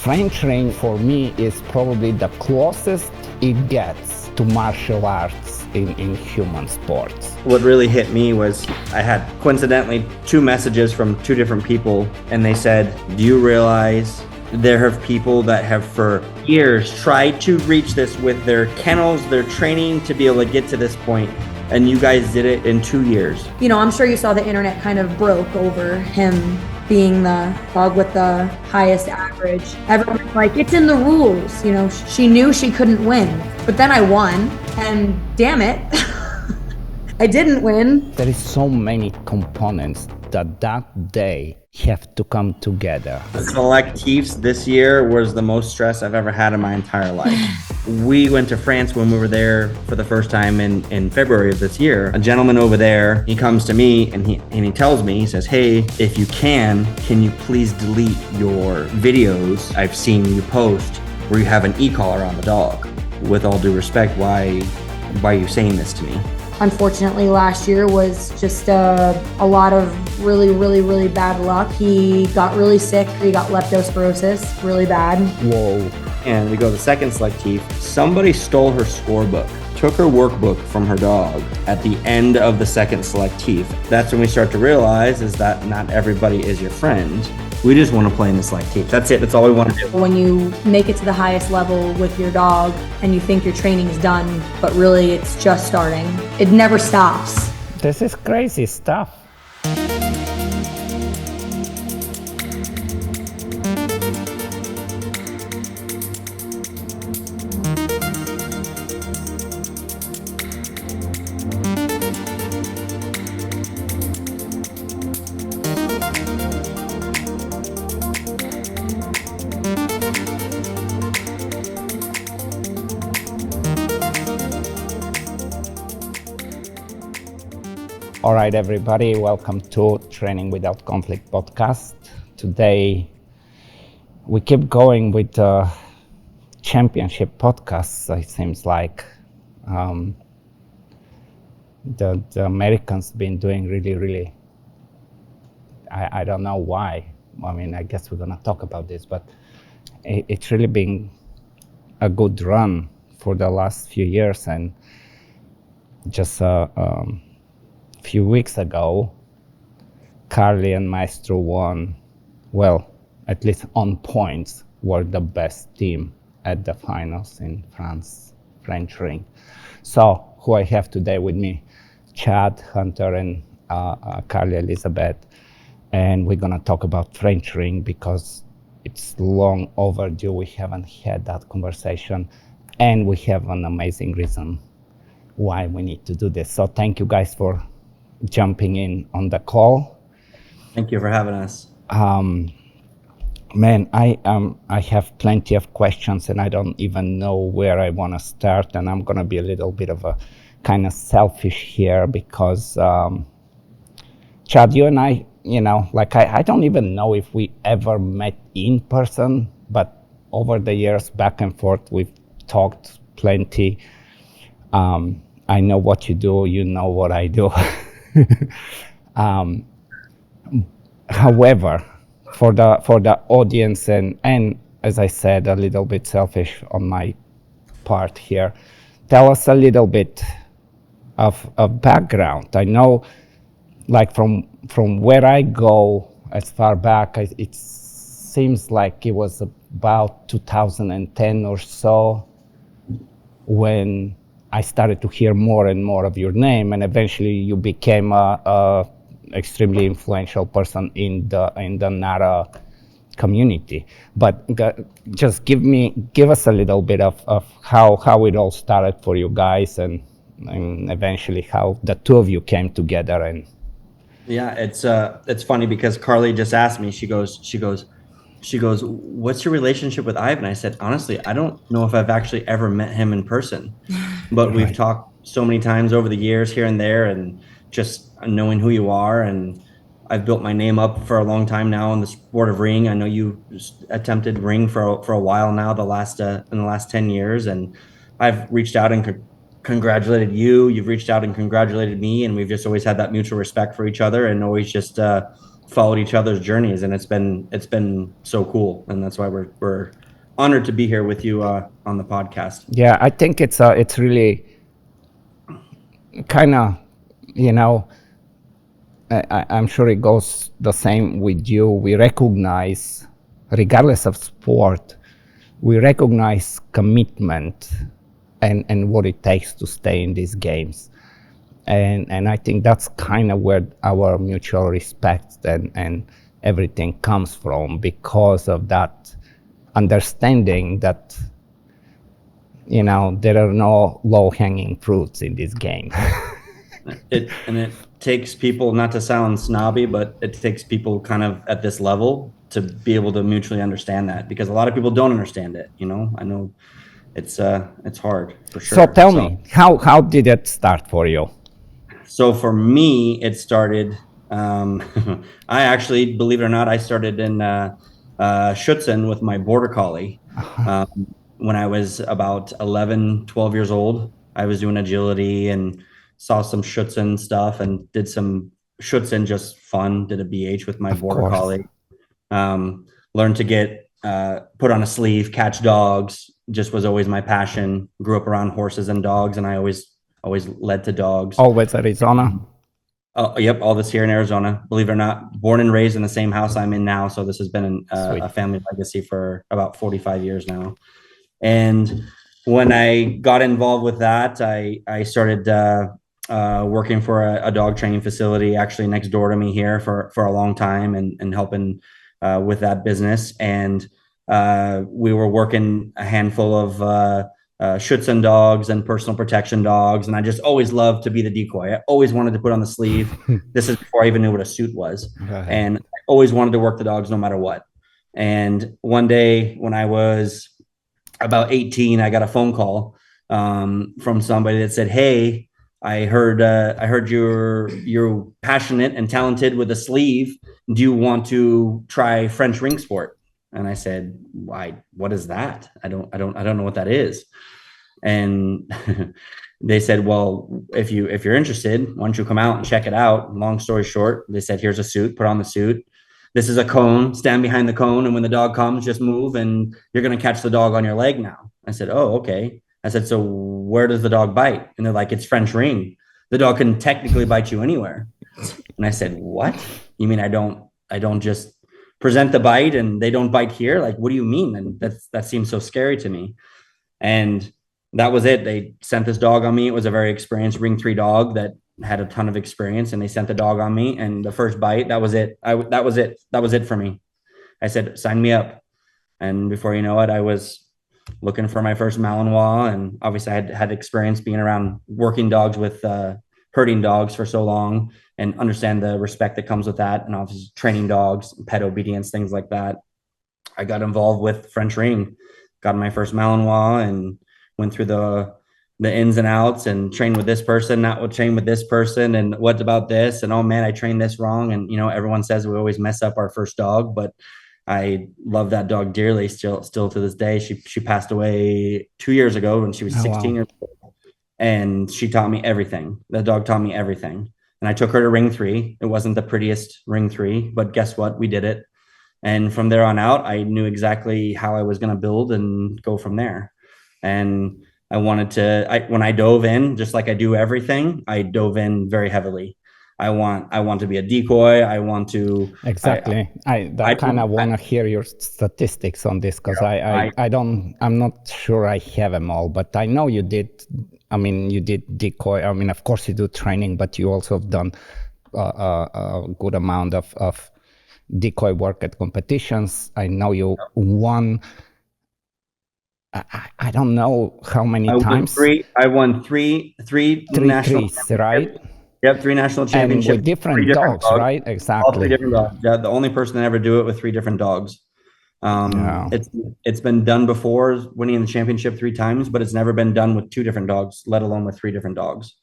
French ring for me is probably the closest it gets to martial arts in human sports. What really hit me was I had coincidentally 2 messages from 2 different people, and they said, do you realize there have people that have for years tried to reach this with their kennels, their training to be able to get to this point, and you guys did it in 2 years. You know, I'm sure you saw the internet kind of broke over him being the dog with the highest average. Everyone's like, it's in the rules. You know, she knew she couldn't win, but then I won, and damn it, I didn't win. There is so many components that day have to come together. The selectifs this year was the most stress I've ever had in my entire life. We went to France when we were there for the first time in February of this year. A gentleman over there, he comes to me and he tells me, he says, hey, if you can you please delete your videos I've seen you post where you have an e-collar on the dog? With all due respect, why are you saying this to me? Unfortunately, last year was just a lot of really bad luck. He got really sick. He got leptospirosis, really bad. Whoa. And we go to the second selectif. Somebody stole her scorebook, took her workbook from her dog at the end of the second selectif. That's when we start to realize is that not everybody is your friend. We just want to play in the selectif. That's it. That's all we want to do. When you make it to the highest level with your dog and you think your training is done, but really it's just starting, it never stops. This is crazy stuff. All right, everybody, welcome to Training Without Conflict podcast. Today, we keep going with the championship podcasts. It seems like the Americans been doing really, I don't know why. I mean, I guess we're gonna talk about this, but it's really been a good run for the last few years. And just few weeks ago, Carly and Maestro won, well, at least on points, were the best team at the finals in French ring. So, who I have today with me, Chad, Hunter, and Carly Elizabeth, and we're gonna talk about French ring because it's long overdue. We haven't had that conversation, and we have an amazing reason why we need to do this. So thank you guys for jumping in on the call. Thank you for having us. Man, I have plenty of questions and I don't even know where I want to start, and I'm gonna be a little bit of a kind of selfish here because Chad, you and I, you know, like I don't even know if we ever met in person, but over the years, back and forth, we've talked plenty. I know what you do, you know what I do. However, for the audience and as I said, a little bit selfish on my part here, tell us a little bit of background. I know, like from where I go as far back, it seems like it was about 2010 or so when I started to hear more and more of your name, and eventually you became a extremely influential person in the NARA community. But just give us a little bit of how it all started for you guys, and eventually how the two of you came together. And yeah, it's funny because Carly just asked me. She goes, what's your relationship with Ivan? I said, honestly, I don't know if I've actually ever met him in person, but we've talked so many times over the years here and there, and just knowing who you are. And I've built my name up for a long time now in the sport of ring. I know you attempted ring for a while now, in the last 10 years. And I've reached out and congratulated you. You've reached out and congratulated me. And we've just always had that mutual respect for each other, and always just followed each other's journeys, and it's been so cool, and that's why we're honored to be here with you on the podcast. Yeah, I think it's really kind of, you know, I'm sure it goes the same with you. We recognize, regardless of sport, we recognize commitment and what it takes to stay in these games. And I think that's kind of where our mutual respect and everything comes from, because of that understanding that, you know, there are no low-hanging fruits in this game. It takes people, not to sound snobby, but it takes people kind of at this level to be able to mutually understand that, because a lot of people don't understand it. You know, I know it's hard for sure. So tell me, how did it start for you? So for me, it started. I actually, believe it or not, I started in Schutzen with my border collie. When I was about 11, 12 years old, I was doing agility and saw some Schutzen stuff and did some Schutzen just fun, did a BH with my Of border course. collie. Learned to get put on a sleeve, catch dogs, just was always my passion. Grew up around horses and dogs, and I always led to dogs. Always Arizona? Oh, yep, all this here in Arizona. Believe it or not, born and raised in the same house I'm in now. So this has been a family legacy for about 45 years now. And when I got involved with that, I started working for a dog training facility actually next door to me here for a long time, and helping with that business. And we were working a handful of Schutzen dogs and personal protection dogs. And I just always loved to be the decoy. I always wanted to put on the sleeve. This is before I even knew what a suit was. And I always wanted to work the dogs no matter what. And one day when I was about 18, I got a phone call from somebody that said, "Hey, I heard you're passionate and talented with a sleeve. Do you want to try French ring sport?" And I said, "Why? What is that? I don't know what that is." And they said, "Well, if you're interested, why don't you come out and check it out?" Long story short, they said, "Here's a suit. Put on the suit. This is a cone. Stand behind the cone, and when the dog comes, just move, and you're going to catch the dog on your leg now." I said, "Oh, okay." I said, "So where does the dog bite?" And they're like, "It's French ring. The dog can technically bite you anywhere." And I said, "What? You mean I don't just present the bite and they don't bite here? Like, what do you mean?" And that seems so scary to me. And that was it. They sent this dog on me. It was a very experienced ring 3 dog that had a ton of experience, and they sent the dog on me. And the first bite, that was it. That was it. That was it for me. I said, "Sign me up." And before you know it, I was looking for my first Malinois. And obviously I had experience being around working dogs with herding dogs for so long, and understand the respect that comes with that. And obviously training dogs, pet obedience, things like that. I got involved with French ring, got my first Malinois, and went through the ins and outs, and trained with this person, not will train with this person, and what about this, and oh man, I trained this wrong. And you know, everyone says we always mess up our first dog, but I love that dog dearly, still to this day. She passed away 2 years ago when she was 16 years old, and she taught me everything. That dog taught me everything. And I took her to ring 3. It wasn't the prettiest ring 3, but guess what? We did it. And from there on out, I knew exactly how I was going to build and go from there. And I wanted to, when I dove in, just like I do everything, I dove in very heavily. I want to be a decoy. I want to. Exactly. I kind of want to hear your statistics on this, because I'm not sure I have them all, but I know you did. I mean, you did decoy. I mean, of course you do training, but you also have done a good amount of decoy work at competitions. I know you won. I don't know how many times. I won three national trees, right? Yep, 3 national championships. And with different dogs, right? Exactly. All 3 different dogs. Yeah, the only person that ever do it with 3 different dogs. It's been done before, winning the championship 3 times, but it's never been done with 2 different dogs, let alone with 3 different dogs.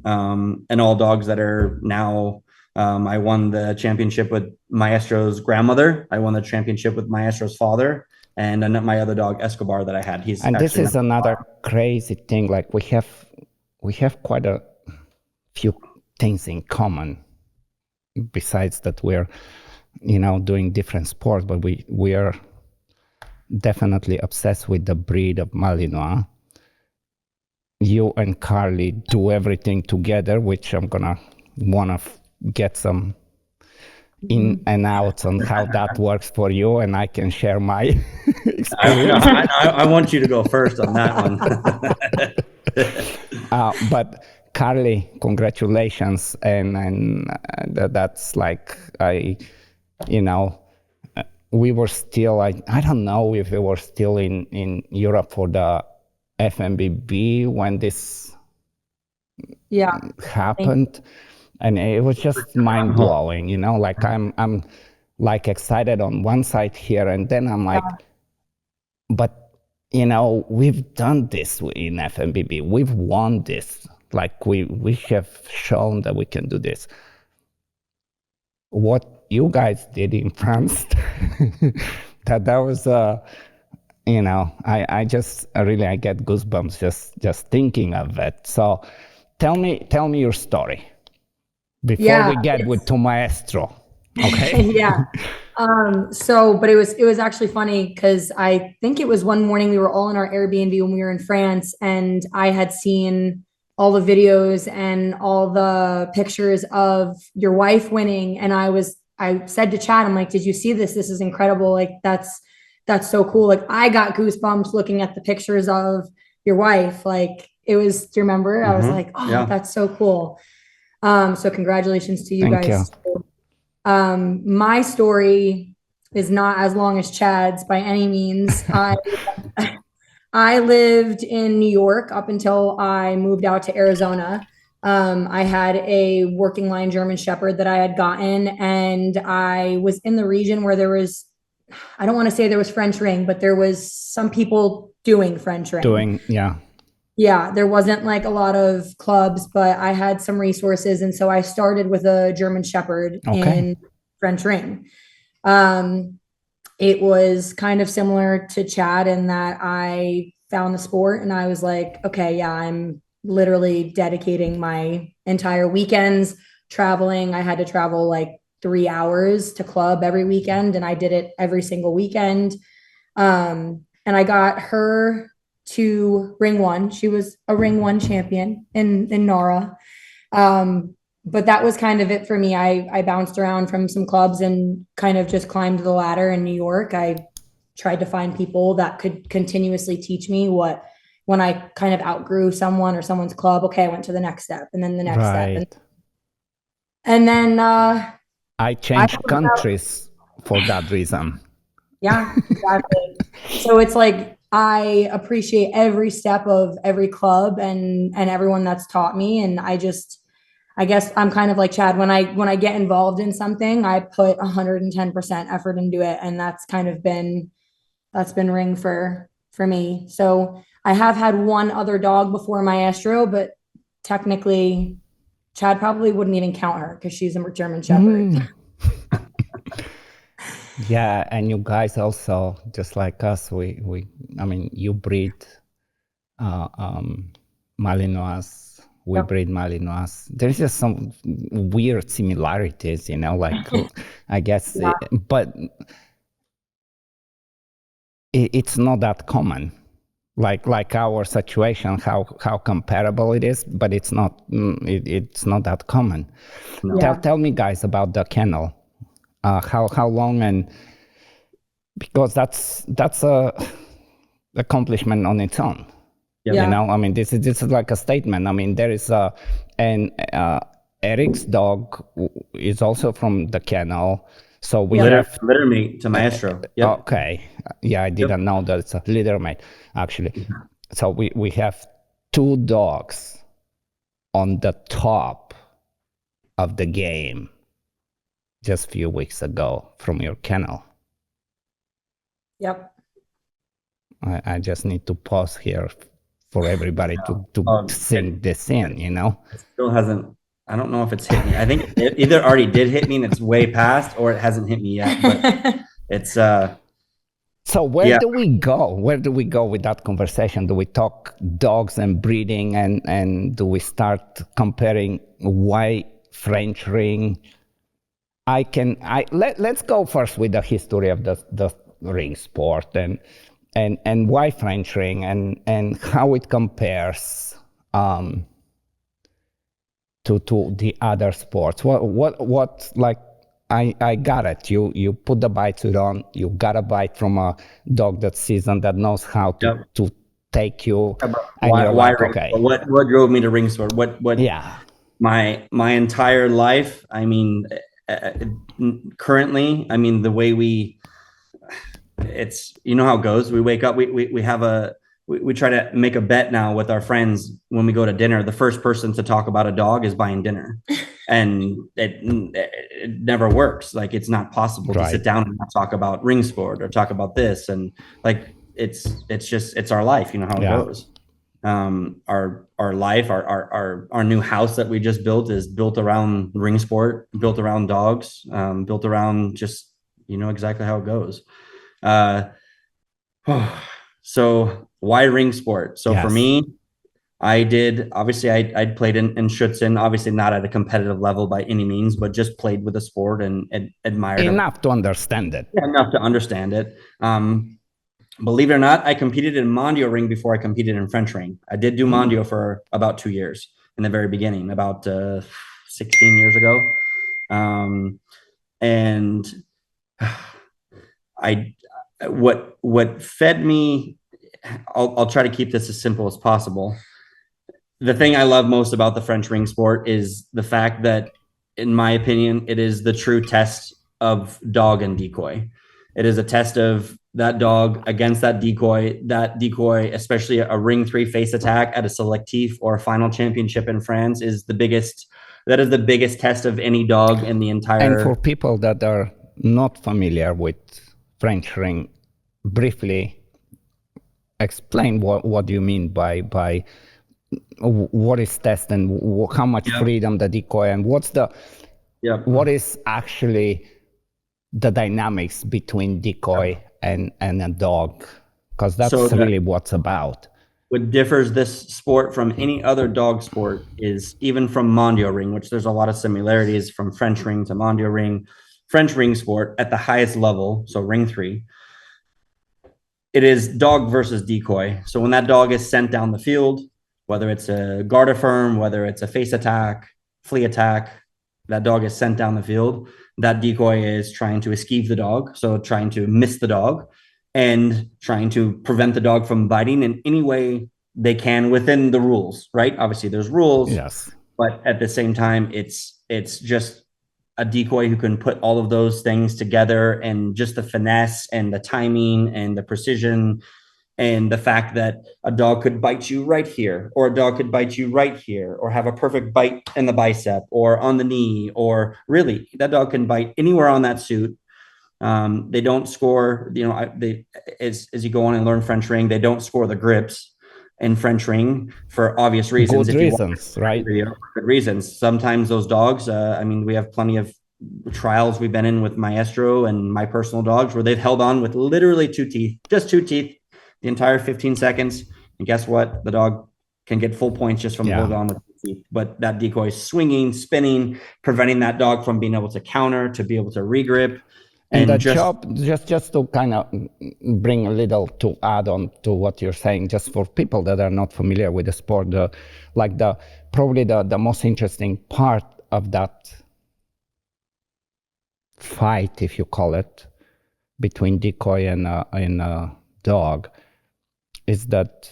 And all dogs that are now. I won the championship with Maestro's grandmother. I won the championship with Maestro's father, and my other dog Escobar that I had. And this is another crazy thing. Like we have quite a few things in common. besides that we're, doing different sports, but we are definitely obsessed with the breed of Malinois. You and Carly do everything together, which I'm gonna wanna get some in and outs on how that works for you, and I can share my experience. I want you to go first on that one. But Carly, congratulations, and that's like we were still, I don't know if we were still in Europe for the FMBB when this happened, and it was just mind blowing. Like I'm like excited on one side here, and then I'm like, but we've done this in FMBB. We've won this. Like we have shown that we can do this. What you guys did in France, that was I just really, I get goosebumps just thinking of it. So tell me your story before we get to Maestro. Okay. Yeah. But it was actually funny because I think it was one morning we were all in our Airbnb when we were in France, and I had seen all the videos and all the pictures of your wife winning. And I said to Chad, I'm like, did you see this? This is incredible. Like, that's so cool. Like, I got goosebumps looking at the pictures of your wife. Like, it was, do you remember? I was like, oh, that's so cool. So congratulations to you Thank guys. You. My story is not as long as Chad's by any means. I lived in New York up until I moved out to Arizona. I had a working line German Shepherd that I had gotten, and I was in the region where there was, I don't want to say there was French ring, but there was some people doing French ring. Yeah, there wasn't like a lot of clubs, but I had some resources. And so I started with a German Shepherd in French ring. It was kind of similar to Chad in that I found the sport and I was like, okay, yeah, I'm literally dedicating my entire weekends traveling. I had to travel like 3 hours to club every weekend, and I did it every single weekend. And I got her to ring one. She was a ring one champion in NARA. But that was kind of it for me. I bounced around from some clubs and kind of just climbed the ladder in New York. I tried to find people that could continuously teach me when I kind of outgrew someone or someone's club, okay, I went to the next step and then the next step. And then I changed countries for that reason. Yeah, exactly. So it's like, I appreciate every step of every club and everyone that's taught me. And I guess I'm kind of like Chad. When I get involved in something, I put 110% effort into it. And that's been ring for me. So I have had one other dog before Maestro, but technically Chad probably wouldn't even count her because she's a German Shepherd. Yeah, and you guys also, just like us, you breed Malinois, we breed Malinois. There's just some weird similarities, like I guess, but it's not that common. Like our situation, how comparable it is, but it's not that common. No. Tell me, guys, about the kennel. How long, and because that's a accomplishment on its own. This is like a statement. There is Eric's dog is also from the kennel, so we have litter mate to Maestro. Okay, yeah, I didn't know that it's a litter mate actually. So we have 2 dogs on the top of the game just a few weeks ago from your kennel. Yep. I just need to pause here for everybody to sink this in, It still hasn't, I don't know if it's hit me. I think it either already did hit me and it's way past, or it hasn't hit me yet, but it's So where do we go? Where do we go with that conversation? Do we talk dogs and breeding, and do we start comparing white French ring let's go first with the history of the ring sport and why French ring and how it compares to the other sports. What like I got it. You put the bite suit on. You got a bite from a dog that's seasoned, that knows how to take you, and you're Why like, ring okay, sport? What drove me to ring sport? What yeah, my entire life, I mean, uh, currently, I mean, the way it's, you know how it goes. We wake up, we have we try to make a bet now with our friends when we go to dinner. The first person to talk about a dog is buying dinner. And it never works. Like, it's not possible to sit down and talk about ring sport or talk about this. And like, it's our life, you know how it goes. Our life, our new house that we just built is built around ring sport, built around dogs, built around just, you know, exactly how it goes. So why ring sport? So for me, obviously I'd played in Schutzen, obviously not at a competitive level by any means, but just played with the sport and admired enough to understand it. Yeah, enough to understand it. Believe it or not, I competed in Mondio ring before I competed in French ring. I did do Mondio for about 2 years in the very beginning, about 16 years ago. And what fed me, I'll try to keep this as simple as possible. The thing I love most about the French ring sport is the fact that, in my opinion, it is the true test of dog and decoy. It is a test of that dog against that decoy, especially a ring 3 face attack at a selectif or a final championship in France is the biggest test of any dog in the entire. And for people that are not familiar with French ring, briefly explain what you mean by what is test and how much freedom the decoy, and what is actually the dynamics between decoy and a dog, because that's really what's about. What differs this sport from any other dog sport is, even from Mondio ring, which there's a lot of similarities from French ring to Mondio ring, French ring sport at the highest level, so ring 3, it is dog versus decoy. So when that dog is sent down the field, whether it's a guard affirm, whether it's a face attack, flea attack, that dog is sent down the field. That decoy is trying to esquive the dog, so trying to miss the dog and trying to prevent the dog from biting in any way they can within the rules, right? Obviously, there's rules, but at the same time, it's just a decoy who can put all of those things together, and just the finesse and the timing and the precision. And the fact that a dog could bite you right here, or a dog could bite you right here, or have a perfect bite in the bicep or on the knee, or really that dog can bite anywhere on that suit. They don't score, you know, as you go on and learn French ring, they don't score the grips in French ring for obvious reasons. Good reasons, right? Good reasons. Sometimes those dogs, I mean, we have plenty of trials we've been in with Maestro and my personal dogs where they've held on with literally just two teeth, the entire 15 seconds. And guess what? The dog can get full points just from holding on with the teeth. But that decoy is swinging, spinning, preventing that dog from being able to counter, to be able to regrip. And the job, just to kind of bring a little to add on to what you're saying, just for people that are not familiar with the sport, probably the most interesting part of that fight, if you call it, between decoy and a dog, is that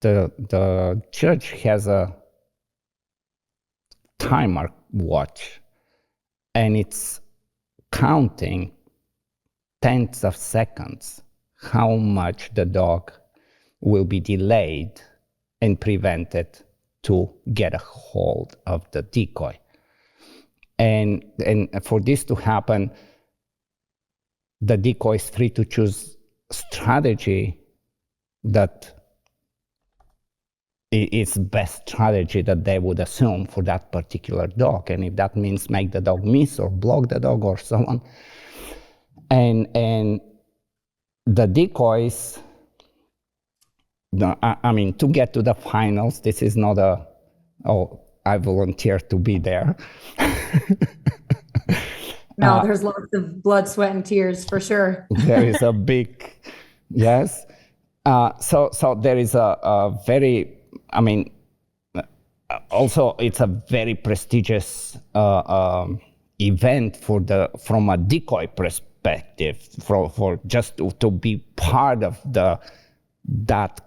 the judge has a timer watch, and it's counting tenths of seconds how much the dog will be delayed and prevented to get a hold of the decoy. And for this to happen, the decoy is free to choose strategy that is best strategy that they would assume for that particular dog. And if that means make the dog miss or block the dog or so on. And the decoys, I mean, to get to the finals, this is not I volunteer to be there. No, there's lots of blood, sweat, and tears for sure. There is a big, yes. So there is a very, I mean, also it's a very prestigious event from a decoy perspective, for just to be part of that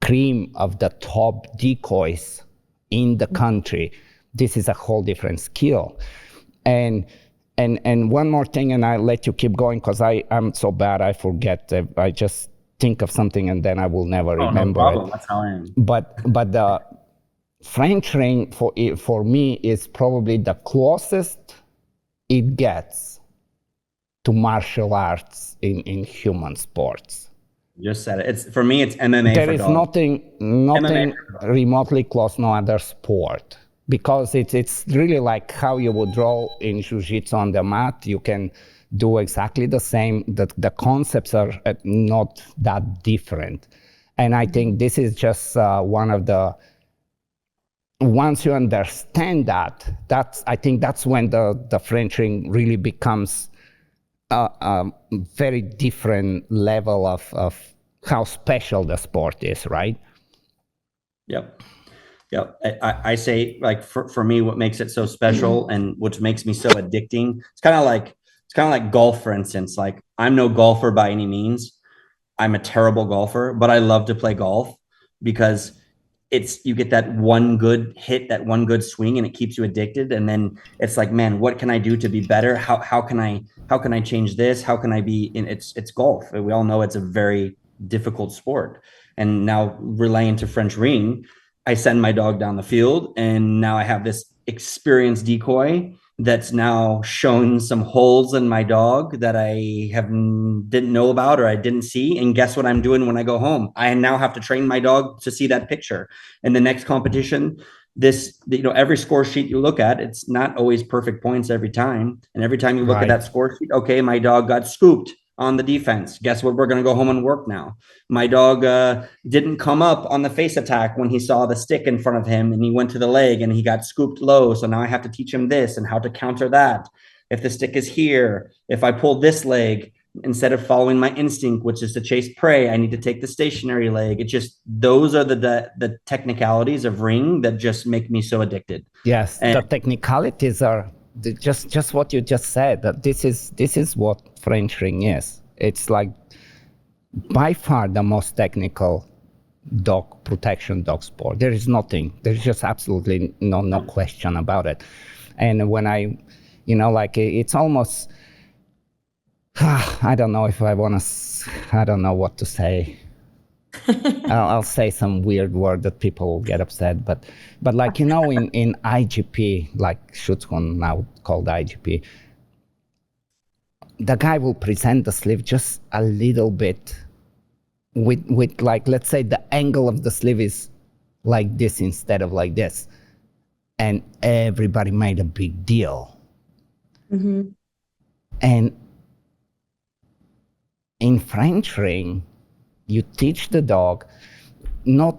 cream of the top decoys in the country. This is a whole different skill. And one more thing, and I'll let you keep going, because I'm so bad I forget. I just think of something and then I will never remember no problem. it. That's how I am. But the French ring for me is probably the closest it gets to martial arts in human sports. You just said it. For me, it's MMA. There for is dogs. nothing remotely close, no other sport, because it's really like how you would roll in jiu-jitsu on the mat. You can do exactly the same. The concepts are not that different, and I think this is just one of the. Once you understand I think that's when the French ring really becomes a very different level of how special the sport is, right? Yep. I say, like, for me, what makes it so special and which makes me so addicting, it's kind of like golf, for instance. Like, I'm no golfer by any means. I'm a terrible golfer, but I love to play golf because you get that one good hit, that one good swing, and it keeps you addicted. And then it's like, man, what can I do to be better? How can I change this? How can I be in it's golf. We all know it's a very difficult sport. And now relaying to French ring, I send my dog down the field, and now I have this experienced decoy that's now shown some holes in my dog that I didn't know about or I didn't see. And guess what I'm doing when I go home? I now have to train my dog to see that picture. In the next competition, every score sheet you look at, it's not always perfect points every time. And every time you look at that score sheet, okay, my dog got scooped on the defense. Guess what? We're going to go home and work now. My dog didn't come up on the face attack when he saw the stick in front of him, and he went to the leg and he got scooped low. So now I have to teach him this and how to counter that. If the stick is here, if I pull this leg, instead of following my instinct, which is to chase prey, I need to take the stationary leg. It just, those are the technicalities of ring that just make me so addicted. Yes, the technicalities are just what you just said. That this is what French ring is. It's like by far the most technical dog protection dog sport. There is nothing. There's just absolutely no question about it. And when it's almost. I don't know if I want to. I don't know what to say. I'll say some weird word that people will get upset, but like, in IGP, like Schutzhund now called IGP, the guy will present the sleeve just a little bit with like, let's say the angle of the sleeve is like this instead of like this, and everybody made a big deal. Mm-hmm. And in French ring, you teach the dog not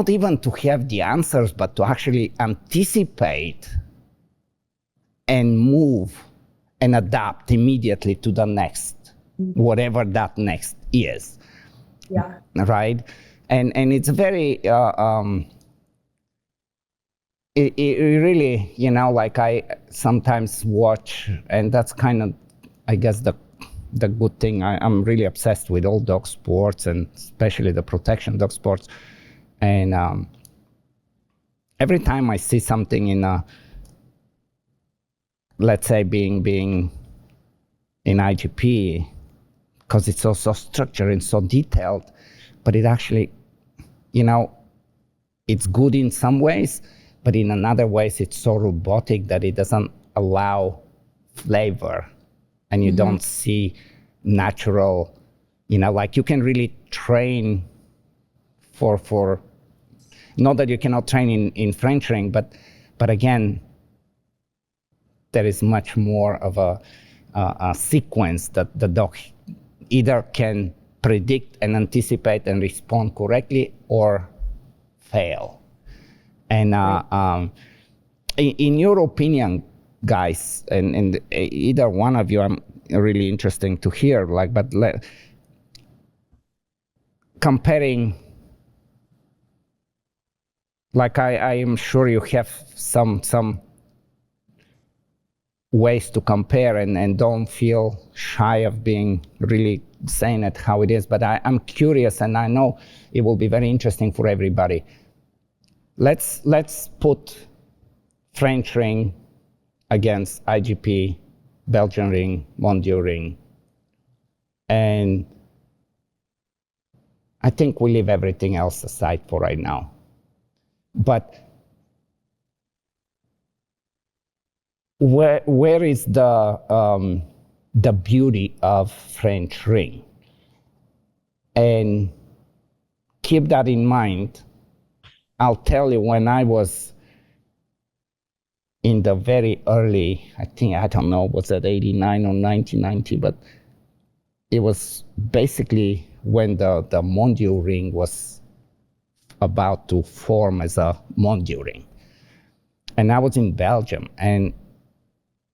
even to have the answers, but to actually anticipate and move and adapt immediately to the next, whatever that next is. Yeah. Right? And it's very, it really, like I sometimes watch, and that's kind of, I guess, the good thing. I'm really obsessed with all dog sports, and especially the protection dog sports. And every time I see something in let's say being in IGP, because it's so structured and so detailed, but it actually, it's good in some ways, but in another ways it's so robotic that it doesn't allow flavor. And you don't see natural, like you can really train for not that you cannot train in French ring, but again, there is much more of a sequence that the dog either can predict and anticipate and respond correctly or fail. And in your opinion, guys, and either one of you, I'm really interesting to hear. Like, but comparing, like I am sure you have some ways to compare, and don't feel shy of being really saying it how it is. But I'm curious, and I know it will be very interesting for everybody. Let's put French ring against IGP, Belgian ring, Mondial ring, and I think we leave everything else aside for right now. But where is the beauty of French ring? And keep that in mind. I'll tell you, when I was in the very early, I don't know, was it 89 or 1990, but it was basically when the Mondial ring was about to form as a Mondial ring. And I was in Belgium, and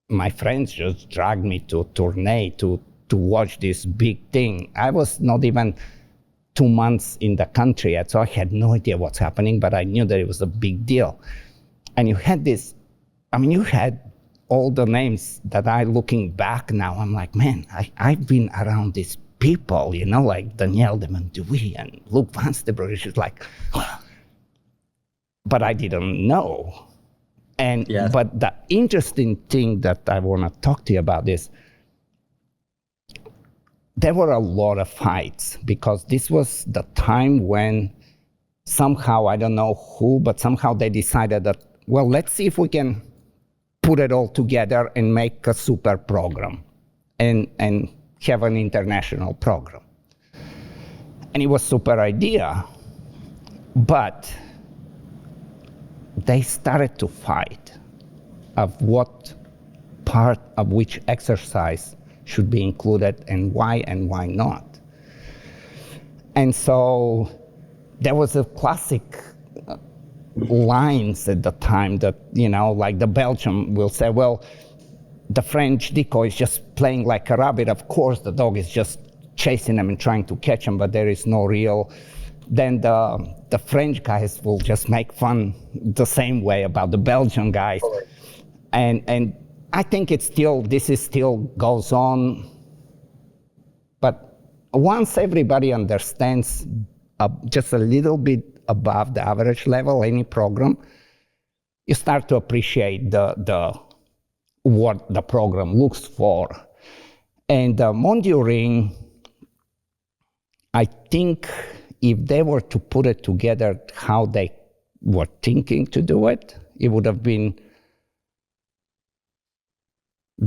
my friends just dragged me to Tournai to watch this big thing. I was not even 2 months in the country yet, so I had no idea what's happening, but I knew that it was a big deal. And you had this, I mean, you had all the names that looking back now, I'm like, man, I've been around these people, you know, like Danielle de Monduy and Luc Van Stebroek. It's like, but I didn't know. And Yes. But the interesting thing that I want to talk to you about is there were a lot of fights, because this was the time when somehow, I don't know who, but somehow they decided that, well, let's see if we can put it all together and make a super program and have an international program. And it was a super idea, but they started to fight of what part of which exercise should be included and why not. And so there was a classic lines at the time that, you know, like the Belgian will say, well, the French decoy is just playing like a rabbit. Of course, the dog is just chasing them and trying to catch them, but there is no real. Then the French guys will just make fun the same way about the Belgian guys. And I think this is still goes on. But once everybody understands just a little bit above the average level, any program, you start to appreciate what the program looks for. And the Mondial ring, I think if they were to put it together how they were thinking to do it, it would have been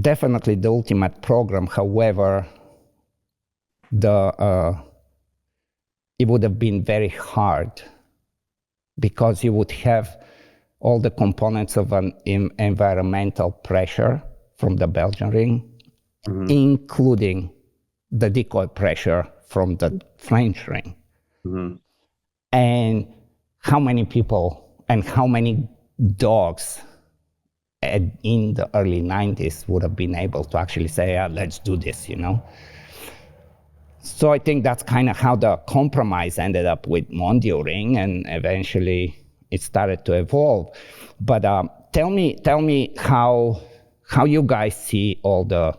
definitely the ultimate program. However, it would have been very hard, because you would have all the components of an environmental pressure from the Belgian ring, mm-hmm. including the decoy pressure from the French ring. Mm-hmm. And how many people and how many dogs in the early 90s would have been able to actually say, yeah, let's do this, you know? So I think that's kind of how the compromise ended up with Mondial ring, and eventually it started to evolve. But tell me how you guys see all the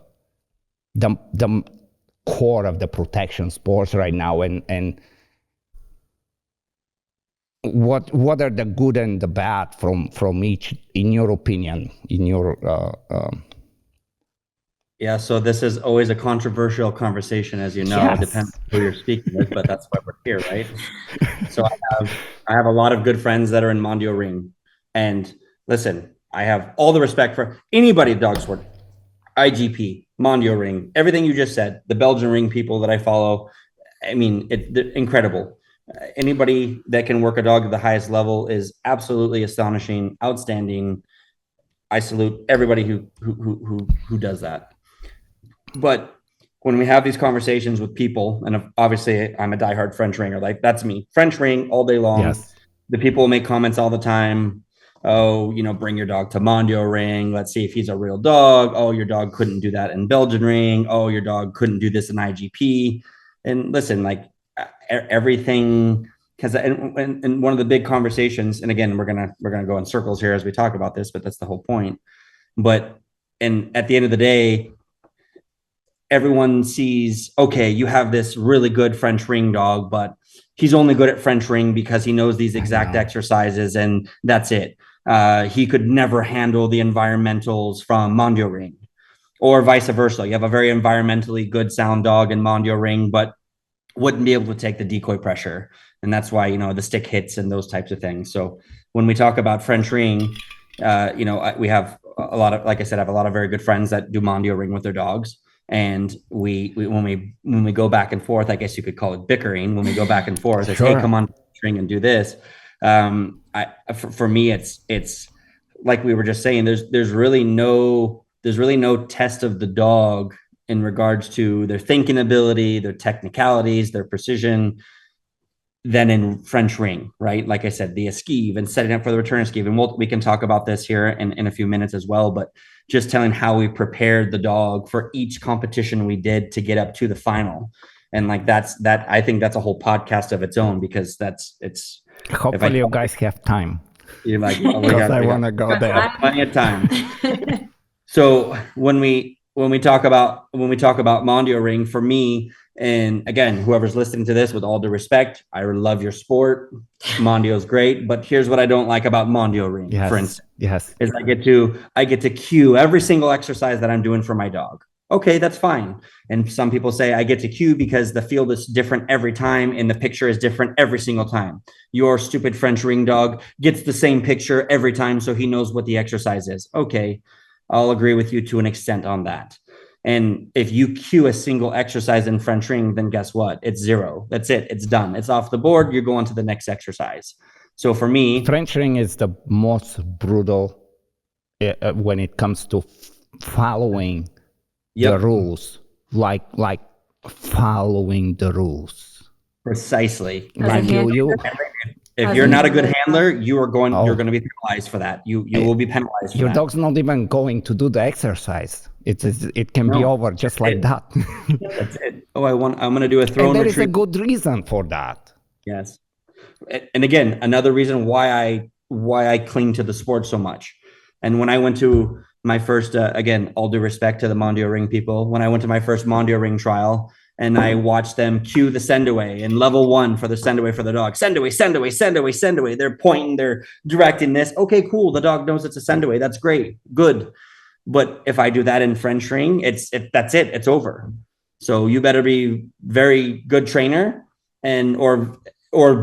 core of the protection sports right now, and what are the good and the bad from each, in your opinion, in your Yeah, so this is always a controversial conversation, as you know. Yes. It depends who you're speaking with, but that's why we're here, right? So I have a lot of good friends that are in Mondial ring, and listen, I have all the respect for anybody at dog sport, IGP, Mondial ring, everything you just said. The Belgian ring people that I follow, I mean, they're incredible. Anybody that can work a dog at the highest level is absolutely astonishing, outstanding. I salute everybody who does that. But when we have these conversations with people, and obviously I'm a diehard French ringer, like that's me, French ring all day long. Yes. The people make comments all the time. oh, bring your dog to Mondio ring. Let's see if he's a real dog. Oh, your dog couldn't do that in Belgian ring. Oh, your dog couldn't do this in IGP. And listen, like everything, because and one of the big conversations, and again, we're gonna go in circles here as we talk about this, but that's the whole point. But and at the end of the day, everyone sees, okay, you have this really good French ring dog, but he's only good at French ring because he knows these exact exercises, and that's it. He could never handle the environmentals from Mondio ring, or vice versa. You have a very environmentally good sound dog in Mondio ring, but wouldn't be able to take the decoy pressure. And that's why, the stick hits and those types of things. So when we talk about French ring, we have a lot of, like I said, I have a lot of very good friends that do Mondio ring with their dogs. And we when we go back and forth, I guess you could call it bickering. When we go back and forth, it's, hey, come on, string and do this. For me, it's like we were just saying. There's really no test of the dog in regards to their thinking ability, their technicalities, their precision, than in French ring, right? Like I said, the esquive and setting up for the return esquive. And we can talk about this here in a few minutes as well, but just telling how we prepared the dog for each competition we did to get up to the final. And like I think that's a whole podcast of its own, because it's hopefully you guys have time. You're like, because I want to go there. Plenty of time. So when we talk about Mondio ring, for me, and again, whoever's listening to this, with all due respect, I love your sport. Mondio's great, but here's what I don't like about Mondio ring. For instance, is I get to cue every single exercise that I'm doing for my dog. Okay, that's fine. And some people say I get to cue because the field is different every time and the picture is different every single time. Your stupid French ring dog gets the same picture every time, so he knows what the exercise is. Okay, I'll agree with you to an extent on that. And if you cue a single exercise in French ring, then guess what? It's zero. That's it. It's done. It's off the board. You're going to the next exercise. So for me, French ring is the most brutal when it comes to following the rules, like following the rules. Precisely. If you're not a good handler, you're going to be penalized for that. You will be penalized for your that. dog's not even going to do the exercise. It can be over just like that. That's it. Oh, I'm going to do a throw and there retrieve. is a good reason for that. Yes. And again, another reason why I cling to the sport so much. And when I went to my first, again, all due respect to the Mondio ring people, when I went to my first Mondio ring trial, and I watched them cue the send away in level 1 for the send away for the dog. Send away, send away, send away, send away. They're pointing, they're directing this. Okay, cool. The dog knows it's a send away. That's great. Good. But if I do that in French ring, that's it. It's over. So you better be very good trainer and or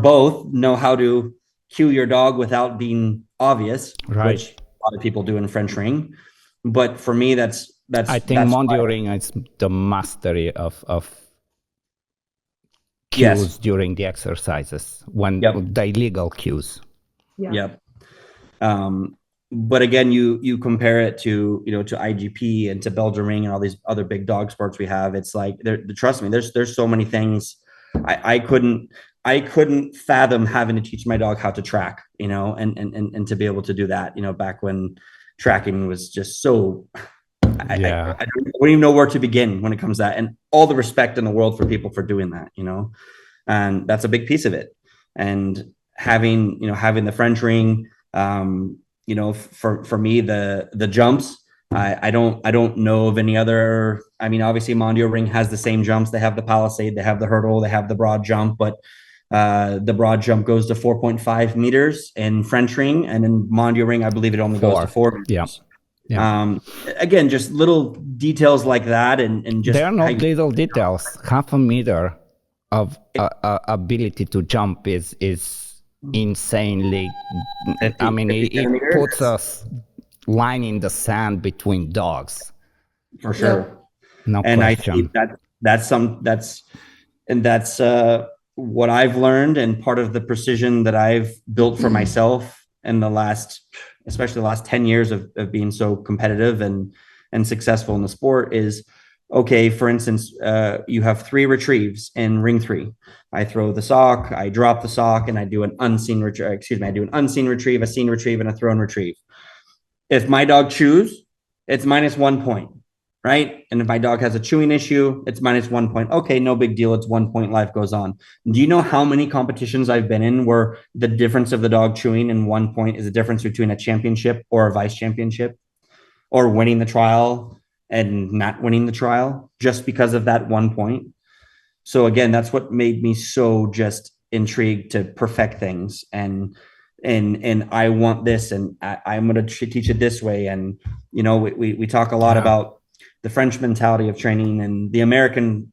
both know how to cue your dog without being obvious, right, which a lot of people do in French ring. But for me, that's I think Mondio ring is the mastery of cues during the exercises, when the illegal cues. Yep. But again, you compare it to to IGP and to Belgian ring and all these other big dog sports we have. It's like, trust me, there's so many things I couldn't fathom having to teach my dog how to track, and to be able to do that, back when tracking was just so. I don't even know where to begin when it comes to that, and all the respect in the world for people for doing that, and that's a big piece of it. And having the French ring, for me, the jumps, I don't know of any other. I mean, obviously Mondio ring has the same jumps. They have the palisade, they have the hurdle, they have the broad jump, but the broad jump goes to 4.5 meters in French ring, and in Mondio ring, I believe it only goes to 4 meters. Yeah. Again, just little details like that, and just there are no little details. Half a meter of ability to jump is insanely. I mean, it puts us line in the sand between dogs. For sure. No and question. I think that's what I've learned, and part of the precision that I've built for myself in especially the last 10 years of being so competitive and successful in the sport, is okay, for instance, you have 3 retrieves in ring 3. I throw the sock, I drop the sock, and I do an unseen retrieve. Excuse me, I do an unseen retrieve, a seen retrieve, and a thrown retrieve. If my dog chews, it's -1 point, right? And if my dog has a chewing issue, it's -1 point. Okay, no big deal. It's 1 point. Life goes on. Do you know how many competitions I've been in where the difference of the dog chewing in 1 point is the difference between a championship or a vice championship, or winning the trial and not winning the trial just because of that 1 point? So again, that's what made me so just intrigued to perfect things, and I want this, and I'm going to teach it this way. And we talk a lot about the French mentality of training and the American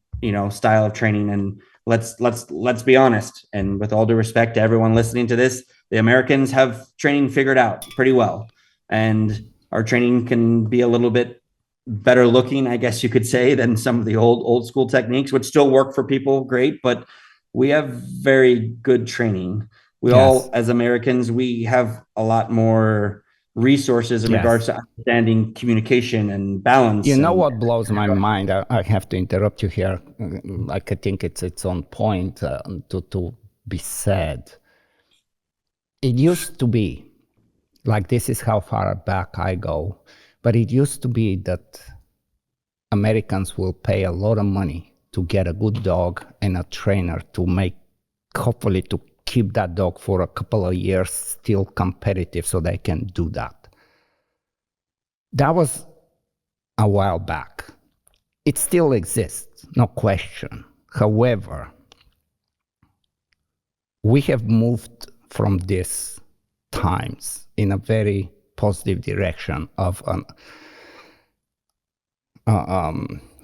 style of training. And let's be honest, and with all due respect to everyone listening to this, the Americans have training figured out pretty well, and our training can be a little bit better looking, I guess you could say, than some of the old school techniques, which still work for people great, but we have very good training. We all, as Americans, we have a lot more resources in regards to understanding communication and balance. You know what blows my mind? I have to interrupt you here. Like, I think it's on point to be said. It used to be, like, this is how far back I go, but it used to be that Americans will pay a lot of money to get a good dog and a trainer to make, hopefully, to keep that dog for a couple of years still competitive so they can do that. That was a while back. It still exists, no question. However, we have moved from these times in a very positive direction of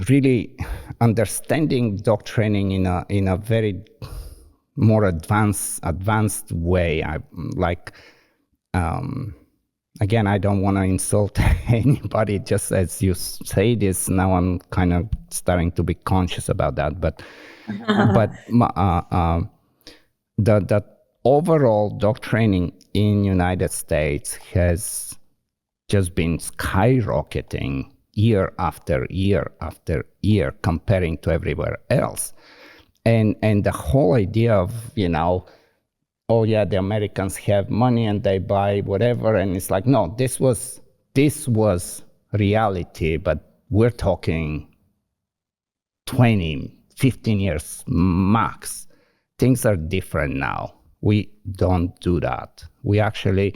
really understanding dog training in a very more advanced way. Again, I don't want to insult anybody. Just as you say this, now I'm kind of starting to be conscious about that. But the overall dog training in United States has just been skyrocketing year after year after year comparing to everywhere else. And the whole idea of, oh yeah, the Americans have money and they buy whatever, and it's like, no, this was reality, but we're talking 20, 15 years max. Things are different now. We don't do that. We actually,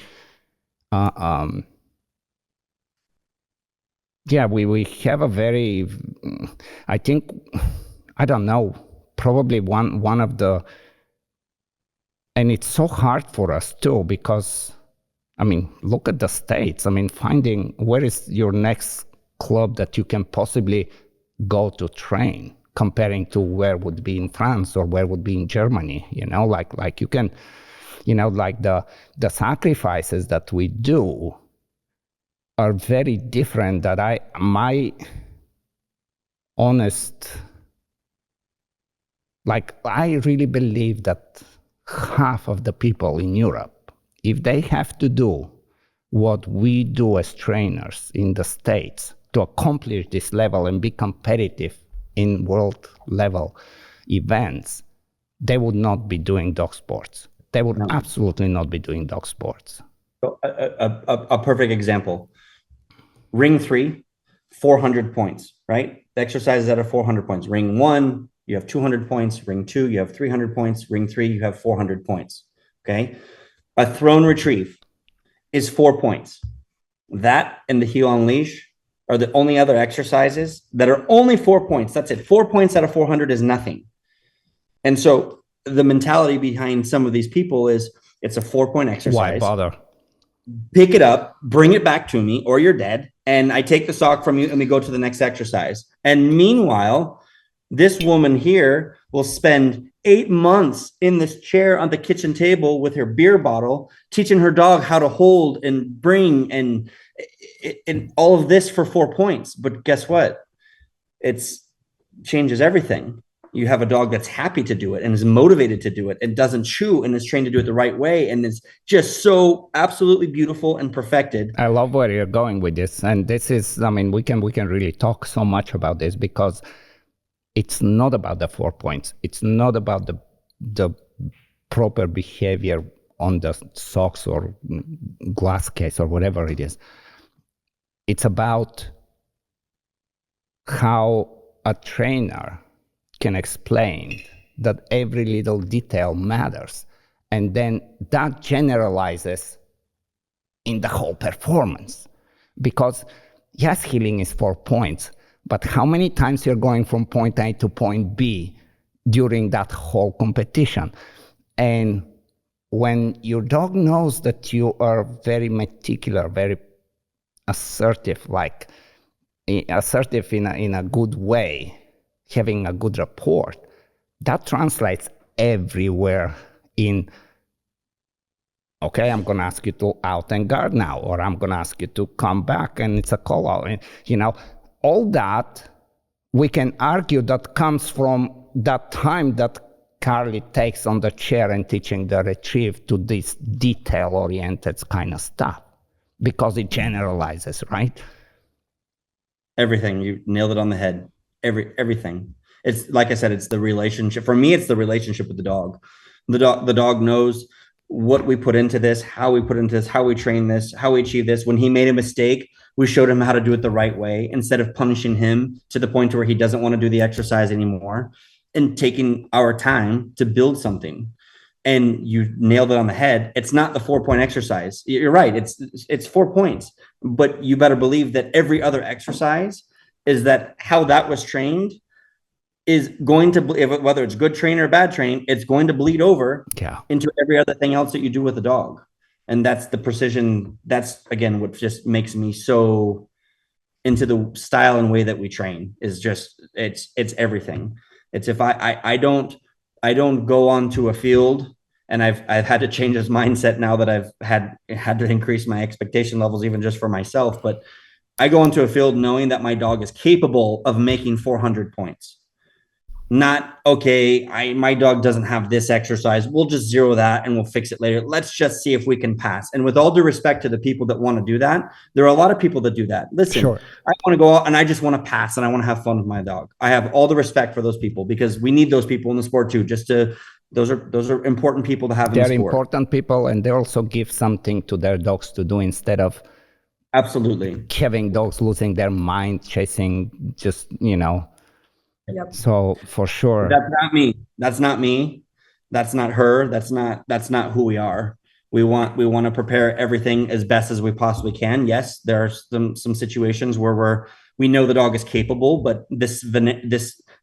we have a very, I think, I don't know, probably one of the, and it's so hard for us too, because, look at the States. Finding where is your next club that you can possibly go to train, comparing to where would be in France or where would be in Germany, like you can, like the sacrifices that we do are very different. That my honest, I really believe that half of the people in Europe, if they have to do what we do as trainers in the States to accomplish this level and be competitive in world level events, they would not be doing dog sports. They would absolutely not be doing dog sports. So a perfect example. Ring 3, 400 points, right? The exercises that are 400 points. Ring 1, you have 200 points. Ring 2, you have 300 points. Ring 3, you have 400 points. Okay. A thrown retrieve is 4 points. That and the heel on leash are the only other exercises that are only 4 points. That's it. 4 points out of 400 is nothing. And so the mentality behind some of these people is it's a 4-point exercise. Why bother? Pick it up, bring it back to me, or you're dead. And I take the sock from you and we go to the next exercise. And meanwhile, this woman here will spend 8 months in this chair on the kitchen table with her beer bottle, teaching her dog how to hold and bring and all of this for 4 points. But guess what? It changes everything. You have a dog that's happy to do it and is motivated to do it and doesn't chew and is trained to do it the right way and is just so absolutely beautiful and perfected. I love where you're going with this, and this is, I mean, we can really talk so much about this, because it's not about the 4 points. It's not about the proper behavior on the socks or glass case or whatever it is. It's about how a trainer can explain that every little detail matters, and then that generalizes in the whole performance. Because yes, healing is 4 points, but how many times you're going from point A to point B during that whole competition? And when your dog knows that you are very meticulous, very assertive, like assertive in a good way, having a good rapport, that translates everywhere in, okay, I'm going to ask you to out and guard now, or I'm going to ask you to come back and it's a call out. And, you know, all that we can argue that comes from that time that Carly takes on the chair and teaching the retrieve to this detail-oriented kind of stuff, because it generalizes, right? Everything. You nailed it on the head. Everything. It's like I said, it's the relationship. For me, it's the relationship with the dog. The dog knows what we put into this, how we put into this, how we train this, how we achieve this. When he made a mistake, we showed him how to do it the right way, instead of punishing him to the point where he doesn't want to do the exercise anymore, and taking our time to build something. And you nailed it on the head. It's not the 4-point exercise. You're right. It's 4 points, but you better believe that every other exercise is that how that was trained is going to, whether it's good training or bad training, it's going to bleed over into every other thing else that you do with the dog. And that's the precision. That's, again, what just makes me so into the style and way that we train, is just, it's everything. It's, if I don't go onto a field, and I've had to change this mindset now that I've had to increase my expectation levels, even just for myself. But I go into a field knowing that my dog is capable of making 400 points. Not, okay, my dog doesn't have this exercise, we'll just zero that and we'll fix it later. Let's just see if we can pass. And with all due respect to the people that want to do that, there are a lot of people that do that. Listen, sure. I want to go out and I just want to pass and I want to have fun with my dog. I have all the respect for those people, because we need those people in the sport too. Those are important people to have in the sport. They're important people, and they also give something to their dogs to do, instead of absolutely having dogs losing their mind chasing just, you know. Yep. So for sure, that's not me. That's not me. That's not her. That's not who we are. We want to prepare everything as best as we possibly can. Yes, there are some situations where we know the dog is capable, but this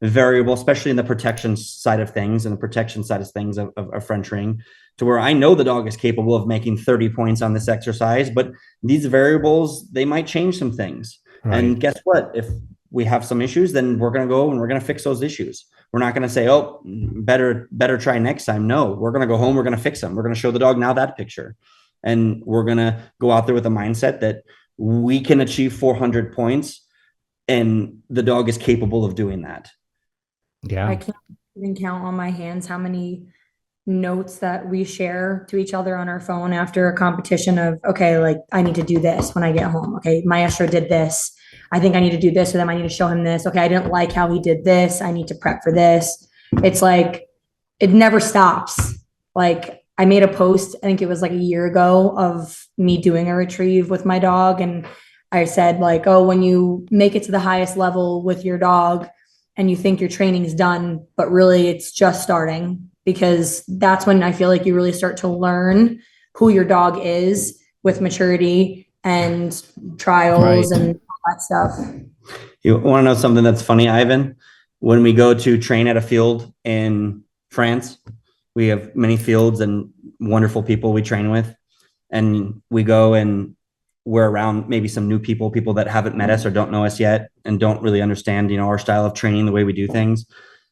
variable, especially in the protection side of things and the protection side of things of French ring, to where I know the dog is capable of making 30 points on this exercise, but these variables, they might change some things. Right. And guess what? If we have some issues, then we're going to go and we're going to fix those issues. We're not going to say, oh, better try next time. No, we're going to go home. We're going to fix them. We're going to show the dog now that picture. And we're going to go out there with a mindset that we can achieve 400 points and the dog is capable of doing that. Yeah. I can't even count on my hands how many notes that we share to each other on our phone after a competition of, okay, like, I need to do this when I get home. Okay, Maestro did this. I think I need to do this with him. I need to show him this. Okay, I didn't like how he did this. I need to prep for this. It's like, it never stops. Like, I made a post, I think it was like a year ago, of me doing a retrieve with my dog. And I said, like, oh, when you make it to the highest level with your dog and you think your training is done, but really it's just starting, because that's when I feel like you really start to learn who your dog is with maturity and trials, right, and all that stuff. You want to know something that's funny, Ivan? When we go to train at a field in France, we have many fields and wonderful people we train with. And we go and we're around maybe some new people that haven't met us or don't know us yet and don't really understand, our style of training, the way we do things.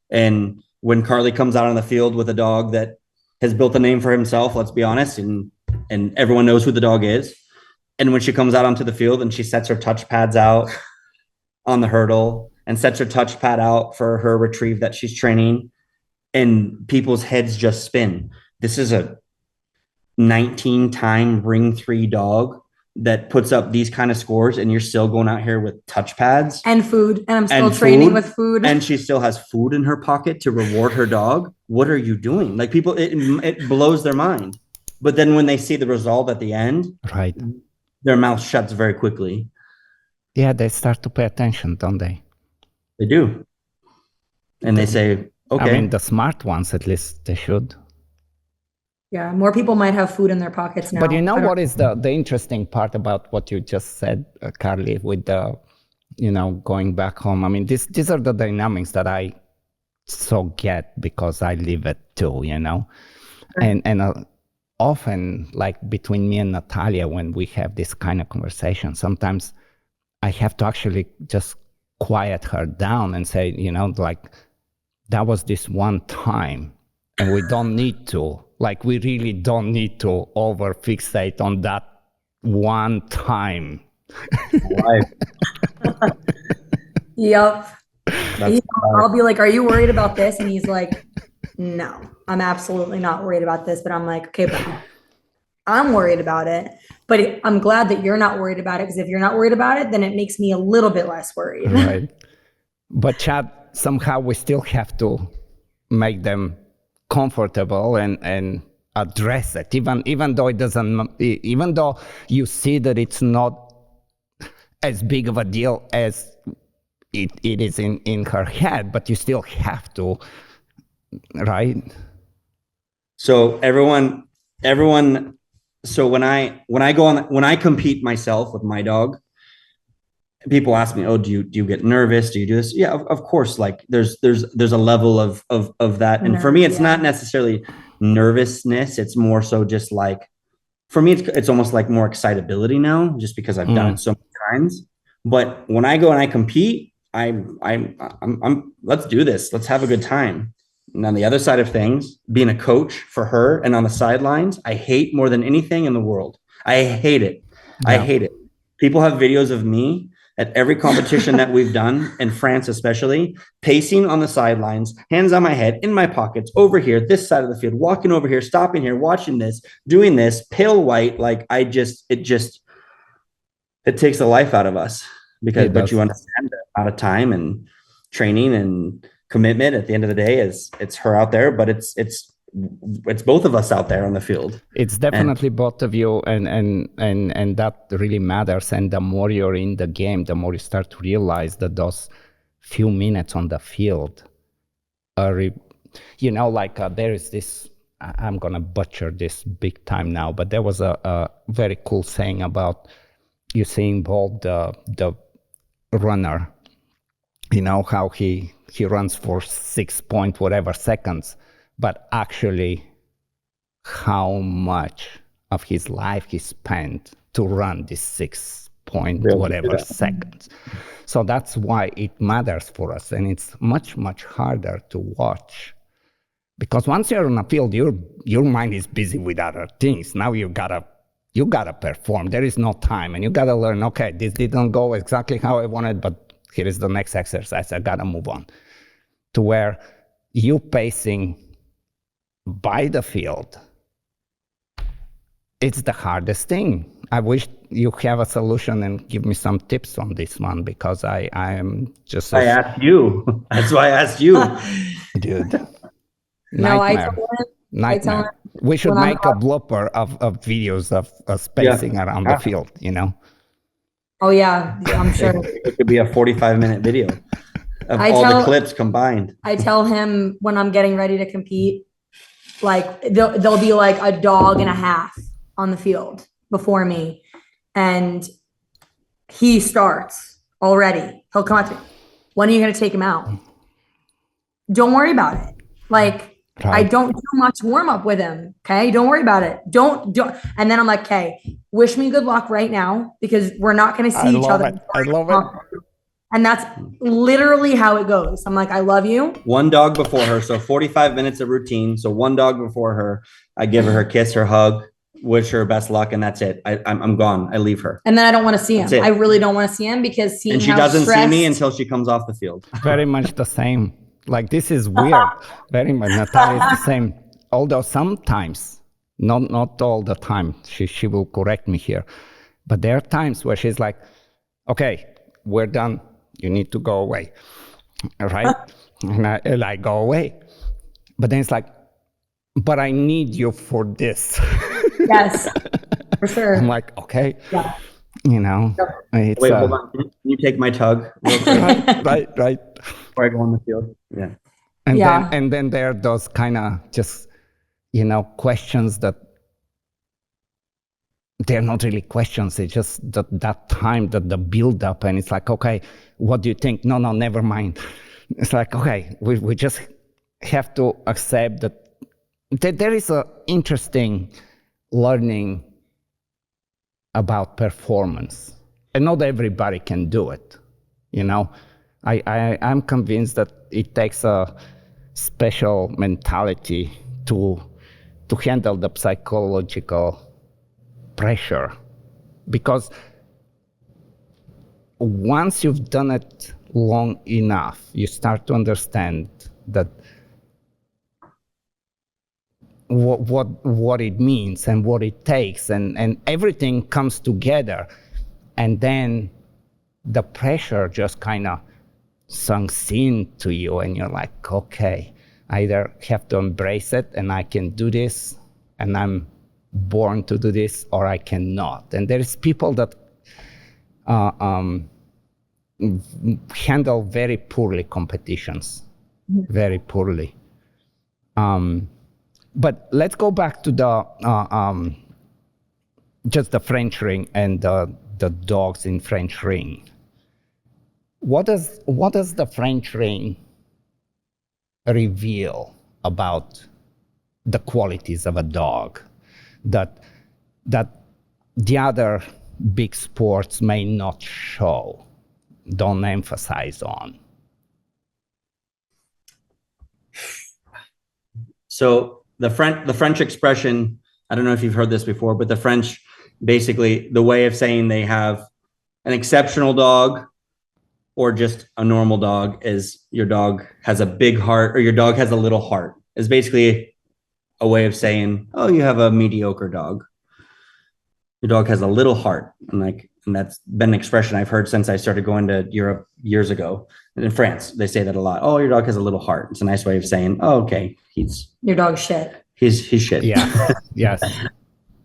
And when Carly comes out on the field with a dog that has built a name for himself, let's be honest, and everyone knows who the dog is. And when she comes out onto the field and she sets her touch pads out on the hurdle and sets her touchpad out for her retrieve that she's training, and people's heads just spin. This is a 19-time ring 3 dog that puts up these kind of scores, and you're still going out here with touchpads and food, and I'm still training with food, and she still has food in her pocket to reward her dog. What are you doing? Like, people, it blows their mind. But then when they see the result at the end, right, their mouth shuts very quickly. Yeah, they start to pay attention, don't they? They do. And they say, okay. I mean, the smart ones, at least, they should. Yeah, more people might have food in their pockets now. But you know what is the interesting part about what you just said, Carly, with the, going back home? I mean, these are the dynamics that I so get because I live it too, Sure. And often, like between me and Natalia, when we have this kind of conversation, sometimes I have to actually just quiet her down and say, like, that was this one time, and we don't need to. Like, we really don't need to over fixate on that one time. Right. Yep. I'll be like, are you worried about this? And he's like, no, I'm absolutely not worried about this. But I'm like, okay, but I'm worried about it. But I'm glad that you're not worried about it, because if you're not worried about it, then it makes me a little bit less worried. Right. But Chad, somehow we still have to make them comfortable and address it, even though it doesn't, even though you see that it's not as big of a deal as it is in her head, but you still have to, right? So everyone. So when I compete myself with my dog, people ask me, "Oh, do you get nervous? Do you do this?" Yeah, of course. Like there's a level of that, and for me, it's not necessarily nervousness. It's more so just like, for me, it's almost like more excitability now, just because I've done it so many times. But when I go and I compete, I'm let's do this. Let's have a good time. And on the other side of things, being a coach for her and on the sidelines, I hate more than anything in the world. I hate it. Yeah. I hate it. People have videos of me at every competition that we've done, in France especially, pacing on the sidelines, hands on my head, in my pockets, over here, this side of the field, walking over here, stopping here, watching this, doing this, pale white. Like, it takes the life out of us, because, but you understand that out of time and training and commitment, at the end of the day, it's her out there, but it's both of us out there on the field. It's definitely both of you, and that really matters. And the more you're in the game, the more you start to realize that those few minutes on the field are, there is this, I'm gonna butcher this big time now, but there was a very cool saying about you seeing Bolt, the runner, how he runs for 6 point whatever seconds, but actually how much of his life he spent to run this 6 point whatever seconds. So that's why it matters for us, and it's much, much harder to watch, because once you're on a field, your mind is busy with other things. Now you gotta perform. There is no time, and you gotta learn, okay, this didn't go exactly how I wanted, but here is the next exercise. I gotta move on. To where you pacing by the field, it's the hardest thing. I wish you have a solution and give me some tips on this one, because I am just. I asked you. That's why I asked you, dude. No, Nightmare. We should make a blooper of videos of spacing around the field. Oh yeah, I'm sure. It could be a 45-minute video of the clips combined. I tell him when I'm getting ready to compete, like there'll be like a dog and a half on the field before me, and he starts already. He'll come up to me. When are you going to take him out? Don't worry about it. Like, I don't do much warm up with him. Okay. Don't worry about it. Don't. And then I'm like, okay, wish me good luck right now, because we're not going to see each other. I love it. And that's literally how it goes. I'm like, I love you. One dog before her. So 45 minutes of routine. So one dog before her, I give her kiss, her hug, wish her best luck, and that's it. I'm gone. I leave her. And then I don't want to see That's him. it. I really don't want to see him because seeing And she how doesn't see me stressed- until she comes off the field. Very much the same. Like, this is weird. Very much. Natalia is the same. Although sometimes, not all the time, she will correct me here. But there are times where she's like, okay, we're done. You need to go away. All right? And I go away. But then it's like, but I need you for this. Yes, for sure. I'm like, okay. Yeah. You know, it's, Wait, hold on. Can you take my tug real quick right. before I go on the field? Yeah. And Yeah. then there are those kind of just, questions that they're not really questions. It's just that time, that the build up, and it's like, okay, what do you think? No, never mind. It's like, okay, we just have to accept that there is a interesting learning about performance, and not everybody can do it. I'm convinced that it takes a special mentality to handle the psychological pressure, because once you've done it long enough, you start to understand that what it means and what it takes, and everything comes together, and then the pressure just kind of sinks into you, and you're like, okay, I either have to embrace it and I can do this, and I'm born to do this, or I cannot. And there's people that handle very poorly competitions, very poorly. But let's go back to the just the French ring and the dogs in French ring. What does the French ring reveal about the qualities of a dog that the other big sports may not show, don't emphasize on? So the French expression, I don't know if you've heard this before, but the French, basically the way of saying they have an exceptional dog or just a normal dog is your dog has a big heart or your dog has a little heart, is basically a way of saying, oh, you have a mediocre dog. Your dog has a little heart. And that's been an expression I've heard since I started going to Europe years ago. And in France, they say that a lot. Oh, your dog has a little heart. It's a nice way of saying, oh, okay, your dog's shit. He's shit. Yeah. Yes.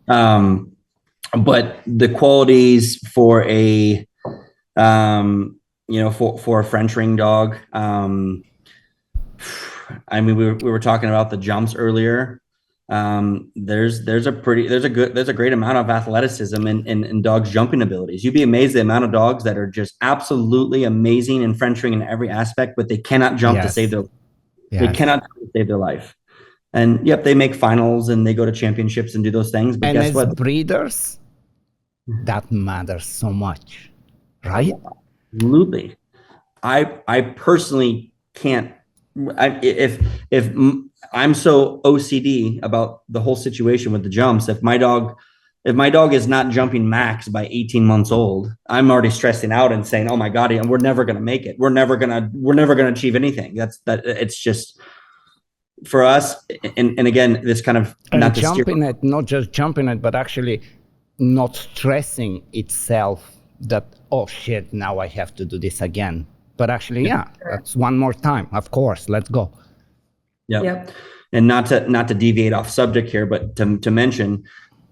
But the qualities for a for a French ring dog, I mean, we were talking about the jumps earlier. There's a great amount of athleticism in dogs' jumping abilities. You'd be amazed the amount of dogs that are just absolutely amazing in French ring in every aspect, but they cannot jump to save their they cannot save their life. And yep, they make finals and they go to championships and do those things. But guess what? Breeders, that matters so much, right? Absolutely. I personally can't. If I'm so OCD about the whole situation with the jumps, if my dog is not jumping max by 18 months old, I'm already stressing out and saying, "Oh my God, we're never going to make it. We're never going to achieve anything." It's just for us. And again, this kind of not just jumping it, but actually not stressing itself that, oh shit, now I have to do this again. But actually, that's one more time. Of course, let's go. Yep. And not to deviate off subject here, but to mention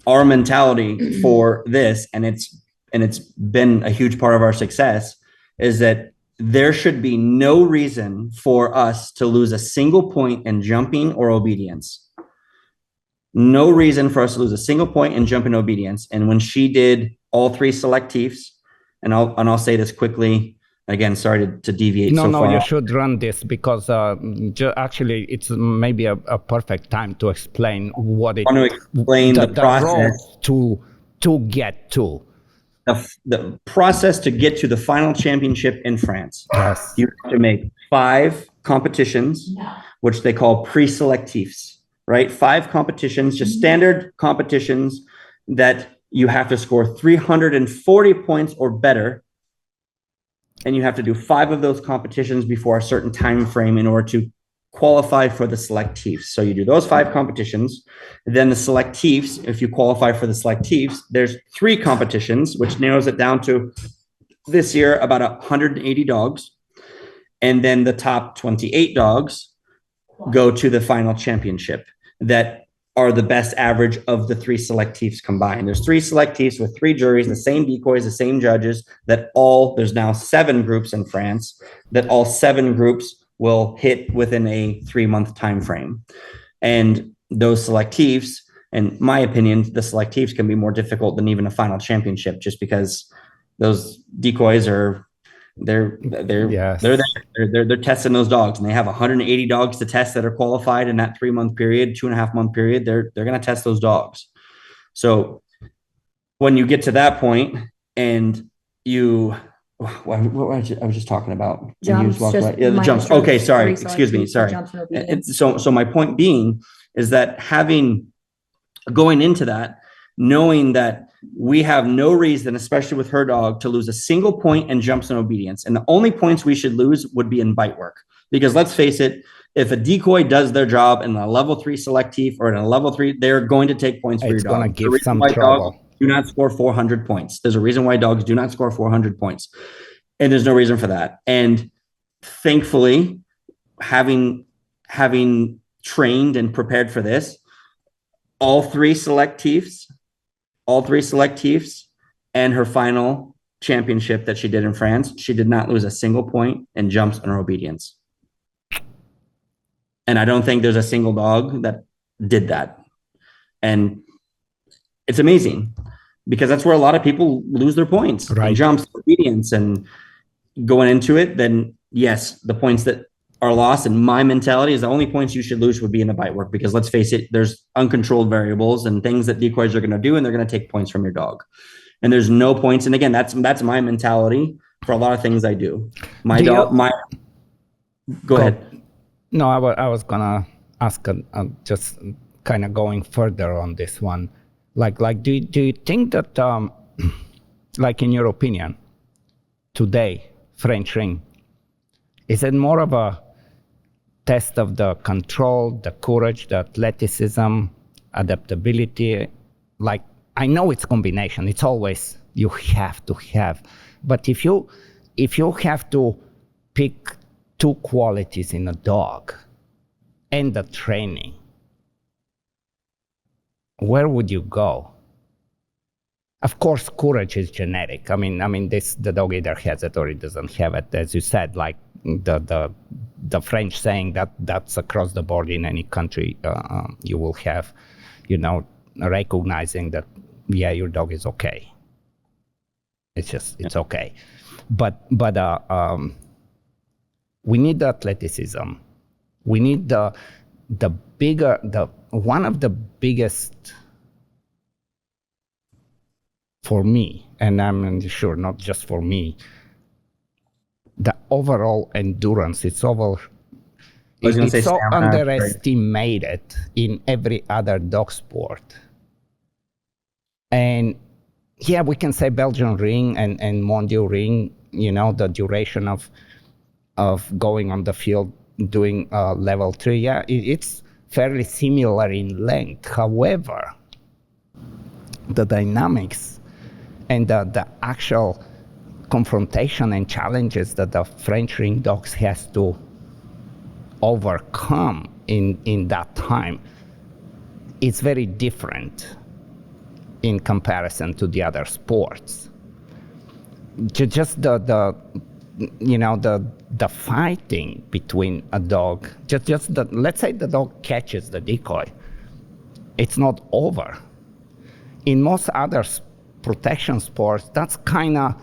our mentality for this, and it's been a huge part of our success, is that there should be no reason for us to lose a single point in jumping or obedience. No reason for us to lose a single point in jumping obedience. And when she did all three selectifs, and I'll say this quickly. Again, sorry to deviate so far. No, you should run this because actually it's maybe a perfect time to explain what it. I want to explain the process to get to. The process to get to the final championship in France. Yes. You have to make 5 competitions, which they call pre-selectifs, right? 5 competitions, just standard competitions that you have to score 340 points or better. And you have to do 5 of those competitions before a certain time frame in order to qualify for the selectives. So you do those 5 competitions. Then the selectives, if you qualify for the selectives, there's 3 competitions, which narrows it down to this year about 180 dogs. And then the top 28 dogs go to the final championship that are the best average of the 3 selectives combined. There's 3 selectives with 3 juries, the same decoys, the same judges, that all, there's now 7 groups in France, that all 7 groups will hit within a 3-month time frame. And those selectives, in my opinion, the selectives can be more difficult than even a final championship, just because those decoys are they're testing those dogs, and they have 180 dogs to test that are qualified in that 3-month period, 2.5-month period. They're going to test those dogs. So when you get to that point and you, what I was just talking about jumps, the jumps. Okay, sorry, excuse me, sorry. So my point being is that going into that, knowing that we have no reason, especially with her dog, to lose a single point in jumps and obedience. And the only points we should lose would be in bite work. Because let's face it, if a decoy does their job in a level 3 selective or in a level 3, they're going to take points for your dog. It's going to give some trouble. Dogs do not score 400 points. There's a reason why dogs do not score 400 points. And there's no reason for that. And thankfully, having trained and prepared for this, all three selectives and her final championship that she did in France, she did not lose a single point in jumps and obedience. And I don't think there's a single dog that did that. And it's amazing because that's where a lot of people lose their points, right? Jumps, obedience, and going into it, then yes, the points that are lost, and my mentality is the only points you should lose would be in the bite work, because let's face it, there's uncontrolled variables and things that decoys are going to do, and they're going to take points from your dog. And there's no points. And again, that's my mentality for a lot of things I do. Go ahead. No, I was gonna ask, just kind of going further on this one. Like, do you think that, like in your opinion, today, French ring, is it more of a test of the control, the courage, the athleticism, adaptability? Like, I know it's combination. It's always you have to have, but if you have to pick two qualities in a dog and the training, where would you go? Of course, courage is genetic. I mean, the dog either has it or it doesn't have it. As you said, like the French saying that's across the board in any country, you will have, recognizing that, yeah, your dog is okay. It's okay. But we need the athleticism. We need one of the biggest, for me, and I'm sure not just for me, the overall endurance. It's so underestimated in every other dog sport. And yeah, we can say Belgian ring and Mondial ring, the duration of going on the field doing level 3. Yeah, it's fairly similar in length. However, the dynamics and the actual confrontation and challenges that the French ring dogs has to overcome in that time, it's very different in comparison to the other sports. Just the fighting between a dog, let's say the dog catches the decoy, it's not over. In most other protection sports, that's kind of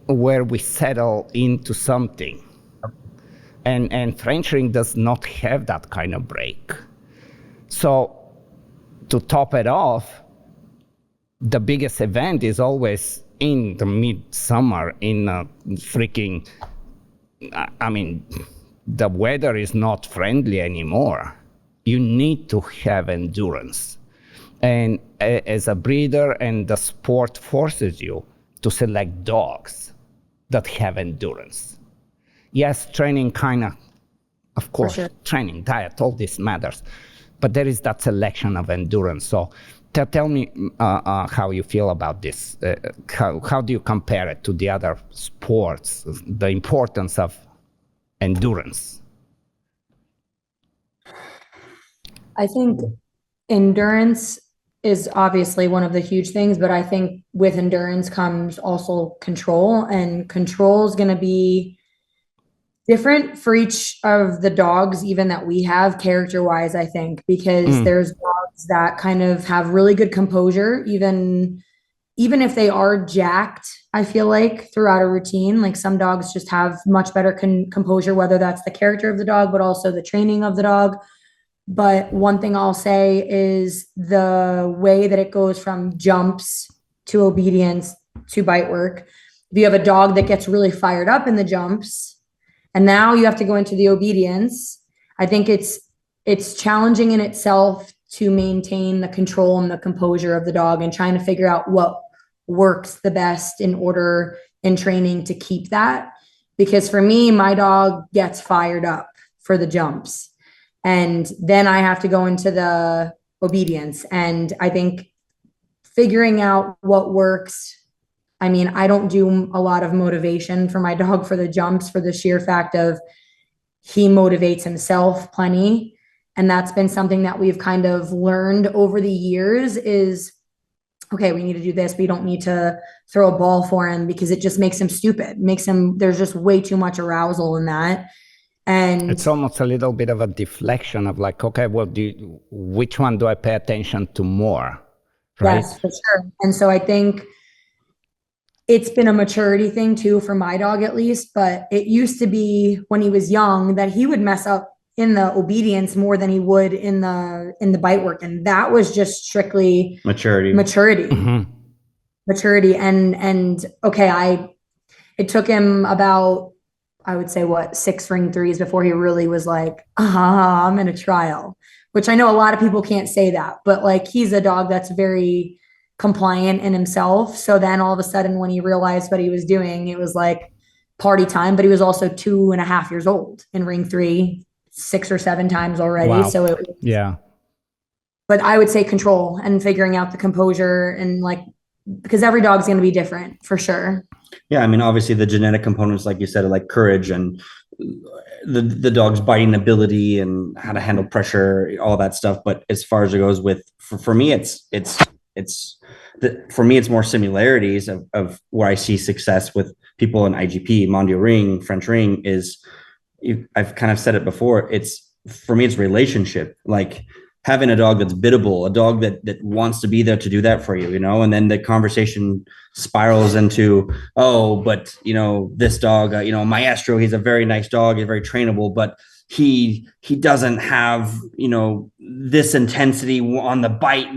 where we settle into something. And French ring does not have that kind of break. So to top it off, the biggest event is always in the midsummer in freaking, the weather is not friendly anymore. you need to have endurance. And as a breeder, and the sport forces you to select dogs that have endurance. Yes, training of course, sure. training, diet, all this matters. But there is that selection of endurance. So tell me how you feel about this. How do you compare it to the other sports, the importance of endurance? I think endurance is obviously one of the huge things, but I think with endurance comes also control, and control is going to be different for each of the dogs, even that we have character wise, I think, because there's dogs that kind of have really good composure, even if they are jacked, I feel like throughout a routine. Like some dogs just have much better composure, whether that's the character of the dog, but also the training of the dog. But one thing I'll say is the way that it goes from jumps to obedience to bite work. If you have a dog that gets really fired up in the jumps, and now you have to go into the obedience, I think it's challenging in itself to maintain the control and the composure of the dog, and trying to figure out what works the best in order in training to keep that. Because for me, my dog gets fired up for the jumps, and then I have to go into the obedience. And I think figuring out what works. I mean, I don't do a lot of motivation for my dog for the jumps, for the sheer fact of he motivates himself plenty. And that's been something that we've kind of learned over the years is, okay, we need to do this. We don't need to throw a ball for him because it just makes him stupid, there's just way too much arousal in that. And it's almost a little bit of a deflection of like, okay, well, which one do I pay attention to more? Right? Yes, for sure. And so I think it's been a maturity thing too for my dog, at least. But it used to be when he was young that he would mess up in the obedience more than he would in the bite work, and that was just strictly maturity. Mm-hmm. Maturity. And okay, it took him about, I would say, 6 ring threes before he really was like, I'm in a trial, which I know a lot of people can't say that, but like he's a dog that's very compliant in himself. So then all of a sudden when he realized what he was doing, it was like party time. But he was also 2.5 years old in ring 3, 6 or 7 times already. Wow. So it was, yeah. But I would say control and figuring out the composure, and like, because every dog's going to be different for sure. Yeah, I mean, obviously the genetic components, like you said, are like courage and the dog's biting ability and how to handle pressure, all that stuff. But as far as it goes with, for me, for me, it's more similarities of where I see success with people in IGP, Mondial Ring, French Ring is, I've kind of said it before. For me, it's relationship. Like having a dog that's biddable, a dog that wants to be there to do that for you, and then the conversation spirals into, oh, but this dog, Maestro, he's a very nice dog, he's very trainable, but he doesn't have this intensity on the bite,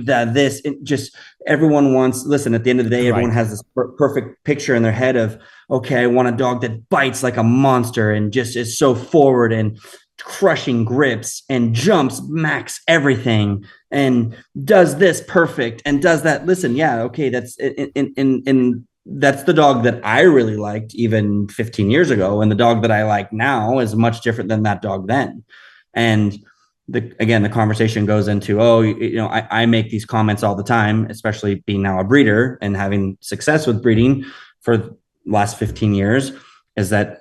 everyone wants, listen, at the end of the day, everyone has this perfect picture in their head of, okay, I want a dog that bites like a monster and just is so forward and crushing grips and jumps max everything and does this perfect and does that. Listen, yeah, okay, that's in that's the dog that I really liked even 15 years ago, and the dog that I like now is much different than that dog then. And the conversation goes into, I make these comments all the time, especially being now a breeder and having success with breeding for the last 15 years, is that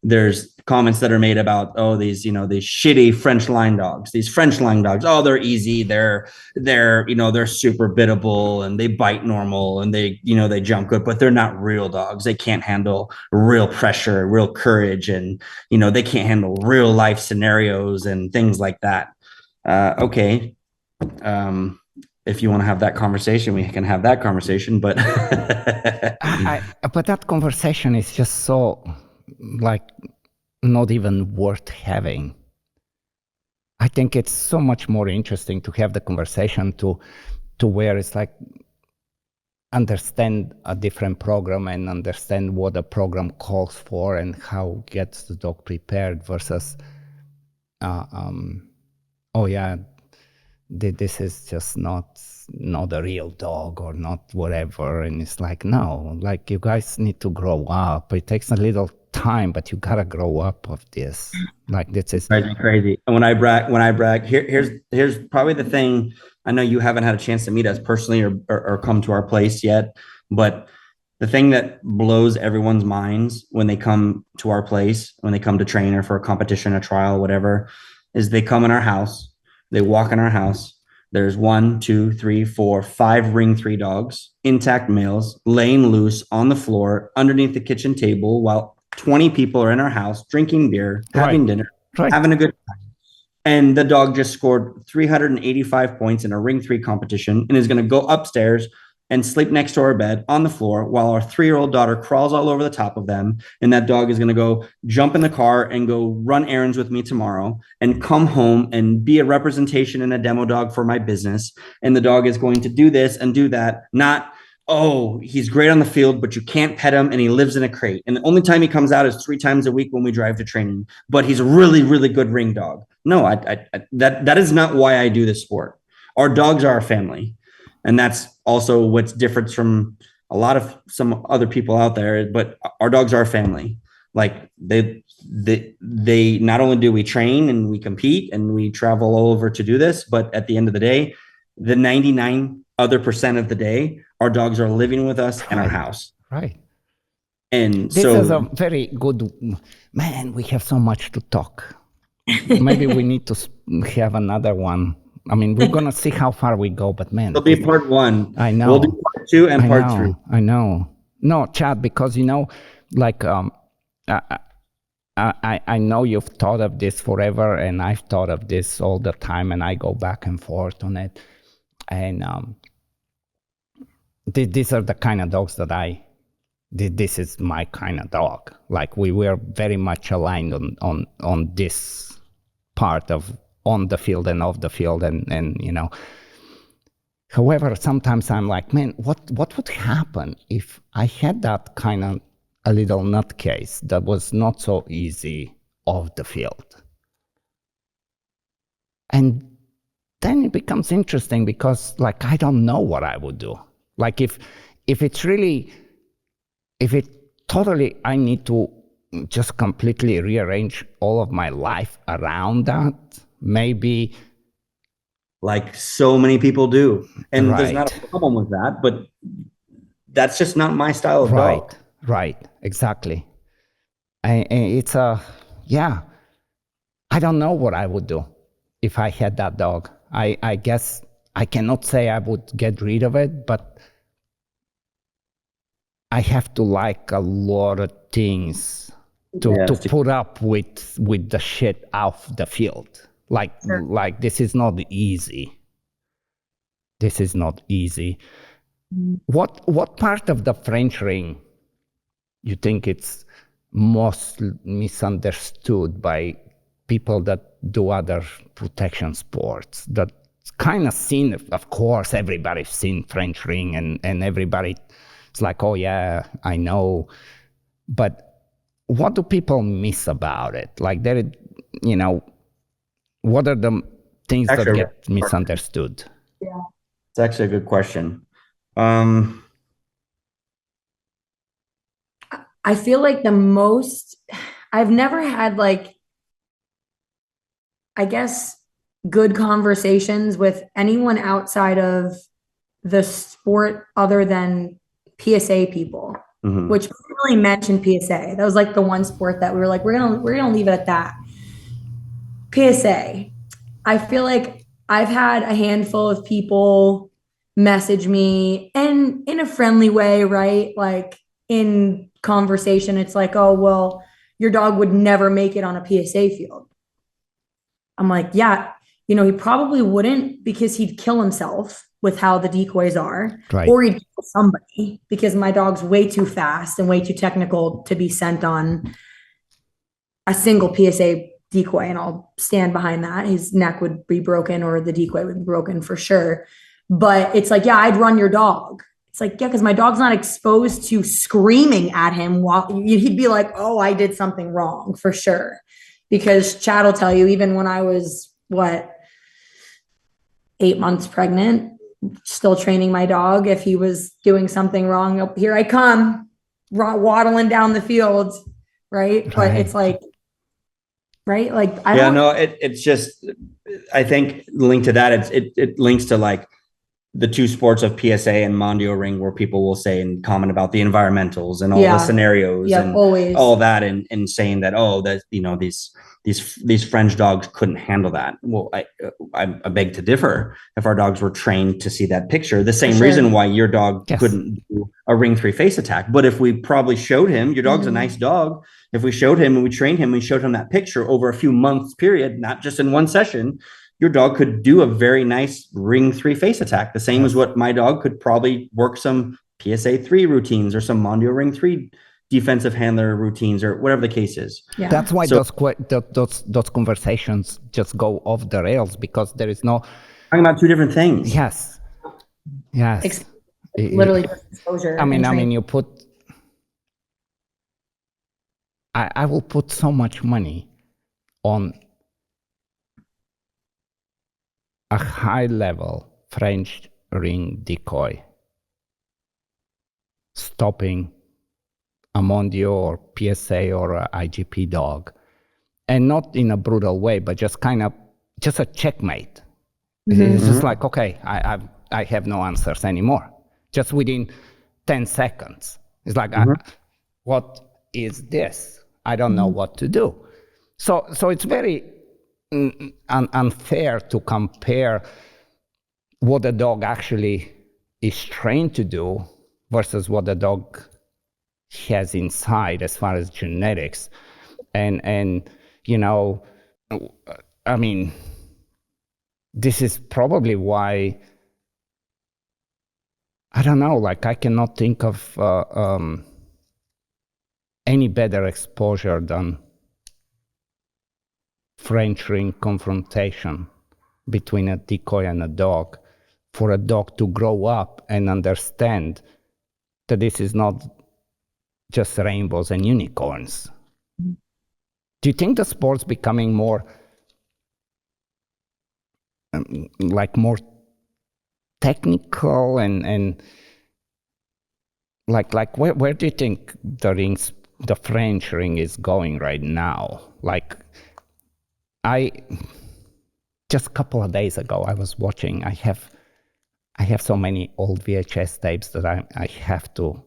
there's comments that are made about, these shitty French line dogs, they're easy, they're super biddable and they bite normal and they jump good, but they're not real dogs. They can't handle real pressure, real courage, and they can't handle real life scenarios and things like that. Okay. If you want to have that conversation, we can have that conversation, but but that conversation is just so like not even worth having. I think it's so much more interesting to have the conversation to where it's like understand a different program and understand what the program calls for and how gets the dog prepared versus oh yeah, this is just not a real dog or not whatever. And it's like, no, like you guys need to grow up. It takes a little time, but you gotta grow up of this. Like this is Drives me crazy. And when I brag, here's probably the thing. I know you haven't had a chance to meet us personally or come to our place yet, but the thing that blows everyone's minds when they come to our place, when they come to train or for a competition, a trial, whatever, is they come in our house, they walk in our house. There's 1, 2, 3, 4, 5 ring 3 dogs, intact males, laying loose on the floor underneath the kitchen table while 20 people are in our house drinking beer, having dinner, having a good time. And the dog just scored 385 points in a ring 3 competition and is going to go upstairs and sleep next to our bed on the floor while our 3-year-old daughter crawls all over the top of them. And that dog is going to go jump in the car and go run errands with me tomorrow and come home and be a representation and a demo dog for my business. And the dog is going to do this and do that, not, oh, he's great on the field, but you can't pet him and he lives in a crate. And the only time he comes out is 3 times a week when we drive to training, but he's a really, really good ring dog. No, that is not why I do this sport. Our dogs are our family. And that's also what's different from a lot of some other people out there, but our dogs are our family. Like they not only do we train and we compete and we travel all over to do this, but at the end of the day, the 99% of the day, our dogs are living with us in our house. Right. And this is a very good, man, we have so much to talk. Maybe we need to have another one. I mean, we're going to see how far we go, but man. It'll be part 1. I know. We'll do part 2 and part 3. I know. No, Chad, because, like, I know you've thought of this forever, and I've thought of this all the time, and I go back and forth on it. And these are the kind of dogs that this is my kind of dog. Like, we were very much aligned on this part of on the field and off the field, and however, sometimes I'm like, man, what would happen if I had that kind of a little nutcase that was not so easy off the field? And then it becomes interesting because, like, I don't know what I would do. Like, if it totally, I need to just completely rearrange all of my life around that, maybe. Like so many people do. And there's not a problem with that, but that's just not my style of dog. Right, exactly. It's I don't know what I would do if I had that dog. I guess I cannot say I would get rid of it, but I have to like a lot of things to put up with the shit off the field. Like this is not easy. This is not easy. What part of the French ring you think it's most misunderstood by people that do other protection sports? That kind of seen, of course, everybody's seen French ring and everybody, it's like, oh yeah, I know. But what do people miss about it? Like, what are the things that get misunderstood? Yeah. It's actually a good question. I feel like I've never had, like, I guess, good conversations with anyone outside of the sport other than PSA people, which we didn't really mention PSA. That was like the one sport that we were like, we're gonna leave it at that. PSA. I feel like I've had a handful of people message me, and in a friendly way, right? Like, in conversation, it's like, oh, well, your dog would never make it on a PSA field. I'm like, yeah, he probably wouldn't, because he'd kill himself with how the decoys are, or he'd kill somebody, because my dog's way too fast and way too technical to be sent on a single PSA decoy, and I'll stand behind that. His neck would be broken, or the decoy would be broken for sure. But it's like, yeah, I'd run your dog. It's like, yeah, because my dog's not exposed to screaming at him while he'd be like, oh, I did something wrong for sure. Because Chad will tell you, even when I was 8 months pregnant, still training my dog. If he was doing something wrong, oh, here I come, waddling down the field, right? But it's like, right? Like, it's just, I think linked to that, it links to like the two sports of PSA and Mondio Ring, where people will say and comment about the environmentals and all the scenarios and always. all that, and saying that, oh, that, you know, these French dogs couldn't handle that. Well, I beg to differ. If our dogs were trained to see that picture, the same reason why your dog couldn't do a ring 3 face attack. But if we probably showed him, your dog's a nice dog. If we showed him and we trained him, we showed him that picture over a few months period, not just in one session, your dog could do a very nice ring 3 face attack. The same as what my dog could probably work some PSA 3 routines or some Mondio ring 3 defensive handler routines or whatever the case is. Yeah. That's why those conversations just go off the rails, because there is no talking about two different things. Yes. Literally just exposure. I mean, you put. I will put so much money on a high-level French ring decoy stopping a Mondio or PSA or a IGP dog, and not in a brutal way, but just a checkmate. It's just like, okay, I have no answers anymore. Just within 10 seconds, it's like, what is this? I don't know what to do. So it's very unfair to compare what the dog actually is trained to do versus what the dog has inside as far as genetics. And you know, I mean, this is probably why, I don't know, like I cannot think of any better exposure than French ring confrontation between a decoy and a dog, for a dog to grow up and understand that this is not just rainbows and unicorns. Do you think the sport's becoming more more technical and like where do you think the French ring is going right now? Like, I just a couple of days ago I was watching. I have so many old VHS tapes that I have to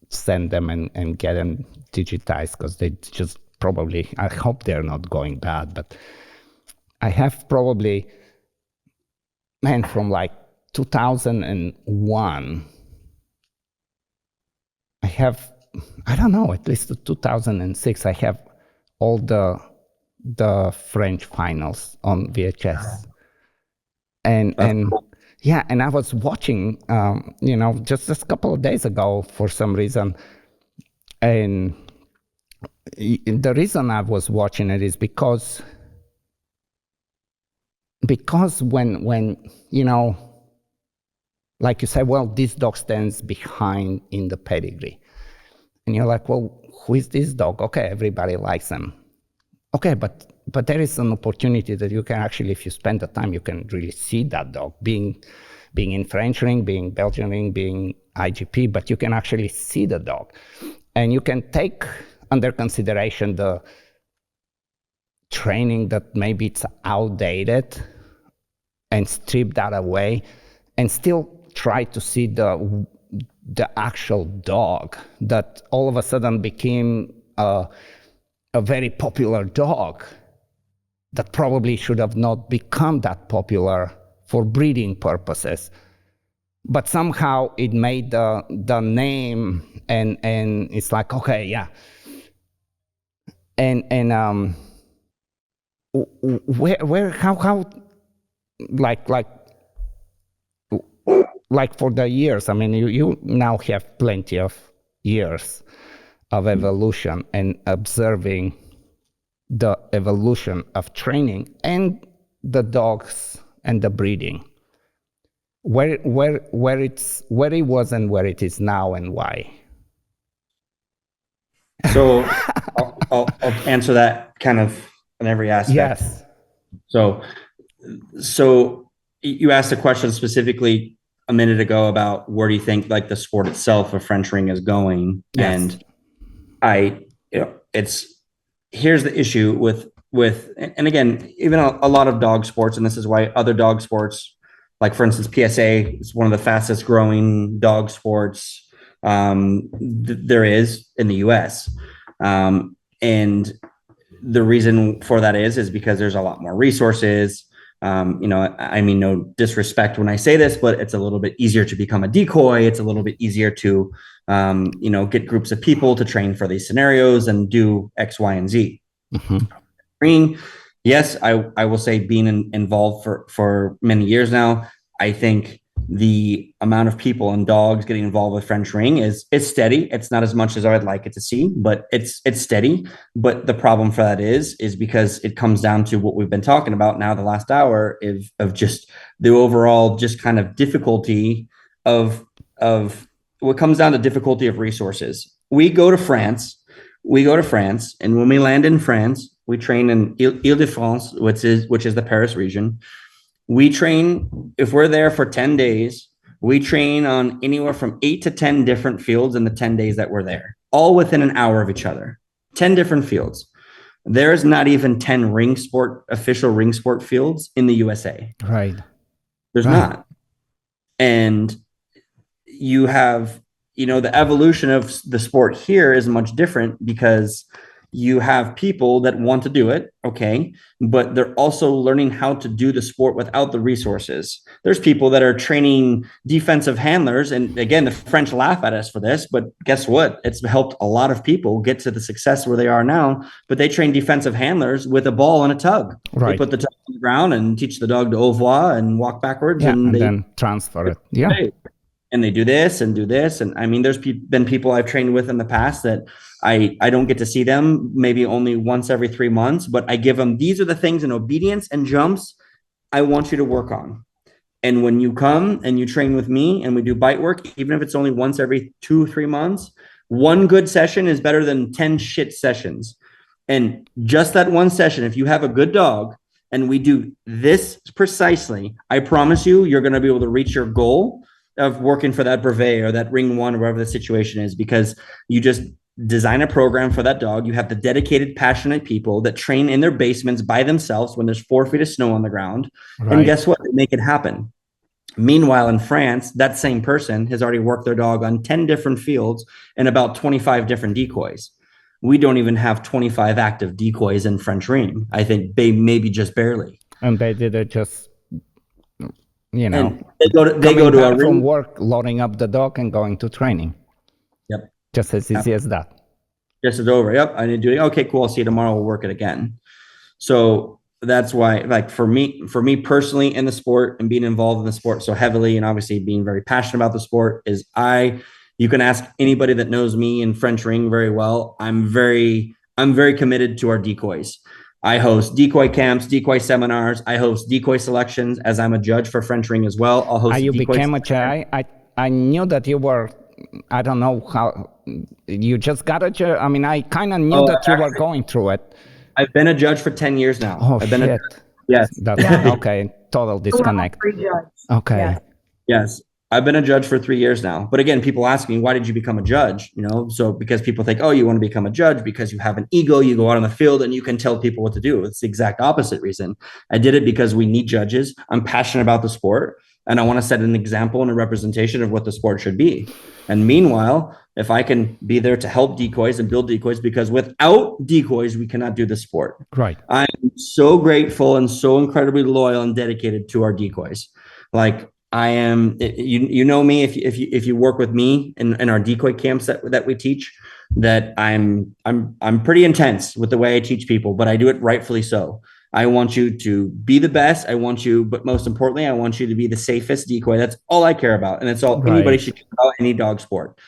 send them and get them digitized, because they just probably, I hope they're not going bad, but I have probably, from like 2001, I have, I don't know, at least 2006, I have all the French finals on VHS. And cool. Yeah, and I was watching, just a couple of days ago for some reason, and the reason I was watching it is because when like you say, well, this dog stands behind in the pedigree, and you're like, well, who is this dog? Okay, everybody likes him. Okay, but there is an opportunity that you can actually, if you spend the time, you can really see that dog being in French ring, being Belgian ring, being IGP, but you can actually see the dog. And you can take under consideration the training that maybe it's outdated and strip that away and still try to see the actual dog that all of a sudden became a very popular dog that probably should have not become that popular for breeding purposes, but somehow it made the name, and it's like, okay, yeah, and where how like for the years, I mean, you now have plenty of years of evolution and observing the evolution of training and the dogs and the breeding. Where it was and where it is now, and why? So I'll answer that kind of in every aspect. Yes. So So you asked a question specifically a minute ago about where do you think like the sport itself of French ring is going? Yes. And it's here's the issue with and again, even a lot of dog sports, and this is why other dog sports, like for instance, PSA is one of the fastest growing dog sports there is in the US. And the reason for that is because there's a lot more resources. I mean, no disrespect when I say this, but it's a little bit easier to become a decoy. It's a little bit easier to, get groups of people to train for these scenarios and do X, Y, and Z. Mm-hmm. Yes, I will say being involved for many years now, I think the amount of people and dogs getting involved with French ring is steady. It's not as much as I would like it to see, but it's steady. But the problem for that is because it comes down to what we've been talking about now the last hour of just the overall just kind of difficulty of what comes down to difficulty of resources. We go to France, and when we land in France, we train in Ile-de-France, which is the Paris region. We train, if we're there for 10 days, we train on anywhere from 8 to 10 different fields in the 10 days that we're there, all within an hour of each other. 10 different fields. There's not even 10 official ring sport fields in the USA. Right. There's not. And you have, the evolution of the sport here is much different because you have people that want to do it, okay, but they're also learning how to do the sport without the resources. There's people that are training defensive handlers, and again, the French laugh at us for this, but guess what? It's helped a lot of people get to the success where they are now, but they train defensive handlers with a ball and a tug. Right. They put the tug on the ground and teach the dog to au revoir and walk backwards. And then transfer it. Yeah. And they do this. And I mean, there's been people I've trained with in the past that I don't get to see them maybe only once every 3 months, but I give them, these are the things in obedience and jumps I want you to work on. And when you come and you train with me and we do bite work, even if it's only once every 2-3 months, one good session is better than 10 shit sessions. And just that one session, if you have a good dog and we do this precisely, I promise you, you're going to be able to reach your goal of working for that brevet or that ring one or whatever the situation is, because you just design a program for that dog. You have the dedicated, passionate people that train in their basements by themselves when there's 4 feet of snow on the ground. Right. And guess what? They make it happen. Meanwhile, in France, that same person has already worked their dog on 10 different fields and about 25 different decoys. We don't even have 25 active decoys in French ring. I think they maybe just barely. And they did it just, and they go to a ring from work, loading up the dog and going to training. Yep. Just as easy as that. Just as over. Yep. I didn't do it. Okay, cool. I'll see you tomorrow. We'll work it again. So that's why, like for me personally in the sport and being involved in the sport so heavily and obviously being very passionate about the sport is you can ask anybody that knows me in French ring very well. I'm very committed to our decoys. I host decoy camps, decoy seminars. I host decoy selections as I'm a judge for French ring as well. I'll host. You became a judge. I knew that you were. I don't know how you just got a judge. I mean, I kind of knew that you were going through it. I've been a judge for 10 years now. Oh, I've been yes. That's okay. Total disconnect. Okay. Yeah. Yes. I've been a judge for 3 years now. But again, people ask me, why did you become a judge? So because people think, oh, you want to become a judge because you have an ego, you go out on the field and you can tell people what to do. It's the exact opposite reason. I did it because we need judges. I'm passionate about the sport and I want to set an example and a representation of what the sport should be. And meanwhile, if I can be there to help decoys and build decoys, because without decoys, we cannot do the sport. Right. I'm so grateful and so incredibly loyal and dedicated to our decoys. Like, I am, you know me, if you work with me in our decoy camps that we teach, that I'm pretty intense with the way I teach people, but I do it rightfully so. I want you to be the best. But most importantly, I want you to be the safest decoy. That's all I care about. And that's all anybody should care about any dog sport.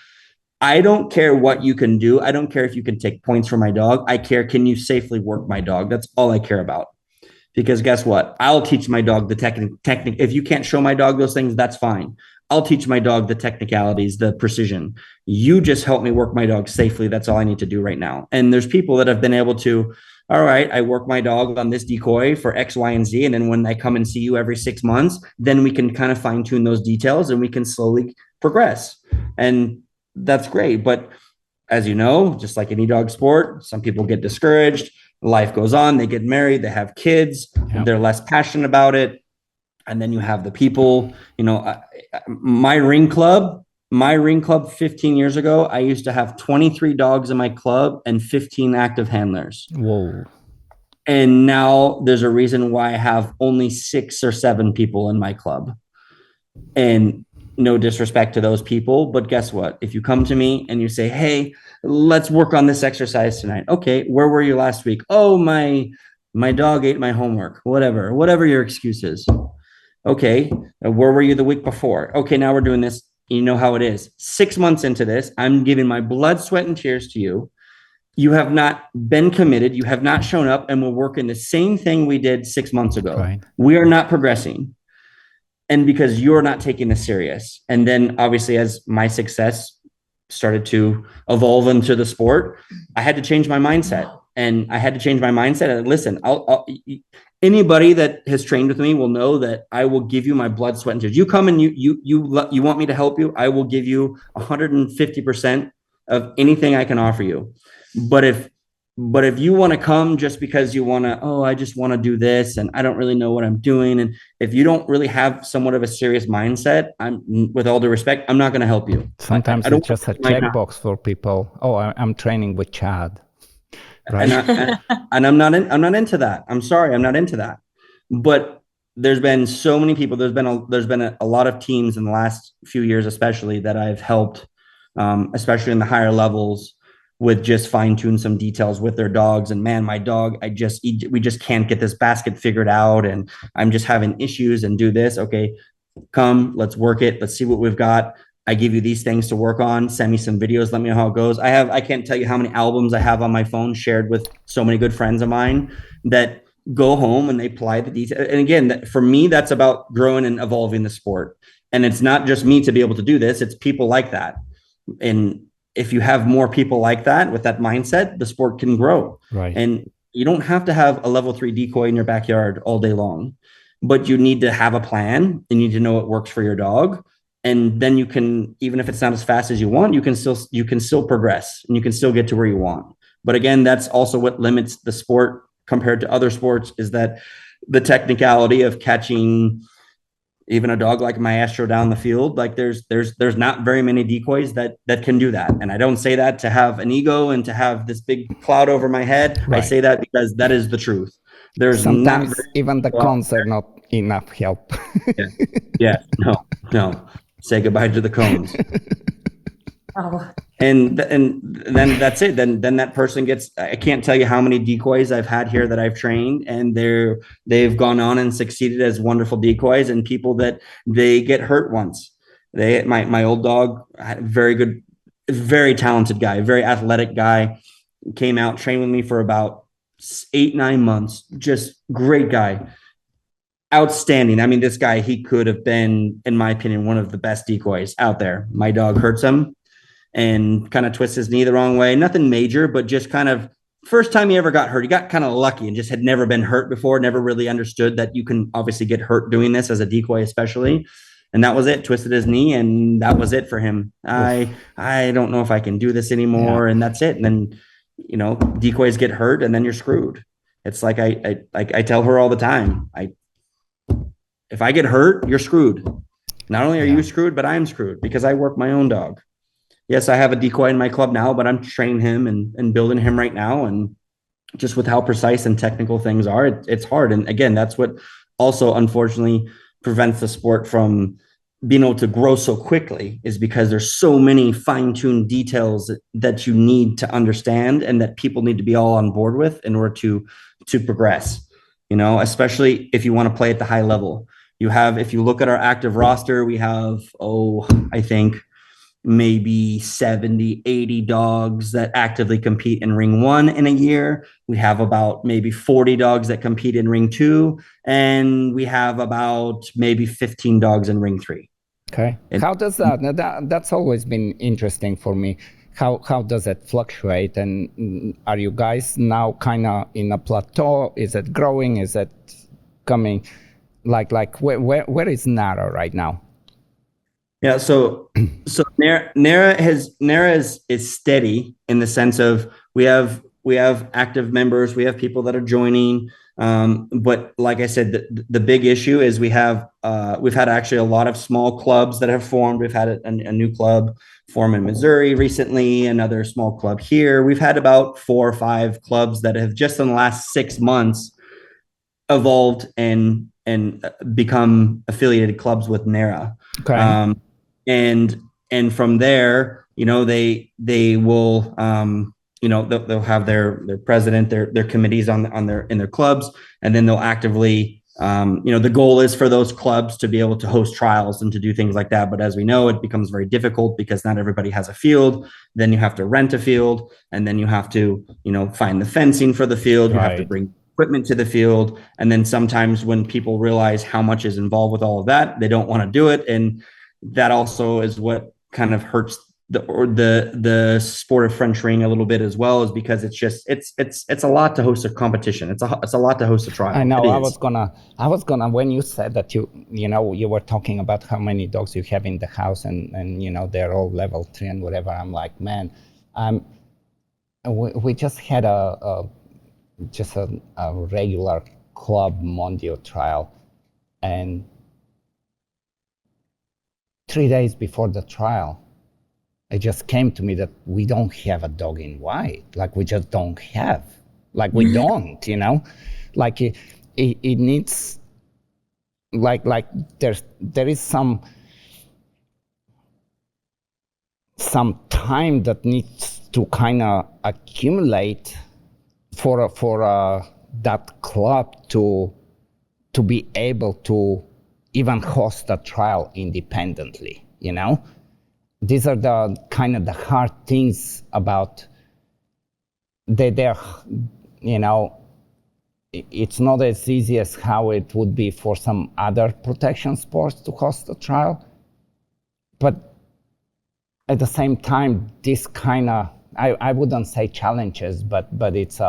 I don't care what you can do. I don't care if you can take points from my dog. I care, can you safely work my dog? That's all I care about. Because guess what? I'll teach my dog the technique. If you can't show my dog those things, that's fine. I'll teach my dog the technicalities, the precision. You just help me work my dog safely. That's all I need to do right now. And there's people that have been able to all right, I work my dog on this decoy for X, Y, and Z. And then when I come and see you every 6 months, then we can kind of fine tune those details and we can slowly progress. And that's great. But as you know, just like any dog sport, some people get discouraged. Life goes on, they get married, they have kids, they're less passionate about it. And then you have the people, my ring club 15 years ago, I used to have 23 dogs in my club and 15 active handlers. Whoa. And now there's a reason why I have only 6 or 7 people in my club. And no disrespect to those people, but guess what? If you come to me and you say, hey, let's work on this exercise tonight. Okay, where were you last week? Oh, my dog ate my homework. Whatever your excuse is. Okay, where were you the week before? Okay, now we're doing this. You know how it is. 6 months into this, I'm giving my blood, sweat, and tears to you. You have not been committed. You have not shown up, and we're working the same thing we did 6 months ago. Right. We are not progressing. And because you're not taking this serious. And then obviously as my success started to evolve into the sport, I had to change my mindset. And I had to change my mindset. And listen, anybody that has trained with me will know that I will give you my blood, sweat, and tears. You come and you want me to help you, I will give you 150% of anything I can offer you. But if you want to come just because you want to, I just want to do this and I don't really know what I'm doing. And if you don't really have somewhat of a serious mindset, with all due respect, I'm not going to help you. Sometimes it's just a checkbox for people. Oh, I'm training with Chad. Right. And I'm not into that. I'm sorry. I'm not into that. But there's been so many people, there's been a lot of teams in the last few years, especially that I've helped, especially in the higher levels, with just fine tune some details with their dogs. And man, my dog, we just can't get this basket figured out. And I'm just having issues and do this. Okay, come, let's work it. Let's see what we've got. I give you these things to work on. Send me some videos. Let me know how it goes. I can't tell you how many albums I have on my phone shared with so many good friends of mine that go home and they apply the details. And again, for me, that's about growing and evolving the sport. And it's not just me to be able to do this. It's people like that. And if you have more people like that with that mindset, the sport can grow. Right. And you don't have to have a level 3 decoy in your backyard all day long, but you need to have a plan. You need to know what works for your dog. And then you can, even if it's not as fast as you want, you can still progress and you can still get to where you want. But again, that's also what limits the sport compared to other sports, is that the technicality of catching even a dog like Maestro down the field, like there's not very many decoys that can do that. And I don't say that to have an ego and to have this big cloud over my head. Right. I say that because that is the truth. There's sometimes even the cones are not enough help. Yeah. No. Say goodbye to the cones. Oh. And then that's it. Then that person gets, I can't tell you how many decoys I've had here that I've trained, and they've gone on and succeeded as wonderful decoys, and people that they get hurt once. My old dog, very good, very talented guy, very athletic guy, came out, trained with me for about 8-9 months. Just great guy. Outstanding. I mean, this guy, he could have been, in my opinion, one of the best decoys out there. My dog hurts him and kind of twists his knee the wrong way. Nothing major, but just kind of first time he ever got hurt. He got kind of lucky and just had never been hurt before, never really understood that you can obviously get hurt doing this as a decoy, especially. And that was it. Twisted his knee, and that was it for him. I don't know if I can do this anymore. Yeah. And that's it. And then, decoys get hurt and then you're screwed. It's like I tell her all the time, if I get hurt, you're screwed. Not only are you screwed, but I'm screwed because I work my own dog. Yes, I have a decoy in my club now, but I'm training him and building him right now. And just with how precise and technical things are, it's hard. And again, that's what also unfortunately prevents the sport from being able to grow so quickly, is because there's so many fine-tuned details that you need to understand and that people need to be all on board with in order to progress, especially if you want to play at the high level. If you look at our active roster, we have, I think maybe 70, 80 dogs that actively compete in ring 1 in a year. We have about maybe 40 dogs that compete in ring 2, and we have about maybe 15 dogs in ring 3. Okay. How does that's always been interesting for me. how does it fluctuate? And are you guys now kind of in a plateau? Is it growing? Is it coming? Like where is NARA right now? Yeah, so NARA is steady in the sense of we have active members, we have people that are joining. But like I said, the big issue is we've had actually a lot of small clubs that have formed. We've had a new club form in Missouri recently, another small club here. We've had about 4 or 5 clubs that have just in the last 6 months evolved and become affiliated clubs with NARA. Okay. And from there, they will, they'll have their president, their committees in their clubs, and then they'll actively, the goal is for those clubs to be able to host trials and to do things like that. But as we know, it becomes very difficult because not everybody has a field. Then you have to rent a field, and then you have to, find the fencing for the field. You have to bring equipment to the field. And then sometimes when people realize how much is involved with all of that, they don't want to do it. And that also is what kind of hurts the sport of French ring a little bit as well, is because it's a lot to host a competition. It's a lot to host a trial. I know. I was gonna when you said that you were talking about how many dogs you have in the house and they're all level 3 and whatever. I'm like, man, we just had a regular club Mondio trial, and 3 days before the trial, it just came to me that we don't have a dog in white. Like, we just don't have. Like, we don't, Like, it needs, like there is some time that needs to kind of accumulate for that club to be able to even host a trial independently, These are the kind of the hard things about they're, it's not as easy as how it would be for some other protection sports to host a trial. But at the same time, this kind of, I wouldn't say challenges, but it's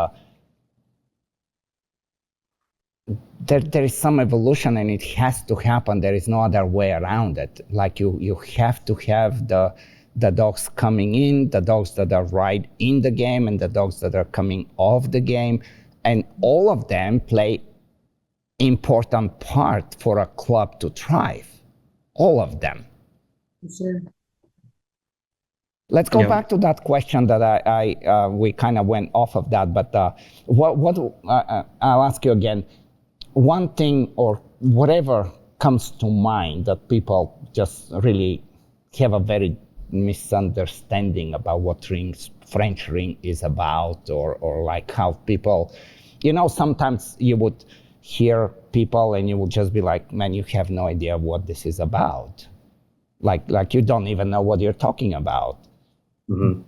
there is some evolution, and it has to happen. There is no other way around it. Like, you have to have the dogs coming in, the dogs that are right in the game, and the dogs that are coming off the game, and all of them play important part for a club to thrive. All of them. Sure. Let's go back to that question that we kind of went off of that, but I'll ask you again. One thing or whatever comes to mind that people just really have a very misunderstanding about what French ring is about, or like how people, sometimes you would hear people and you would just be like, man, you have no idea what this is about. Like you don't even know what you're talking about. Mm-hmm.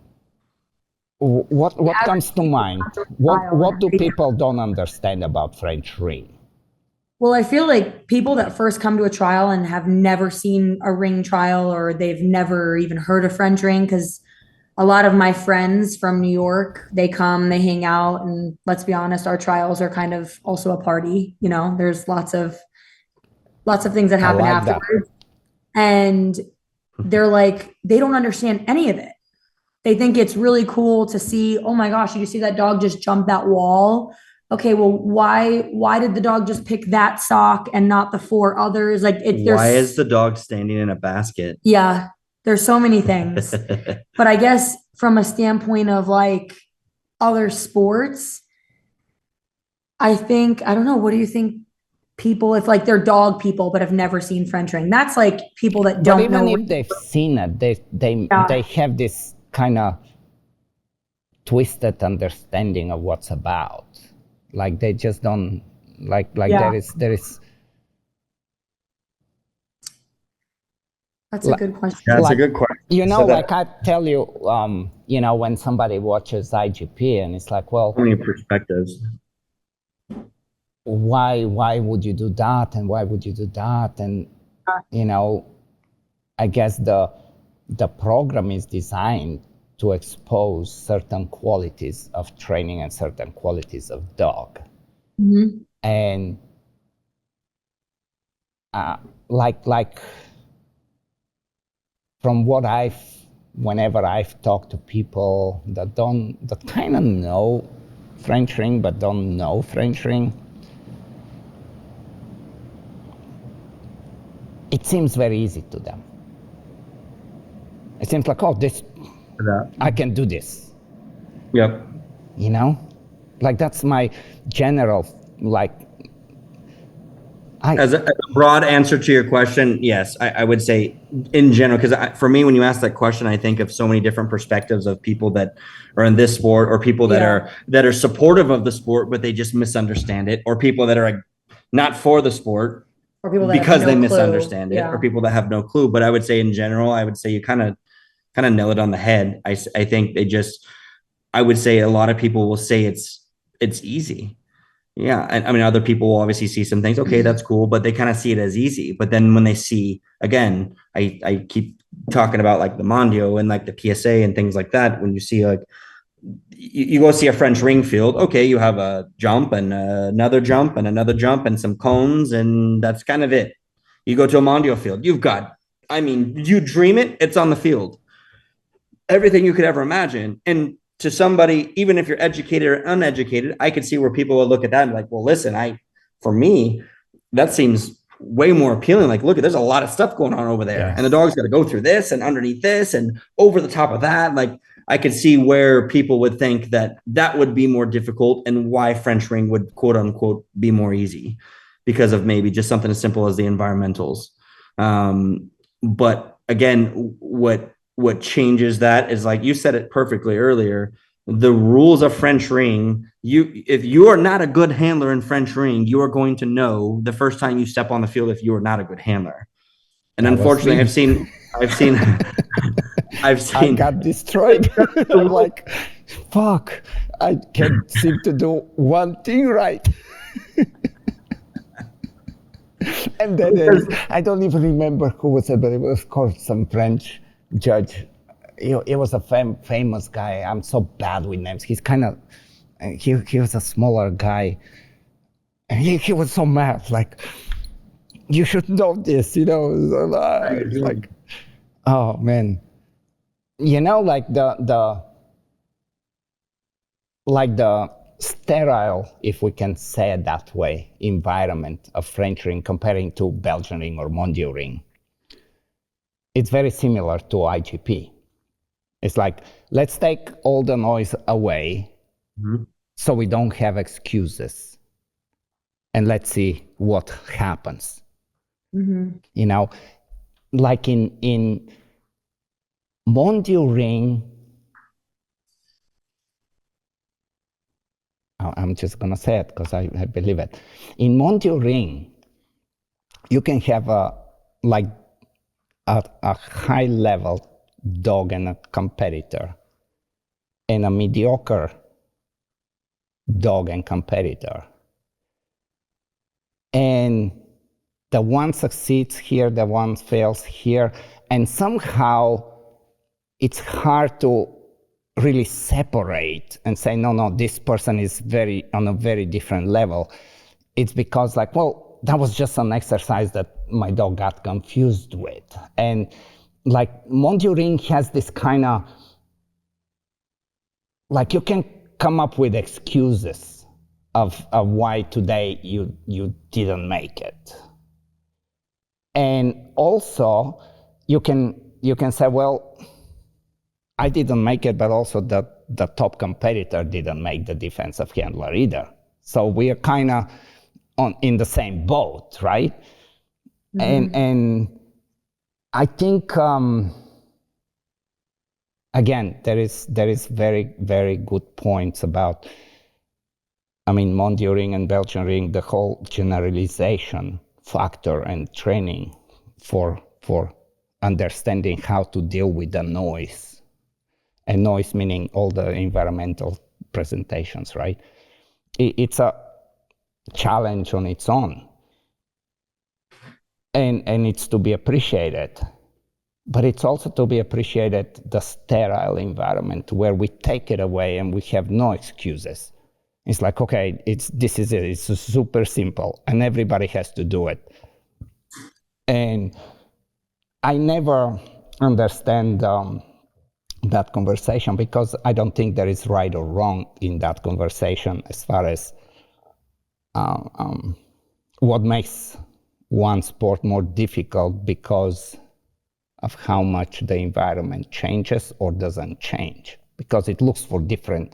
What comes to mind? What do people don't understand about French ring? Well, I feel like people that first come to a trial and have never seen a ring trial, or they've never even heard of French ring, because a lot of my friends from New York, they come, they hang out, and let's be honest, our trials are kind of also a party. There's lots of things that happen afterwards. And they're like, they don't understand any of it. They think it's really cool to see, oh my gosh, you see that dog just jump that wall? Okay, well, why did the dog just pick that sock and not the 4 others? Like, why is the dog standing in a basket? Yeah, there's so many things. But I guess from a standpoint of like other sports, I don't know, what do you think people, if like they're dog people but have never seen French ring? That's like people that don't know. But even if they've seen it, they have this kind of twisted understanding of what's about. Like, they just don't there is That's a good question. That's a good question. I tell you, when somebody watches IGP and it's like, well, how many perspectives? Why would you do that? And why would you do that? And, I guess the program is designed to expose certain qualities of training and certain qualities of dog. And like from what whenever I've talked to people that kind of know French ring but don't know French ring, it seems very easy to them. It seems like, oh, I can do this. Yep. You know, like that's my general, like. As a broad answer to your question, yes, I would say in general, because for me, when you ask that question, I think of so many different perspectives of people that are in this sport, or people that are supportive of the sport, but they just misunderstand it, or people that are not for the sport or people that because have no they clue. misunderstand it, or people that have no clue. But I would say in general, I would say you kind of nail it on the head. I think I would say a lot of people will say it's easy. Yeah. And I mean, other people will obviously see some things, okay, that's cool, but they kind of see it as easy. But then when they see, again, I keep talking about like the Mondio and like the PSA and things like that. When you see like, you go see a French ring field, okay, you have a jump and another jump and another jump and some cones, and that's kind of it. You go to a Mondio field, you've got, I mean, you dream it, it's on the field. Everything you could ever imagine. And to somebody, even if you're educated or uneducated, I could see where people would look at that and be like, well, listen, for me, that seems way more appealing. Like, look, there's a lot of stuff going on over there. Yes. And the dog's got to go through this and underneath this and over the top of that. Like, I could see where people would think that would be more difficult, and why French ring would, quote unquote, be more easy because of maybe just something as simple as the environmentals. But again, what changes that is, like you said it perfectly earlier, the rules of French ring. If you are not a good handler in French ring, you are going to know the first time you step on the field if you are not a good handler. And that unfortunately, I've seen I got destroyed. I'm like, fuck, I can't seem to do one thing right. And then I don't even remember who was it, but it was, of course, some French judge. He was a famous guy. I'm so bad with names. He's kind of, he was a smaller guy. And he was so mad, like, you should know this, you know. It's like, oh man. You know, like the sterile, if we can say it that way, environment of French ring comparing to Belgian ring or Mondio ring, it's very similar to IGP. It's like, let's take all the noise away, so we don't have excuses, and let's see what happens. You know, like in Mondio ring, I'm just gonna say it because I believe it. In Mondio ring, you can have a high level dog and a competitor, and a mediocre dog and competitor. And the one succeeds here, the one fails here, and somehow it's hard to really separate and say, no, this person is on a very different level. It's because, like, well, that was just an exercise that my dog got confused with. And like Mondio ring has this kind of, like, you can come up with excuses of why today you didn't make it. And also you can say, well, I didn't make it, but also the top competitor didn't make the defensive handler either. So we are kind of in the same boat, right? And I think again, there is very, very good points about, I mean, Mondio ring and Belgian ring, the whole generalization factor and training for understanding how to deal with the noise. And noise meaning all the environmental presentations, right? It's a challenge on its own. And it's to be appreciated. but it's also to be appreciated the sterile environment where we take it away and we have no excuses. It's like, okay, this is it. It's super simple, and everybody has to do it. And I never understand that conversation, because I don't think there is right or wrong in that conversation as far as what makes one sport more difficult because of how much the environment changes or doesn't change, because it looks for different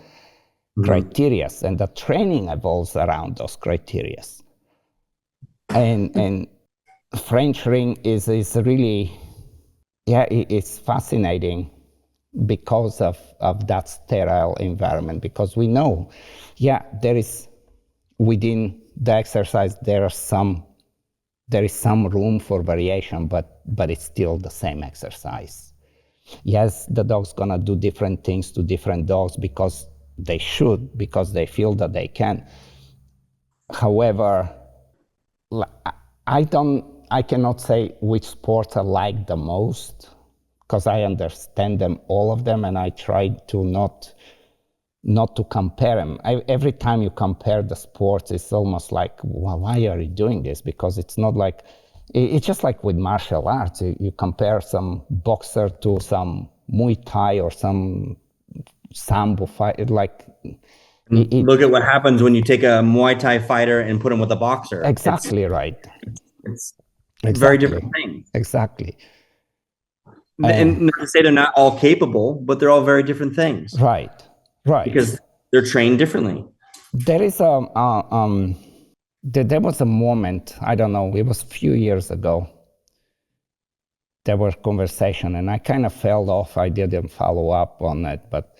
criteria, and the training evolves around those criteria. And French ring is really, it's fascinating because of that sterile environment, because we know, there is, within the exercise, there is some room for variation, but it's still the same exercise. Yes, the dog's gonna do different things to different dogs because they should, because they feel that they can. However, I cannot say which sports I like the most, because I understand them, all of them, and I try to not to compare them. Every time you compare the sports, it's almost like, well, why are you doing this? Because it's not like, it's just like with martial arts. You compare some boxer to some Muay Thai or some Sambo fight, like... Look at what happens when you take a Muay Thai fighter and put him with a boxer. Exactly right. It's exactly. Very different things. Exactly. And to say they're not all capable, but they're all very different things. Right. Because they're trained differently. There is there was a moment, I don't know, it was a few years ago, there was conversation, and I kind of fell off. I didn't follow up on it, but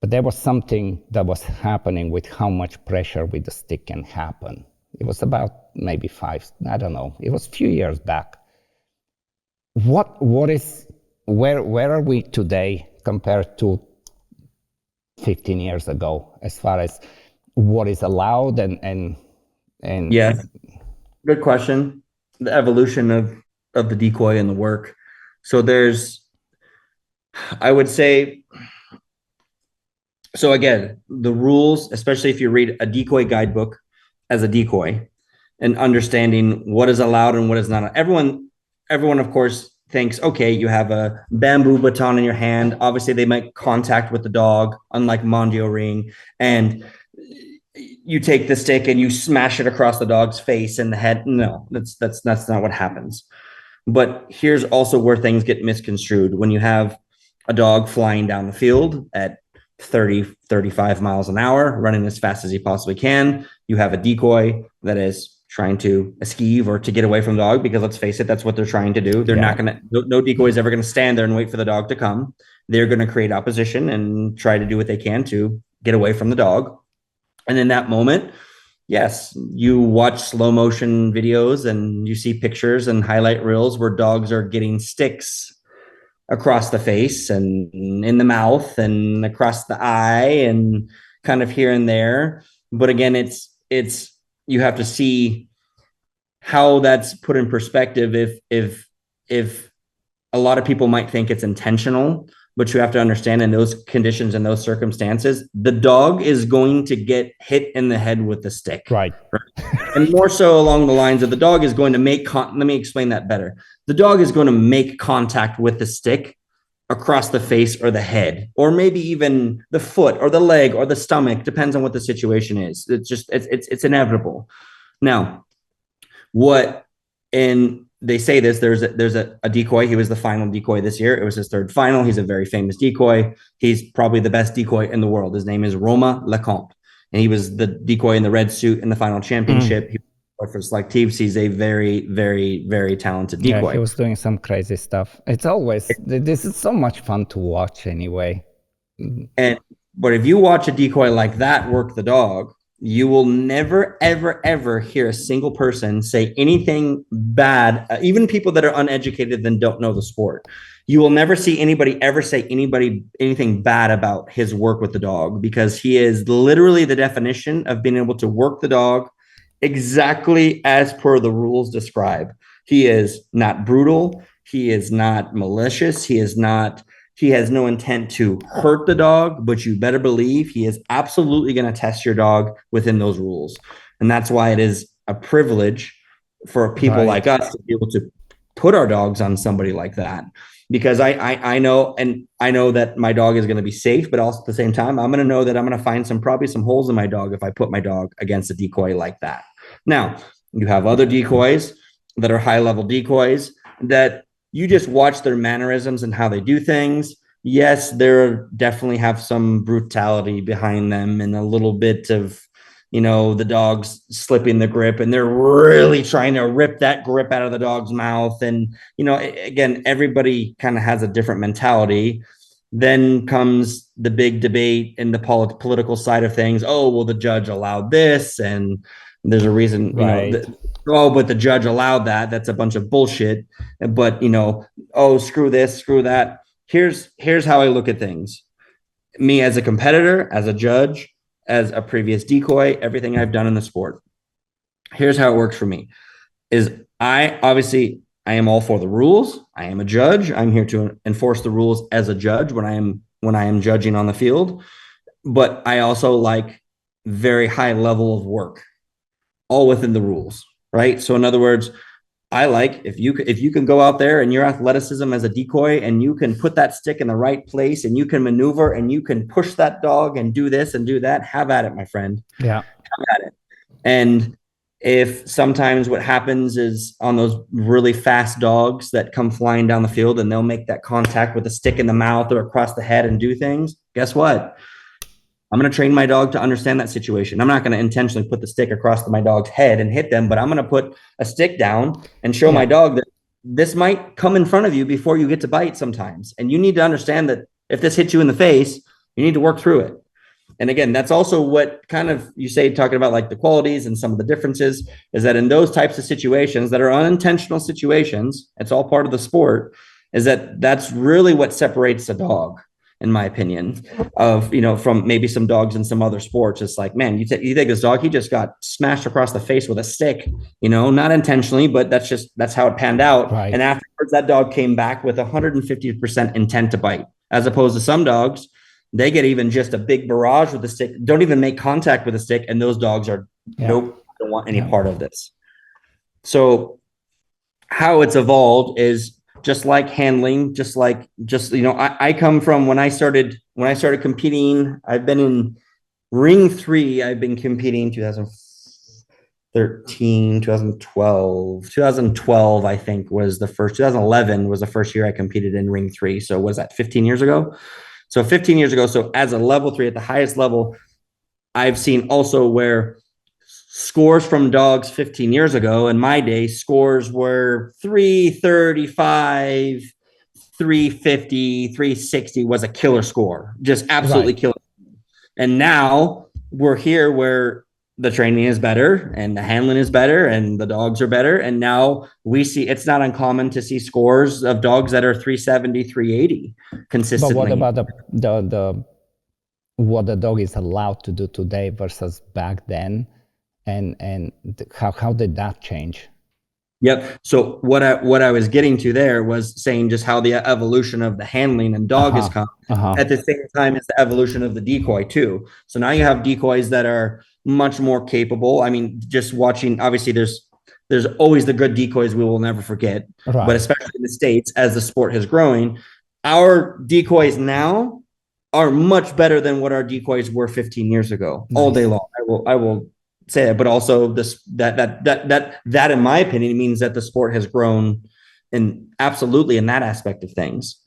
there was something that was happening with how much pressure with the stick can happen. It was about maybe 5, I don't know, it was a few years back. Where are we today compared to 15 years ago, as far as what is allowed and Yeah, good question. The evolution of the decoy and the work. So I would say, so again, the rules, especially if you read a decoy guidebook as a decoy and understanding what is allowed and what is not. Everyone, of course, thinks, okay, you have a bamboo baton in your hand. Obviously, they make contact with the dog, unlike Mondio ring. And you take the stick and you smash it across the dog's face and the head. No, that's not what happens. But here's also where things get misconstrued. When you have a dog flying down the field at 30, 35 miles an hour, running as fast as he possibly can, you have a decoy that is trying to esquive or to get away from the dog, because let's face it, that's what they're trying to do. They're not going to, no decoy is ever going to stand there and wait for the dog to come. They're going to create opposition and try to do what they can to get away from the dog. And in that moment, yes, you watch slow motion videos and you see pictures and highlight reels where dogs are getting sticks across the face and in the mouth and across the eye and kind of here and there. But again, it's you have to see how that's put in perspective. If a lot of people might think it's intentional, but you have to understand, in those conditions and those circumstances, the dog is going to get hit in the head with the stick. Right. And more so along the lines of the dog is going to make, let me explain that better. The dog is going to make contact with the stick across the face or the head, or maybe even the foot or the leg or the stomach, depends on what the situation is. It's inevitable. Now, they say this, there's a decoy. He was the final decoy this year. It was his third final. He's a very famous decoy. He's probably the best decoy in the world. His name is Roma Lecomte. And he was the decoy in the red suit in the final championship. He was for Selectives. He's a very, very, very talented decoy. Yeah, he was doing some crazy stuff. This is so much fun to watch anyway. But if you watch a decoy like that work the dog, you will never, ever, ever hear a single person say anything bad, even people that are uneducated and don't know the sport. You will never see anybody ever say anything bad about his work with the dog, because he is literally the definition of being able to work the dog exactly as per the rules describe. He is not brutal. He is not malicious. He has no intent to hurt the dog, but you better believe he is absolutely going to test your dog within those rules. And that's why it is a privilege for people like us to be able to put our dogs on somebody like that. Because I know that my dog is going to be safe, but also at the same time, I'm going to know that I'm going to probably some holes in my dog if I put my dog against a decoy like that. Now, you have other decoys that are high level decoys that you just watch their mannerisms and how they do things. Yes, there definitely have some brutality behind them and a little bit of, the dog's slipping the grip and they're really trying to rip that grip out of the dog's mouth. And, again, everybody kind of has a different mentality. Then comes the big debate in the political side of things. Oh, well, the judge allowed this and there's a reason, but the judge allowed that. That's a bunch of bullshit. But, screw this, screw that. Here's how I look at things. Me as a competitor, as a judge, as a previous decoy, everything I've done in the sport. Here's how it works for me is I am all for the rules. I am a judge. I'm here to enforce the rules as a judge when I am judging on the field. But I also like very high level of work, all within the rules, right? So in other words, I like if you can go out there and your athleticism as a decoy and you can put that stick in the right place and you can maneuver and you can push that dog and do this and do that, have at it, my friend. Yeah. Have at it. And if sometimes what happens is on those really fast dogs that come flying down the field and they'll make that contact with a stick in the mouth or across the head and do things, guess what? I'm going to train my dog to understand that situation. I'm not going to intentionally put the stick across my dog's head and hit them, but I'm going to put a stick down and show my dog that this might come in front of you before you get to bite sometimes. And you need to understand that if this hits you in the face, you need to work through it. And again, that's also what kind of you say, talking about like the qualities and some of the differences is that in those types of situations that are unintentional situations, it's all part of the sport, is that's really what separates a dog. In my opinion, from maybe some dogs in some other sports, it's like, man, you take this dog, he just got smashed across the face with a stick, not intentionally, but that's how it panned out. Right. And afterwards, that dog came back with 150% intent to bite, as opposed to some dogs, they get even just a big barrage with the stick, don't even make contact with the stick, and those dogs are nope, don't want any part of this. So how it's evolved is just like handling, I come from when I started competing, I've been in ring 3, I've been competing 2013, 2012, I think was the first, 2011 was the first year I competed in ring 3. So was that 15 years ago? So 15 years ago. So as a level 3 at the highest level, I've seen also where scores from dogs 15 years ago, in my day, scores were 335, 350, 360 was a killer score, just absolutely killer. And now we're here where the training is better and the handling is better and the dogs are better. And now we see it's not uncommon to see scores of dogs that are 370, 380 consistently. But what about what the dog is allowed to do today versus back then? And how did that change? Yep. So what I was getting to there was saying just how the evolution of the handling and dog has come at the same time as the evolution of the decoy too. So now you have decoys that are much more capable. I mean, just watching, obviously there's always the good decoys we will never forget, but especially in the States, as the sport is growing, our decoys now are much better than what our decoys were 15 years ago. All day long. I will say that, but also that in my opinion means that the sport has grown absolutely in that aspect of things.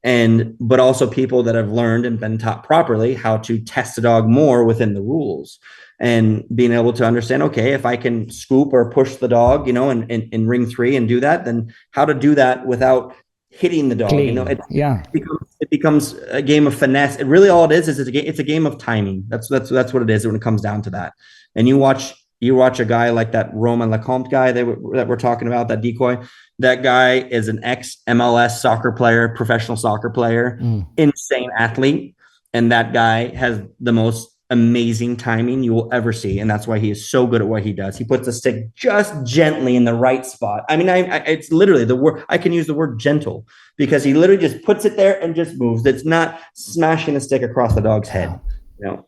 But also people that have learned and been taught properly how to test a dog more within the rules and being able to understand, okay, if I can scoop or push the dog, in ring 3 and do that, then how to do that without hitting the dog. It becomes a game of finesse. It really all it is it's a game of timing. That's what it is when it comes down to that. And you watch a guy like that Roman Lecomte guy that we're talking about, that decoy. That guy is an ex-MLS soccer player, professional soccer player, insane athlete. And that guy has the most amazing timing you will ever see, and that's why he is so good at what he does. He puts the stick just gently in the right spot. I mean, it's literally the word, I can use the word gentle, because he literally just puts it there and just moves. It's not smashing the stick across the dog's head, you know.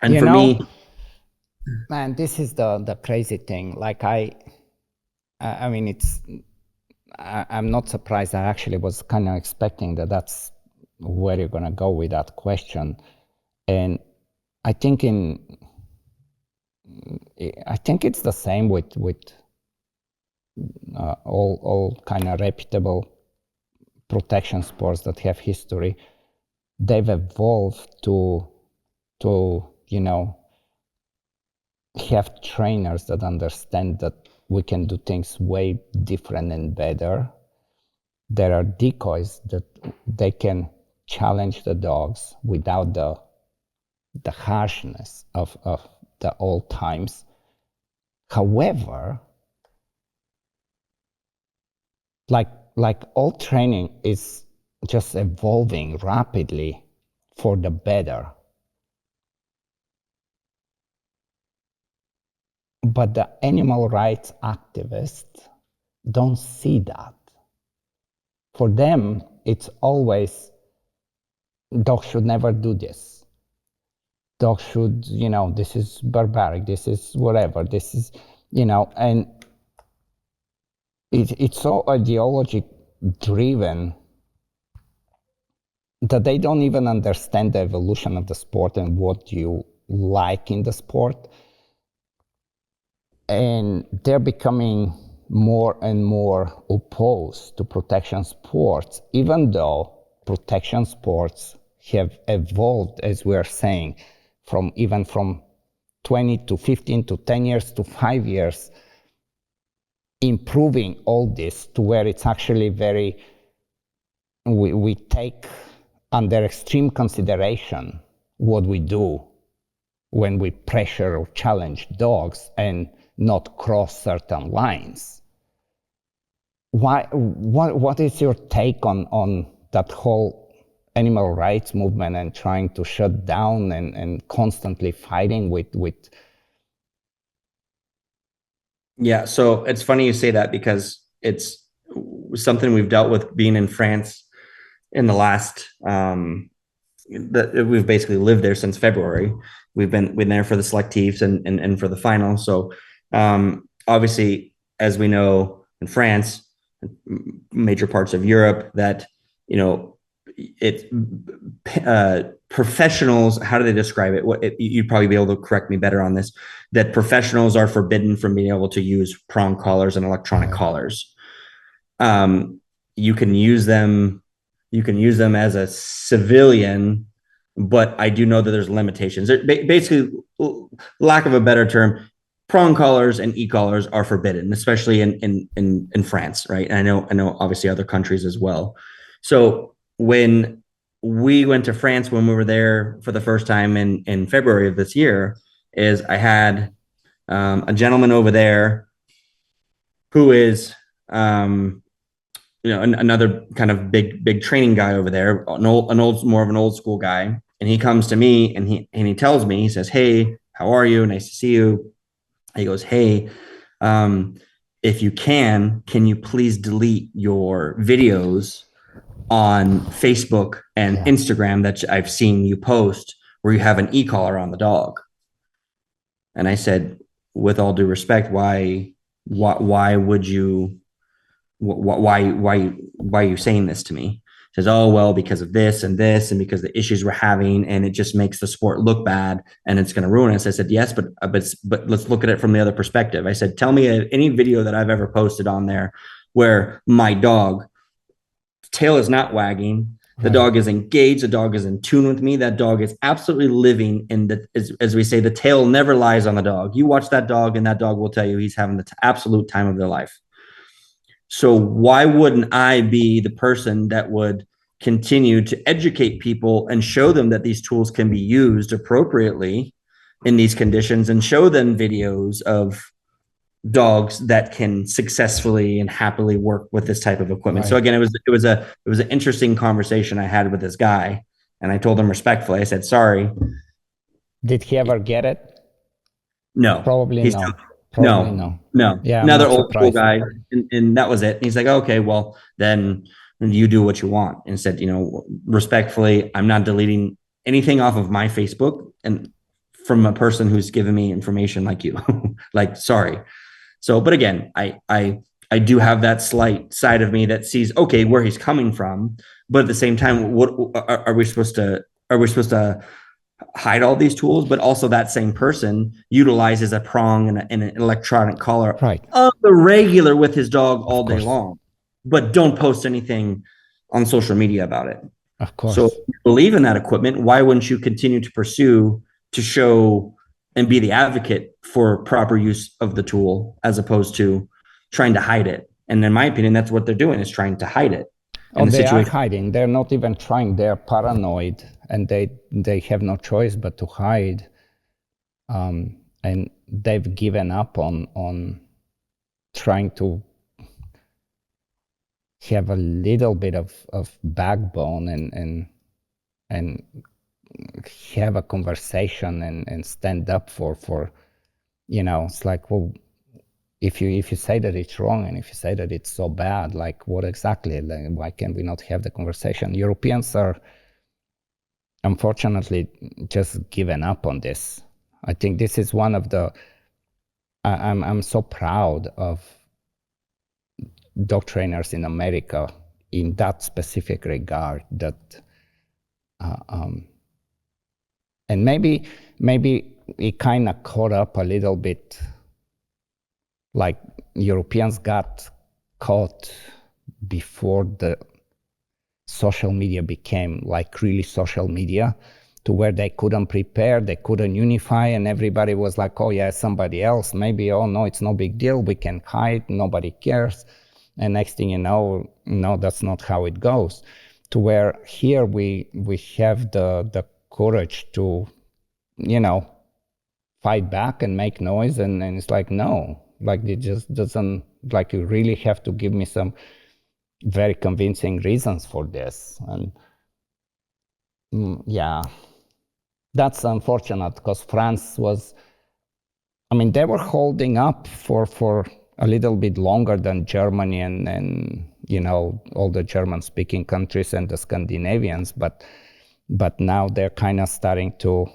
And for me, man, this is the crazy thing. Like I mean, I'm not surprised. I actually was kind of expecting that's where you're gonna go with that question, and I think it's the same with all kind of reputable protection sports that have history. They've evolved to have trainers that understand that we can do things way different and better. There are decoys that they can challenge the dogs without the harshness of the old times. However, like all training is just evolving rapidly for the better. But the animal rights activists don't see that. For them, it's always, dogs should never do this. Dogs should, this is barbaric, this is whatever, this is, and it's so ideology driven that they don't even understand the evolution of the sport and what you like in the sport. And they're becoming more and more opposed to protection sports, even though protection sports have evolved, as we're saying, from 20 to 15 to 10 years to 5 years, improving all this to where it's actually we take under extreme consideration what we do when we pressure or challenge dogs and not cross certain lines. What is your take on that whole animal rights movement and trying to shut down and constantly fighting with? Yeah, so it's funny you say that, because it's something we've dealt with being in France in the last we've basically lived there since February. We've been there for the selectives and for the final. So obviously, as we know, in France, major parts of Europe, that it's professionals. How do they describe it? You'd probably be able to correct me better on this. That professionals are forbidden from being able to use prong collars and electronic collars. You can use them. You can use them as a civilian, but I do know that there's limitations. Basically, lack of a better term, prong collars and e-collars are forbidden, especially in France, right? And I know obviously other countries as well. So when we went to France, when we were there for the first time in February of this year, is I had a gentleman over there who is another kind of big training guy over there, more of an old school guy. And he comes to me and he tells me, he says, "Hey, how are you? Nice to see you." He goes, "Hey, if you can you please delete your videos on Facebook and Instagram that I've seen you post where you have an e-collar on the dog?" And I said, with all due respect, why would you? Why are you saying this to me? He says, "Oh, well, because of this and this, and because the issues we're having, and it just makes the sport look bad, and it's going to ruin us." I said, "Yes, but let's look at it from the other perspective." I said, "Tell me any video that I've ever posted on there where my dog tail is not wagging, the dog is engaged, the dog is in tune with me, that dog is absolutely living in as we say, the tail never lies on the dog. You watch that dog, and that dog will tell you he's having the absolute time of their life. So why wouldn't I be the person that would continue to educate people and show them that these tools can be used appropriately in these conditions, and show them videos of dogs that can successfully and happily work with this type of equipment?" Right. So again, it was an interesting conversation I had with this guy, and I told him respectfully, I said, "Sorry, Did he ever get it? No, Probably he's no. Probably no. no. Yeah, I'm Another not old school surprised. guy, and that was it. And he's like, okay, well, then you do what you want. And said, respectfully, I'm not deleting anything off of my Facebook and from a person who's given me information like you. Like, sorry. So, but again, I do have that slight side of me that sees, okay, where he's coming from, but at the same time, what are we supposed to? Are we supposed to hide all these tools? But also, that same person utilizes a prong and an electronic collar Right. on the regular with his dog all day course. long, but don't post anything on social media about it. Of course. So, if you believe in that equipment, why wouldn't you continue to pursue to show and be the advocate for proper use of the tool as opposed to trying to hide it? And in my opinion, that's what they're doing, is trying to hide it. Oh, they are hiding. They're not even trying. They're paranoid, and they have no choice but to hide. And they've given up on trying to have a little bit of backbone and have a conversation and stand up for it's like, well, if you say that it's wrong and if you say that it's so bad, like, what exactly, like, why can we not have the conversation? Europeans are unfortunately just given up on this. I think this is one of the I'm so proud of dog trainers in America in that specific regard, that and maybe it kind of caught up a little bit, like Europeans got caught before the social media became like really social media, to where they couldn't prepare, they couldn't unify, and everybody was like, oh yeah, somebody else, maybe, oh no, it's no big deal, we can hide, nobody cares. And next thing you know, no, that's not how it goes. To where here we have the courage to, fight back and make noise, and it's like, no, like, it just doesn't, like, you really have to give me some very convincing reasons for this. And yeah, that's unfortunate, because France was, they were holding up for a little bit longer than Germany and all the German-speaking countries and the Scandinavians, but now they're kind of starting to.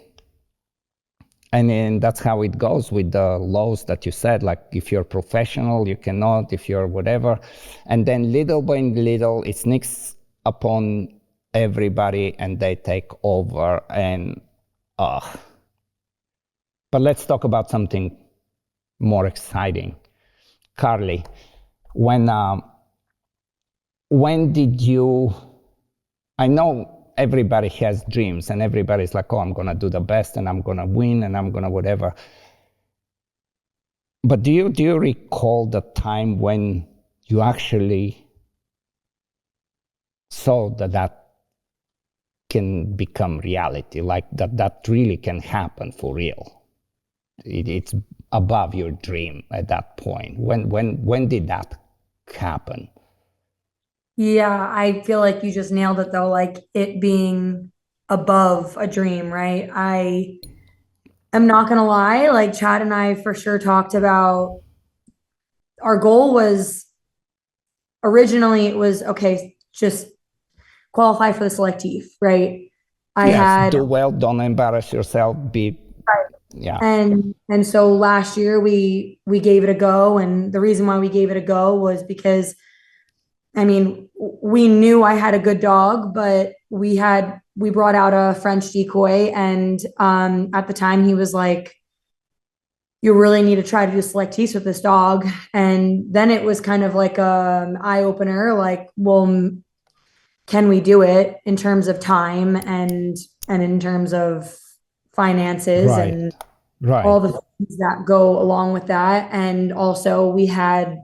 And then that's how it goes with the laws that you said, like, if you're professional, you cannot, if you're whatever. And then little by little, it sneaks upon everybody and they take over. And but let's talk about something more exciting. Carly, when did you, I know everybody has dreams and everybody's like, oh, I'm going to do the best and I'm going to win and I'm going to whatever. But do you recall the time when you actually saw that can become reality, like that really can happen for real? It's above your dream at that point. When did that happen? Yeah, I feel like you just nailed it though, like it being above a dream, right? I am not gonna lie, like Chad and I for sure talked about, our goal was, originally it was, okay, just qualify for the selective, right? Do well, don't embarrass yourself, be right. Yeah. And so last year we gave it a go, and the reason why we gave it a go was because, we knew I had a good dog, but we brought out a French decoy, and at the time he was like, you really need to try to do selectees with this dog. And then it was kind of like an eye opener, like, well, can we do it in terms of time and in terms of finances, Right. and Right. all the things that go along with that. And also we had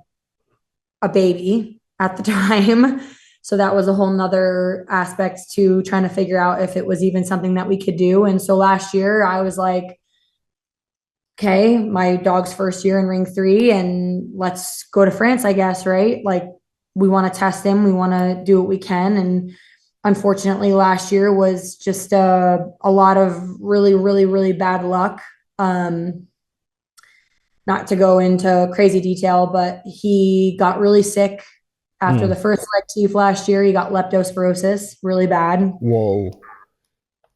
a baby at the time. So that was a whole nother aspect to trying to figure out if it was even something that we could do. And so last year I was like, okay, my dog's first year in ring 3, and let's go to France, I guess, right? Like, we want to test him. We want to do what we can. And unfortunately last year was just a lot of really, really, really bad luck. Not to go into crazy detail, but he got really sick after the first selective last year. He got leptospirosis really bad. Whoa.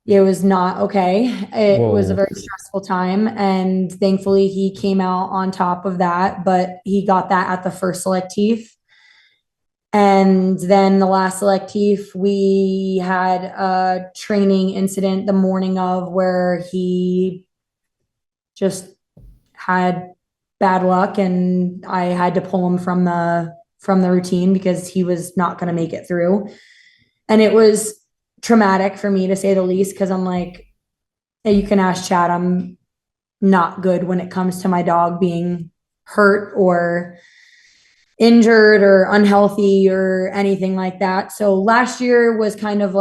It was not okay. It was a Whoa. very stressful time. And thankfully, he came out on top of that, but he got that at the first selective. And then the last selective, we had a training incident the morning of where he just had bad luck, and I had to pull him from the routine because he was not going to make it through. And it was traumatic for me, to say the least, because I'm like, hey, you can ask Chad, I'm not good when it comes to my dog being hurt or injured or unhealthy or anything like that. So last year was kind of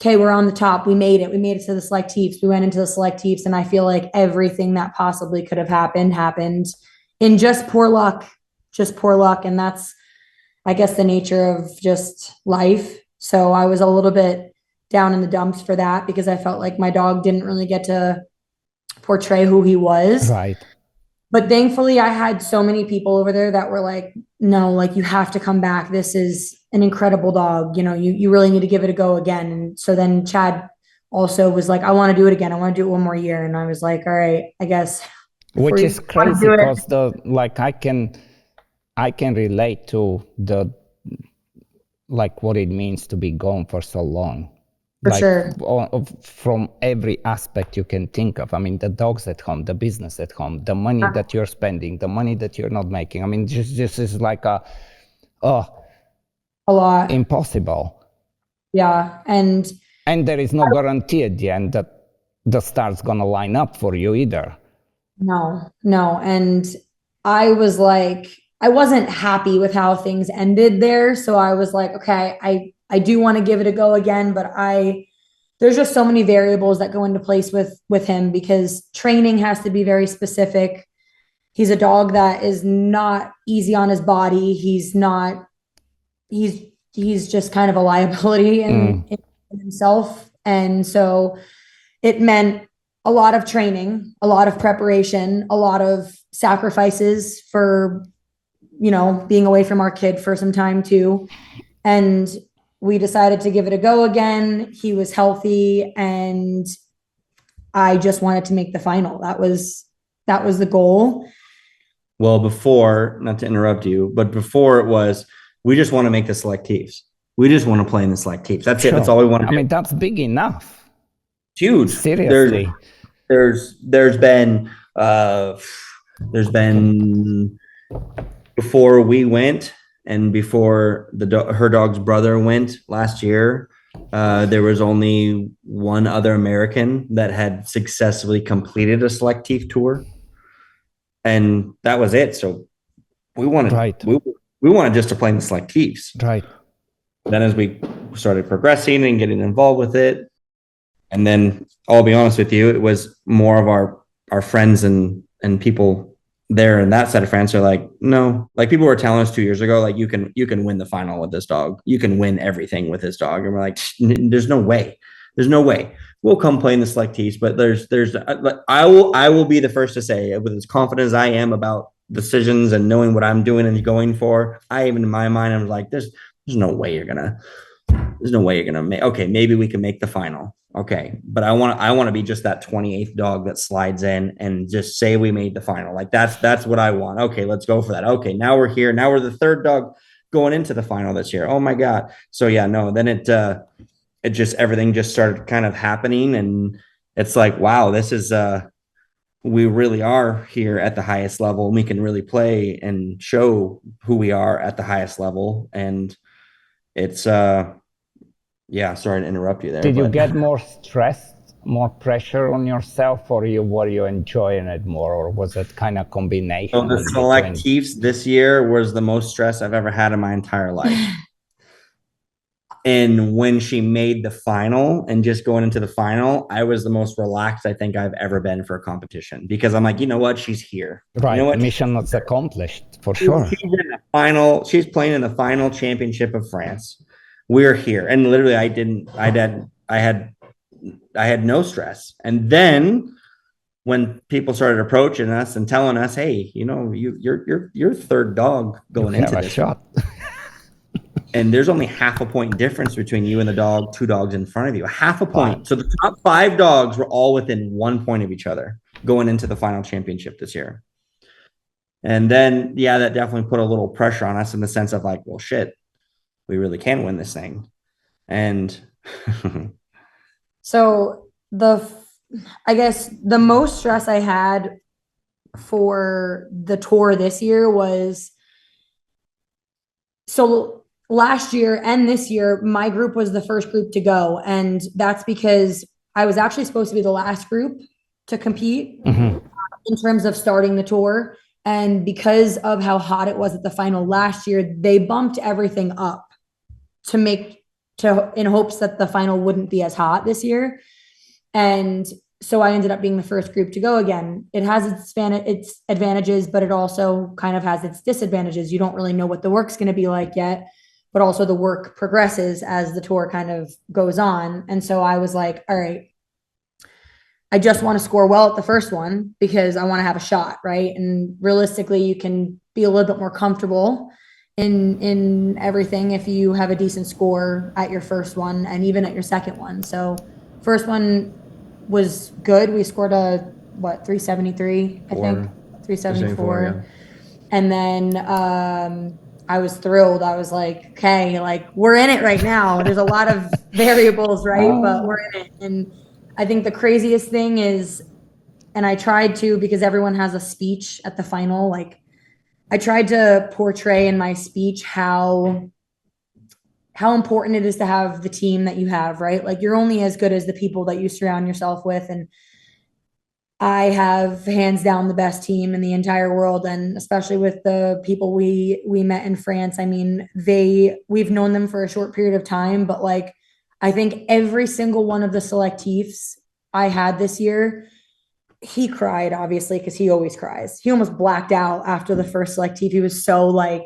okay, we're on the top. We made it. We made it to the selectives. We went into the selectives, and I feel like everything that possibly could have happened in just poor luck. And that's, I guess, the nature of just life. So I was a little bit down in the dumps for that because I felt like my dog didn't really get to portray who he was. Right. But thankfully, I had so many people over there that were like, no, like, you have to come back. This is an incredible dog. You know, you really need to give it a go again. And so then Chad also was like, I want to do it again. I want to do it one more year. And I was like, all right, I guess. Which is crazy because I can relate to the, like, what it means to be gone for so long. For like sure. From every aspect you can think of. I mean, the dogs at home, the business at home, the money that you're spending, the money that you're not making. I mean, just is like a lot. Impossible. Yeah. And there is no guarantee at the end that the star's gonna line up for you either. No. And I was like, I wasn't happy with how things ended there. So I was like, okay, I do want to give it a go again, but there's just so many variables that go into place with him because training has to be very specific. He's a dog that is not easy on his body. He's just kind of a liability in himself. And so it meant a lot of training, a lot of preparation, a lot of sacrifices for, being away from our kid for some time too. And we decided to give it a go again. He was healthy, and I just wanted to make the final. That was the goal. Well, before, not to interrupt you, but before it was, we just want to make the selectives. We just want to play in the selectives. That's it. That's all we want to do. I mean, that's big enough. It's huge. Seriously. There's been before we went and before her dog's brother went last year, there was only one other American that had successfully completed a selective tour, and that was it. So we wanted we wanted just to play in the selectives. Right. Then as we started progressing and getting involved with it, and then I'll be honest with you, it was more of our friends and people there in that side of France are like, no, like people were telling us 2 years ago, like you can win the final with this dog. You can win everything with this dog. And we're like, there's no way. There's no way. We'll come play in the selectives, but I will be the first to say, with as confident as I am about decisions and knowing what I'm doing and going for, even in my mind, I'm like, there's no way you're gonna make. Okay, maybe we can make the final. Okay, but I want to be just that 28th dog that slides in and just say we made the final. Like that's what I want. Okay, let's go for that. Okay, now we're here. Now we're the third dog going into the final this year. Oh my God. So yeah, no, then it just, everything just started kind of happening, and it's like, wow, this is we really are here at the highest level, and we can really play and show who we are at the highest level. And it's yeah, sorry to interrupt you there. Did you get more stressed, more pressure on yourself, or were you enjoying it more, or was it kind of combination? So the selectives this year was the most stress I've ever had in my entire life. And when she made the final and just going into the final, I was the most relaxed I think I've ever been for a competition, because I'm like, you know what? She's here. Right. You know what? Mission was accomplished for sure. She's in the final. She's playing in the final championship of France. we're here. And literally I had no stress. And then when people started approaching us and telling us, hey, you know, you're third dog going into this shot. And there's only half a point difference between you and the dog, 2 dogs in front of you, half a point. So the top 5 dogs were all within 1 point of each other going into the final championship this year. And then, yeah, that definitely put a little pressure on us in the sense of like, well, shit, we really can win this thing. And so I guess the most stress I had for the tour this year was, so last year and this year, my group was the first group to go. And that's because I was actually supposed to be the last group to compete in terms of starting the tour. And because of how hot it was at the final last year, they bumped everything up in hopes that the final wouldn't be as hot this year. And so I ended up being the first group to go again. It has its advantages, but it also kind of has its disadvantages. You don't really know what the work's going to be like yet, but also the work progresses as the tour kind of goes on. And so I was like, all right, I just want to score well at the first one because I want to have a shot, right? And realistically, you can be a little bit more comfortable in everything if you have a decent score at your first one and even at your second one. So first one was good. We scored a 373, I think 374. Yeah. And then I was thrilled. I was like, okay, like we're in it right now. There's a lot of variables, right? But we're in it. And I think the craziest thing is, and I tried to, because everyone has a speech at the final, like I tried to portray in my speech how important it is to have the team that you have, right? Like you're only as good as the people that you surround yourself with. And I have hands down the best team in the entire world. And especially with the people we met in France. I mean, we've known them for a short period of time, but like, I think every single one of the selectifs I had this year, he cried, obviously, because he always cries. He almost blacked out after the first selectif. He was so like,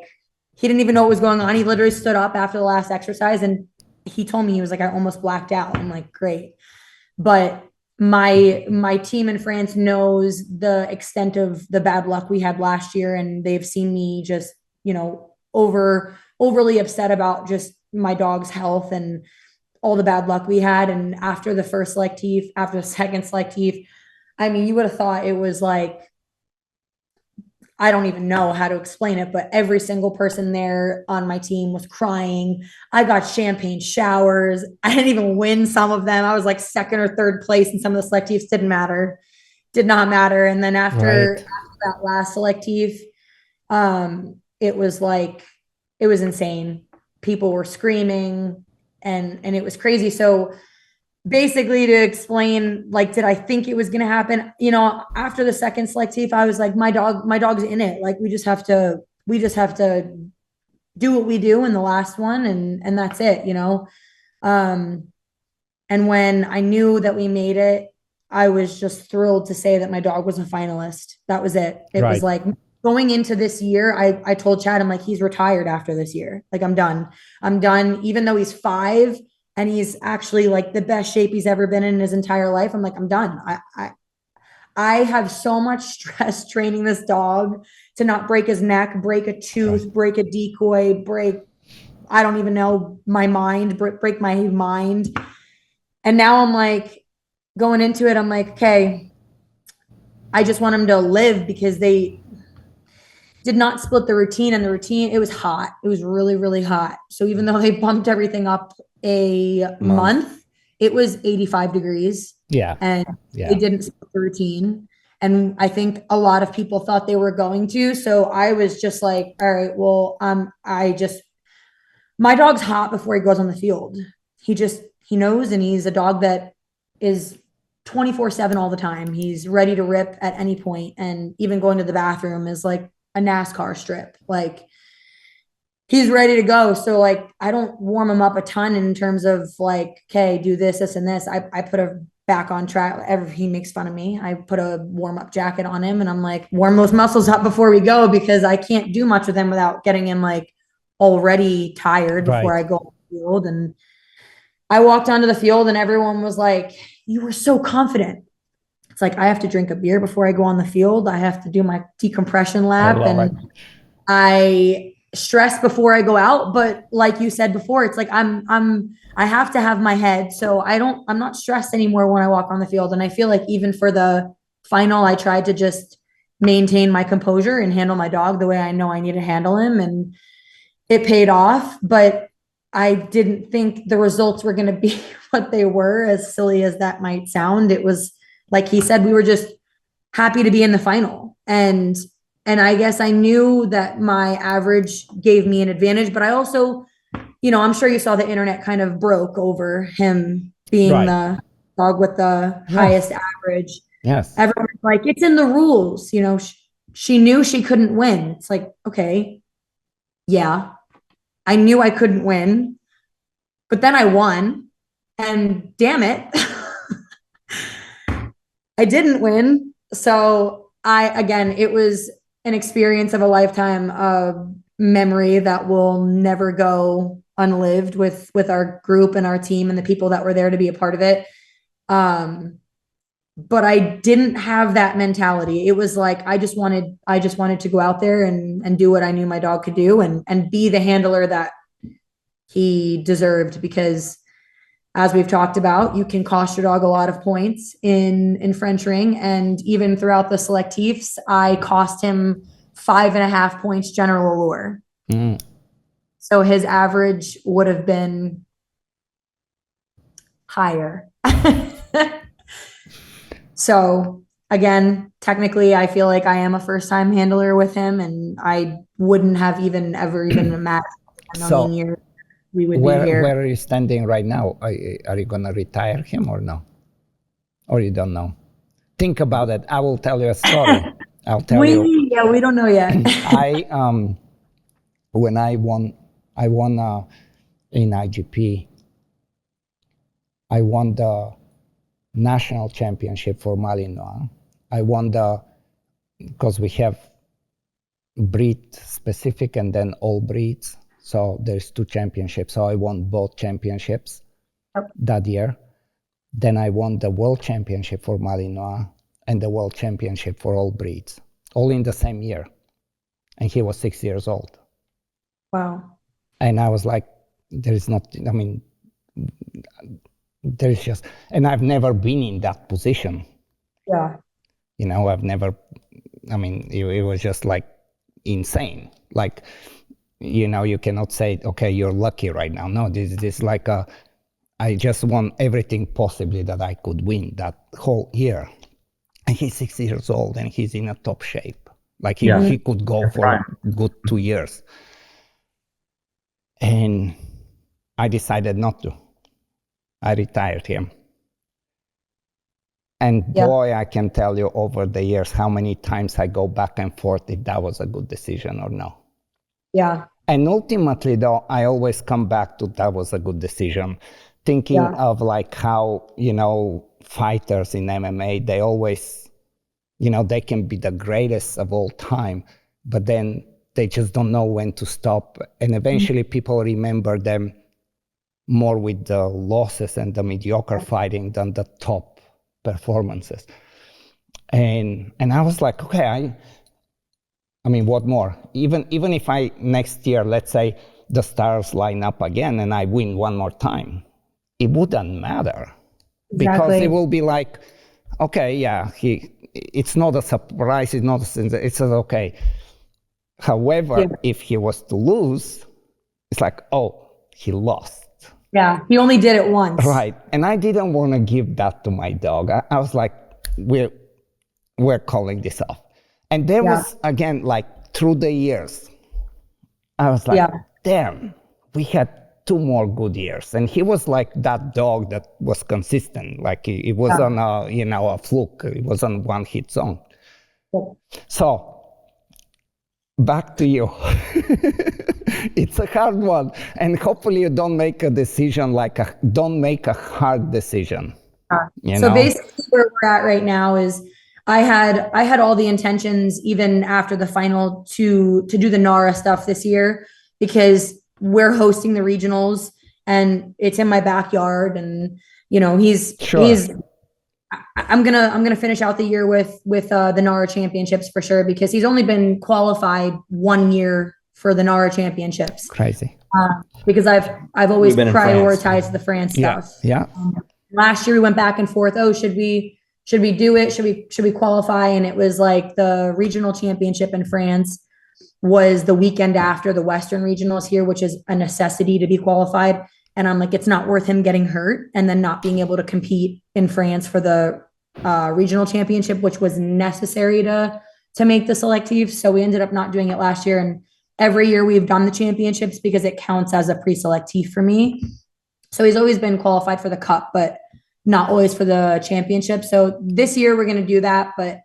he didn't even know what was going on. He literally stood up after the last exercise and he told me, he was like, I almost blacked out. I'm like, great. But my team in France knows the extent of the bad luck we had last year. And they've seen me just, you know, overly upset about just my dog's health and all the bad luck we had. And after the first selectif, after the second selectif, I mean, you would have thought it was like, I don't even know how to explain it, but every single person there on my team was crying. I got champagne showers. I didn't even win some of them. I was like second or third place in some of the selectives. Did not matter. And then after that last selective, it was insane. People were screaming and it was crazy. So basically to explain, like, did I think it was going to happen? You know, after the second selective, I was like, my dog's in it. Like, we just have to do what we do in the last one. And that's it, you know? And when I knew that we made it, I was just thrilled to say that my dog was a finalist. That was it. It was like going into this year, I told Chad, I'm like, he's retired after this year. Like, I'm done. Even though he's 5 and he's actually like the best shape he's ever been in his entire life. I'm like, I'm done. I have so much stress training this dog to not break his neck, break a tooth, break a decoy, I don't even know, my mind, break my mind. And now I'm like going into it. I'm like, okay, I just want him to live, because they did not split the routine, and the routine, it was hot. It was really, really hot. So even though they bumped everything up a month, it was 85 degrees. Yeah. And they didn't split the routine. And I think a lot of people thought they were going to. So I was just like, all right, well, my dog's hot before he goes on the field. He knows, and he's a dog that is 24/7 all the time. He's ready to rip at any point. And even going to the bathroom is like a NASCAR strip. Like, he's ready to go. So like, I don't warm him up a ton in terms of like, okay, do this, and this. I put a back on track. He makes fun of me. I put a warm up jacket on him and I'm like, warm those muscles up before we go, because I can't do much with him without getting him like already tired before I go on the field. And I walked onto the field and everyone was like, you were so confident. It's like, I have to drink a beer before I go on the field. I have to do my decompression lap and I stress before I go out. But like you said before, it's like, I have to have my head. So I'm not stressed anymore when I walk on the field. And I feel like even for the final, I tried to just maintain my composure and handle my dog the way I know I need to handle him. And it paid off, but I didn't think the results were going to be what they were, as silly as that might sound. It was, like he said, we were just happy to be in the final. And I guess I knew that my average gave me an advantage, but I also, I'm sure you saw the internet kind of broke over him being the dog with the highest average. Yes. Everyone's like, it's in the rules. She knew she couldn't win. It's like, okay, yeah, I knew I couldn't win, but then I won, and damn it, I didn't win. So it was an experience of a lifetime, of memory that will never go unlived with our group and our team and the people that were there to be a part of it. But I didn't have that mentality. It was like, I just wanted to go out there and do what I knew my dog could do and be the handler that he deserved, because as we've talked about, you can cost your dog a lot of points in French ring. And even throughout the selectifs, I cost him 5.5 points general allure. So his average would have been higher. So again, technically, I feel like I am a first-time handler with him, and I wouldn't have even imagined a million years we would be here. Where are you standing right now? Are you going to retire him or no? Or you don't know? Think about it. I will tell you a story. I'll tell you. Yeah, we don't know yet. When I won in IGP, I won the national championship for Malinois. I won because we have breed specific and then all breeds. So there's 2 championships. So I won both championships that year. Then I won the world championship for Malinois and the world championship for all breeds, all in the same year. And he was 6 years old. Wow. And I was like, there's just, and I've never been in that position. Yeah. I've never, it was just like insane. Like, you cannot say, okay, you're lucky right now. No, this is like I just won everything possibly that I could win that whole year. And he's 6 years old and he's in a top shape. Like he could go for a good 2 years. And I decided not to. I retired him. And boy, I can tell you over the years how many times I go back and forth if that was a good decision or no. Yeah. And ultimately, though, I always come back to that was a good decision. Thinking of like how, fighters in MMA, they always, they can be the greatest of all time, but then they just don't know when to stop. And eventually people remember them more with the losses and the mediocre fighting than the top performances. And I was like, okay, what more? Even if I next year, let's say the stars line up again and I win one more time, it wouldn't matter. Because it will be like, okay, it's not a surprise, it's okay. However, if he was to lose, it's like, oh, he lost. Yeah, he only did it once. Right, and I didn't want to give that to my dog. I was like, we're calling this off. And there was, again, like through the years, I was like, damn, we had 2 more good years. And he was like that dog that was consistent. Like it wasn't a fluke. It wasn't one hit song. So back to you. It's a hard one. And hopefully you don't make a decision don't make a hard decision. So basically where we're at right now is I had all the intentions even after the final to do the NARA stuff this year, because we're hosting the regionals and it's in my backyard. And Sure. I'm gonna finish out the year with the NARA championships for sure, because he's only been qualified 1 year for the NARA championships. Crazy. Because I've always We've been in prioritized the France Yeah. stuff. Yeah. Last year we went back and forth. Oh, should we do it? Should we qualify? And it was like the regional championship in France was the weekend after the Western regionals here, which is a necessity to be qualified. And I'm like, it's not worth him getting hurt and then not being able to compete in France for the regional championship, which was necessary to make the selective. So we ended up not doing it last year. And every year we've done the championships because it counts as a pre-selective for me. So he's always been qualified for the cup, but not always for the championship. So this year we're going to do that, but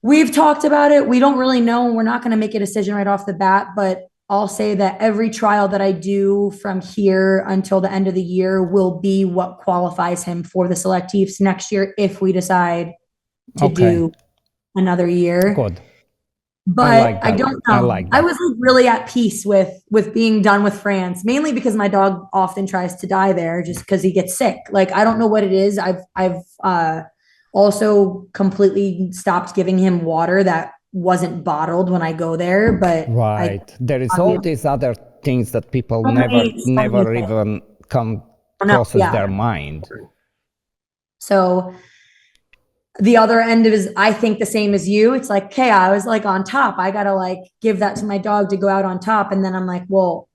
we've talked about it. We don't really know. We're not going to make a decision right off the bat, but I'll say that every trial that I do from here until the end of the year will be what qualifies him for the selectives next year if we decide to do another year. Good. But I don't know. I like that. I was really at peace with being done with France, mainly because my dog often tries to die there just because he gets sick. Like, I don't know what it is. I've also completely stopped giving him water that wasn't bottled when I go there. But right, there is all these other things that people never even come crosses their mind. So the other end of is, I think the same as you. It's like, okay, I was like on top. I gotta like give that to my dog to go out on top. And then I'm like, well,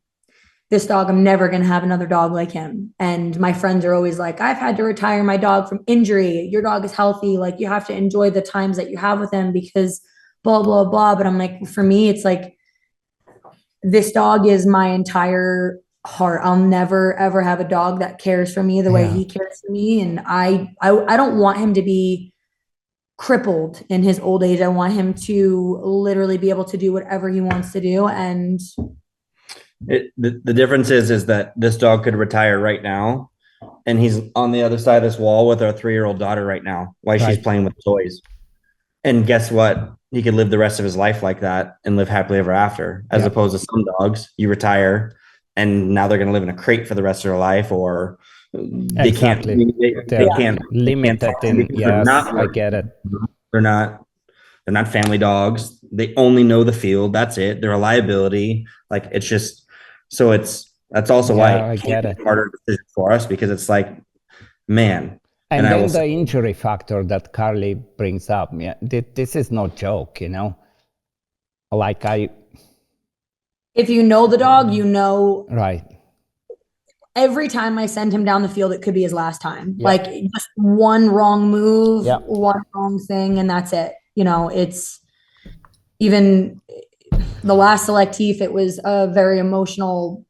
this dog, I'm never gonna have another dog like him. And my friends are always like, I've had to retire my dog from injury. Your dog is healthy. Like, you have to enjoy the times that you have with him because blah, blah, blah. But I'm like, for me, it's like, this dog is my entire heart. I'll never, ever have a dog that cares for me the way he cares for me. And I don't want him to be crippled in his old age. I want him to literally be able to do whatever he wants to do. And the difference is that this dog could retire right now, and he's on the other side of this wall with our 3-year-old daughter right now while she's playing with toys. And guess what? He could live the rest of his life like that and live happily ever after, as opposed to some dogs, you retire and now they're going to live in a crate for the rest of their life, or they can't limit it. Yes, I get it. They're not family dogs. They only know the field. That's it. They're a liability. Like, it's just, so that's also why I get it. Harder decision for us, because it's like, man. And then the injury factor that Carly brings up, this is no joke, Like, if you know the dog, right. Every time I send him down the field, it could be his last time. Like, just one wrong move, one wrong thing, and that's it. It's even the last selective, it was a very emotional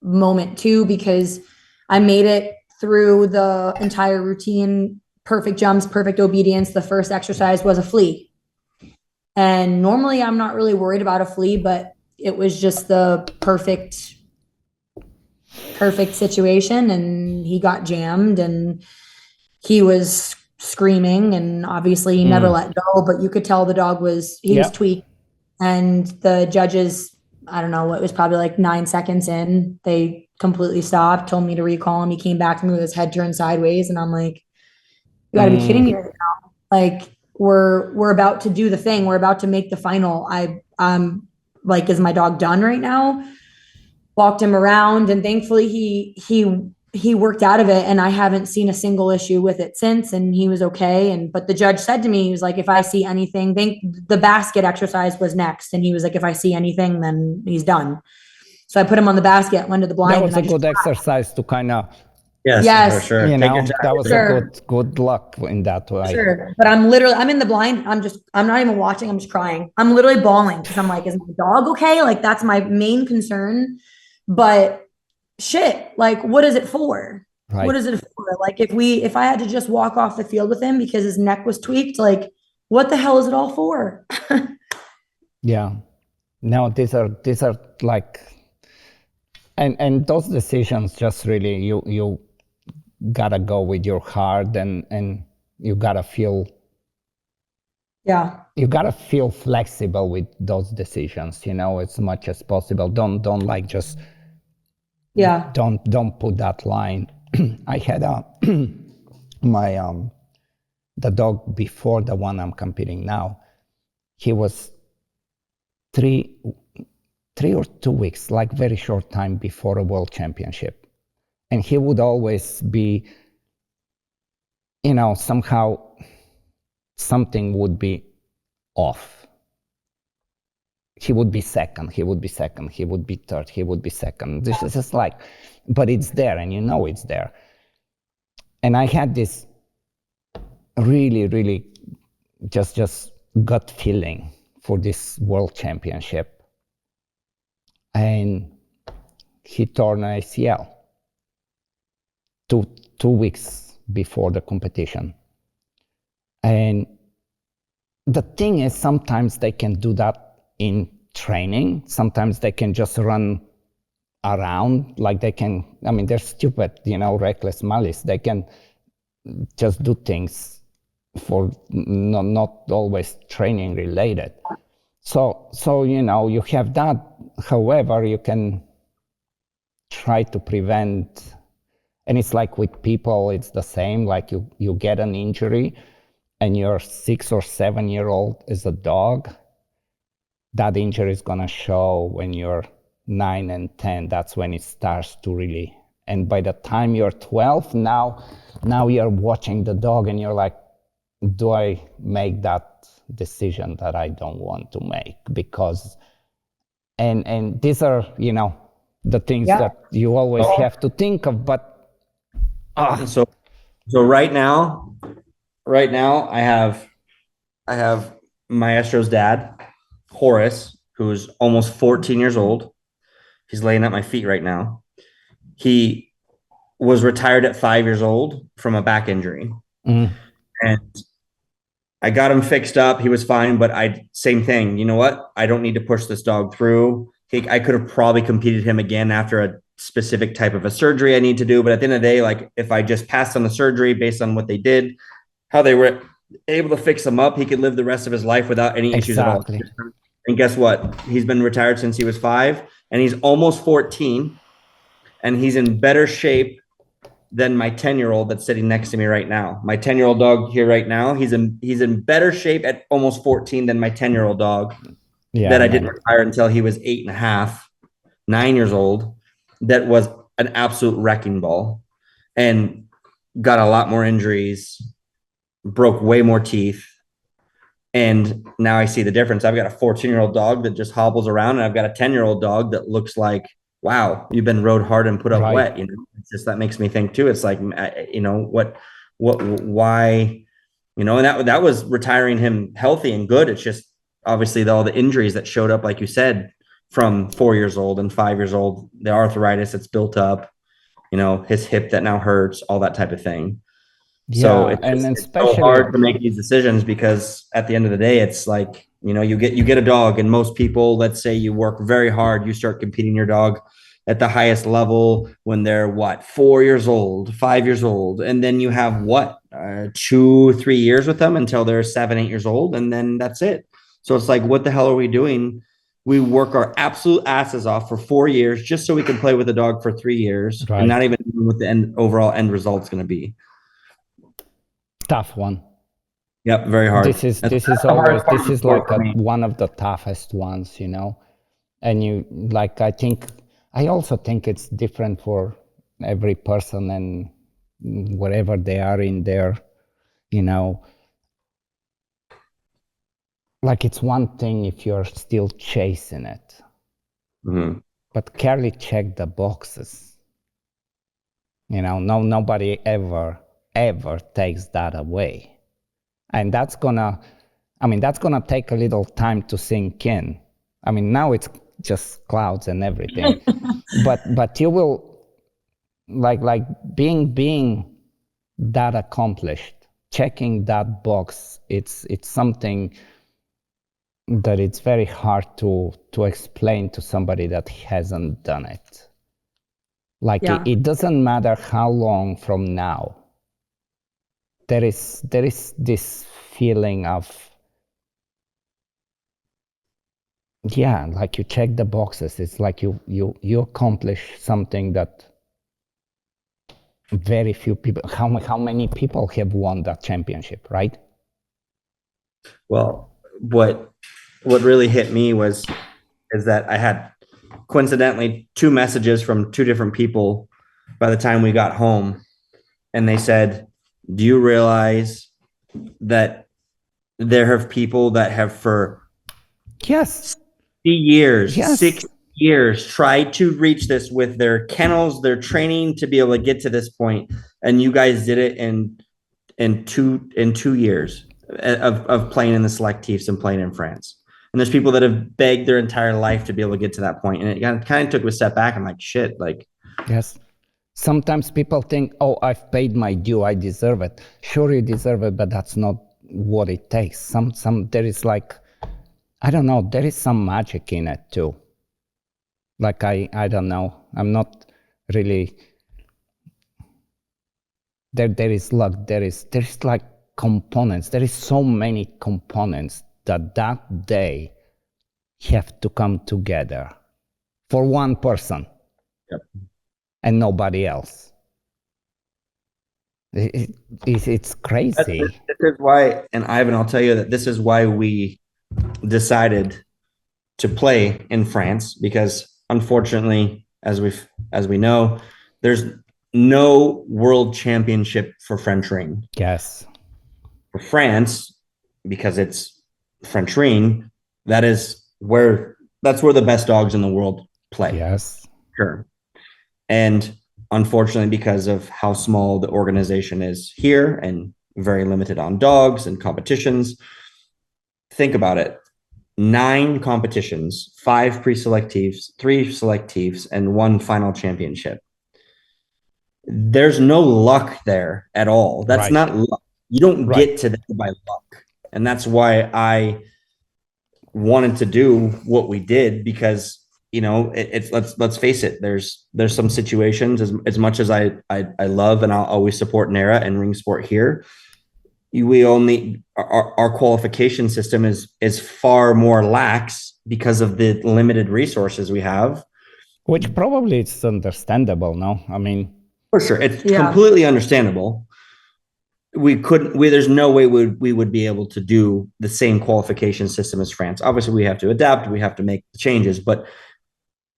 moment too, because I made it through the entire routine, perfect jumps, perfect obedience. The first exercise was a flea. And normally I'm not really worried about a flea, but it was just the perfect situation. And he got jammed and he was screaming, and obviously he never let go, but you could tell the dog was tweaked. And the judges, I don't know, it was probably like 9 seconds in, they completely stopped, told me to recall him. He came back to me with his head turned sideways, and I'm like, you gotta be kidding me right now. Like, we're about to do the thing. We're about to make the final. I'm like, is my dog done right now? Walked him around, and thankfully he worked out of it, and I haven't seen a single issue with it since, and he was okay. But the judge said to me, he was like, if I see anything, the basket exercise was next, and he was like, if I see anything, then he's done. So I put him on the basket, went to the blind. That was a good exercise to kind of, yes, for sure. That was a good luck in that way. Sure. But I'm in the blind. I'm not even watching. I'm just crying. I'm literally bawling because I'm like, is my dog okay? Like, that's my main concern. But shit, like, what is it for? Right. What is it for? Like, if I had to just walk off the field with him because his neck was tweaked, like, what the hell is it all for? Yeah. No, these are like, and those decisions just really, you gotta go with your heart, and you gotta feel, you gotta feel flexible with those decisions, as much as possible. Don't like just Yeah. don't put that line. I had the dog before the one I'm competing now. He was 3 or 2 weeks, like very short time before a world championship, and he would always be, somehow something would be off. He would be second, he would be second, he would be third, he would be second. This is just like, but it's there, and it's there. And I had this really, really just gut feeling for this world championship. And he tore an ACL two weeks before the competition. And the thing is, sometimes they can do that in training. Sometimes they can just run around like they can. I mean, they're stupid, reckless malice. They can just do things for not always training related. So you have that. However, you can try to prevent, and it's like with people, it's the same. Like you get an injury, and your 6 or 7 year old is a dog, that injury is gonna show when you're 9 and 10. That's when it starts to really. And by the time you're 12, now you're watching the dog, and you're like, do I make that decision that I don't want to make? Because, and these are, the things that you always have to think of, but. So right now I have Maestro's dad, Horace, who's almost 14 years old. He's laying at my feet right now. He was retired at 5 years old from a back injury. And I got him fixed up. He was fine, but same thing. You know what? I don't need to push this dog through. I could have probably competed him again after a specific type of a surgery I need to do. But at the end of the day, like if I just passed on the surgery based on what they did, how they were able to fix him up, he could live the rest of his life without any issues at all. And guess what? He's been retired since he was 5, and he's almost 14, and he's in better shape than my 10-year-old that's sitting next to me right now. My 10-year-old dog here right now, he's in better shape at almost 14 than my 10-year-old dog that I didn't retire until he was 8.5, 9 years old. That was an absolute wrecking ball and got a lot more injuries, broke way more teeth. And now I see the difference. I've got a 14-year-old dog that just hobbles around, and I've got a 10-year-old dog that looks like, wow, you've been rode hard and put up wet. It's just, that makes me think too. It's like, why, and that was retiring him healthy and good. It's just obviously all the injuries that showed up, like you said, from 4 years old and 5 years old, the arthritis that's built up, his hip that now hurts, all that type of thing. So it's so hard to make these decisions, because at the end of the day, it's like, you get a dog, and most people, let's say you work very hard, you start competing your dog at the highest level when they're 4 years old, 5 years old. And then you have 2-3 years with them until they're 7-8 years old. And then that's it. So it's like, what the hell are we doing? We work our absolute asses off for 4 years just so we can play with the dog for 3 years, and not even what the overall end result's going to be. Tough one. Yep, very hard. This is like one of the toughest ones, and I also think it's different for every person, and wherever they are in their, like it's one thing if you're still chasing it, but carefully check the boxes. Nobody ever takes that away. And that's gonna take a little time to sink in. I mean, now it's just clouds and everything, but you will, like being that accomplished, checking that box. It's something that it's very hard to explain to somebody that hasn't done it. Like it doesn't matter how long from now. There is this feeling of yeah, like you check the boxes. It's like you accomplish something that very few people. How many people have won that championship, right? Well, what really hit me is that I had coincidentally 2 messages from 2 different people by the time we got home, and they said, "Do you realize that there have people that have for Yes. 6 Yes. years tried to reach this with their kennels, their training to be able to get to this point, and you guys did it in 2 years of playing in the selectives and playing in France." And there's people that have begged their entire life to be able to get to that point, and it kind of took a step back. I'm like, shit, like, Yes. Sometimes people think, oh, I've paid my due, I deserve it. Sure, you deserve it, but that's not what it takes. There is like, I don't know, there is some magic in it too. Like, I don't know, I'm not really, there is luck, there's like components, there is so many components that day have to come together for one person. Yep. And nobody else. It's crazy. This is why, and Ivan, I'll tell you that this is why we decided to play in France, because unfortunately, as we know, there's no world championship for French ring. Yes. For France, because it's French ring, that's where the best dogs in the world play. Yes. Sure. And unfortunately, because of how small the organization is here and very limited on dogs and competitions, think about it. 9 competitions, 5 pre-selectives, 3 selectives, and 1 final championship. There's no luck there at all. That's Right. not luck. You don't Right. get to that by luck. And that's why I wanted to do what we did, because it's let's face it, there's some situations, as much as I love and I'll always support NARA and ring sport here, we only our qualification system is far more lax because of the limited resources we have, Which probably it's understandable, no? I mean, for sure, it's completely understandable. There's no way we would be able to do the same qualification system as France. Obviously, we have to adapt, we have to make changes, but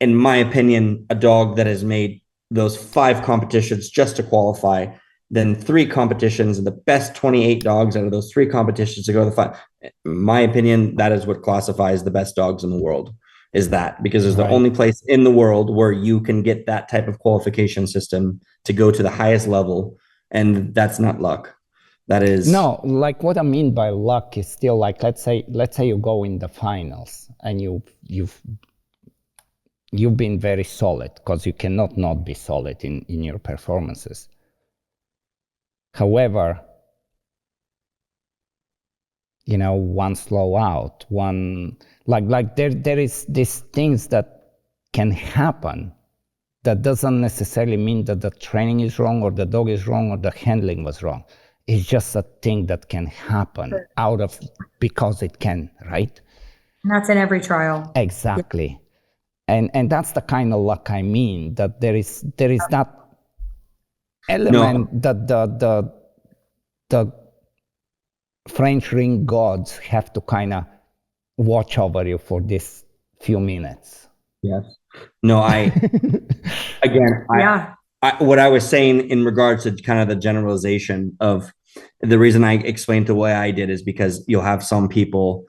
in my opinion, a dog that has made those 5 competitions just to qualify, then 3 competitions, and the best 28 dogs out of those 3 competitions to go to the 5. In my opinion, that is what classifies the best dogs in the world, is that, because it's the only place in the world where you can get that type of qualification system to go to the highest level. And that's not luck. That is no, like what I mean by luck is still like, let's say you go in the finals and you've been very solid, because you cannot not be solid in your performances. However, one slow out, one like there is these things that can happen that doesn't necessarily mean that the training is wrong or the dog is wrong or the handling was wrong. It's just a thing that can happen because it can, right? And that's in every trial. Exactly. And that's the kind of luck I mean, that there is that element that the French ring gods have to kind of watch over you for this few minutes. Yes. No, what I was saying in regards to kind of the generalization of the reason I explained the way I did is because you'll have some people,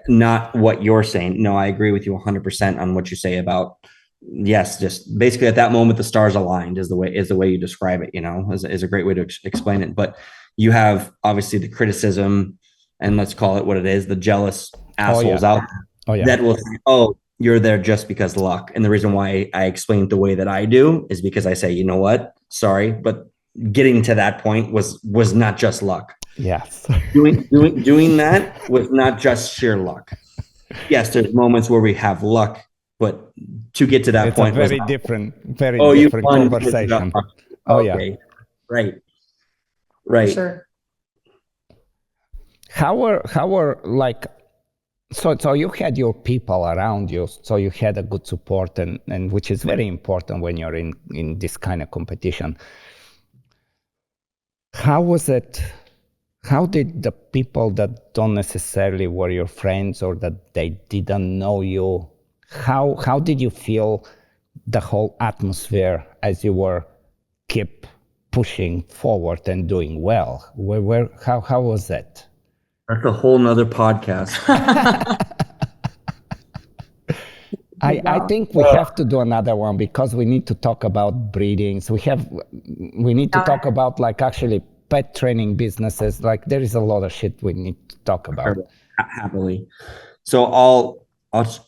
not what you're saying. No, I agree with you 100% on what you say about, yes, just basically at that moment, the stars aligned is the way you describe it, is a great way to explain it. But you have obviously the criticism, and let's call it what it is, the jealous assholes out there that will say, oh, you're there just because of luck. And the reason why I explain the way that I do is because I say, you know what, sorry, but getting to that point was not just luck. Yes. doing that was not just sheer luck. Yes, there's moments where we have luck, but to get to that point, it's a very different conversation. Okay. Right. Sure. How are like So you had your people around you, so you had a good support, and which is very important when you're in this kind of competition. How was it? How did the people that don't necessarily were your friends or that they didn't know you, how did you feel the whole atmosphere as you were keep pushing forward and doing well? How was that? That's a whole nother podcast. I think we have to do another one because we need to talk about breedings. We need to talk about like actually pet training businesses. Like there is a lot of shit we need to talk about. Happily. So I'll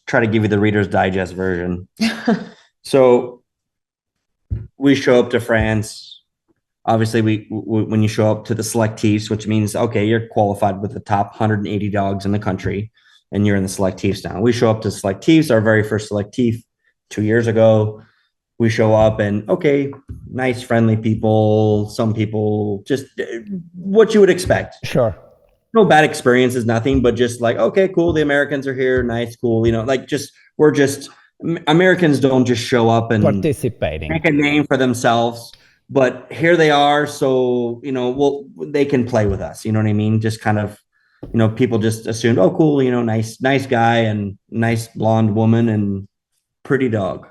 try to give you the Reader's Digest version. So we show up to France. Obviously, we when you show up to the selectifs, which means okay, you're qualified with the top 180 dogs in the country, and you're in the selectifs now. We show up to selectifs, our very first selectif 2 years ago. We show up and okay, nice, friendly people. Some people just what you would expect. Sure. No bad experiences, nothing, but just like okay, cool. The Americans are here, nice, cool. You know, like Americans don't just show up and participating, make a name for themselves. But here they are, so you know, well, they can play with us. You know what I mean? Just kind of, you know, people just assumed, oh, cool, you know, nice guy and nice blonde woman and pretty dog.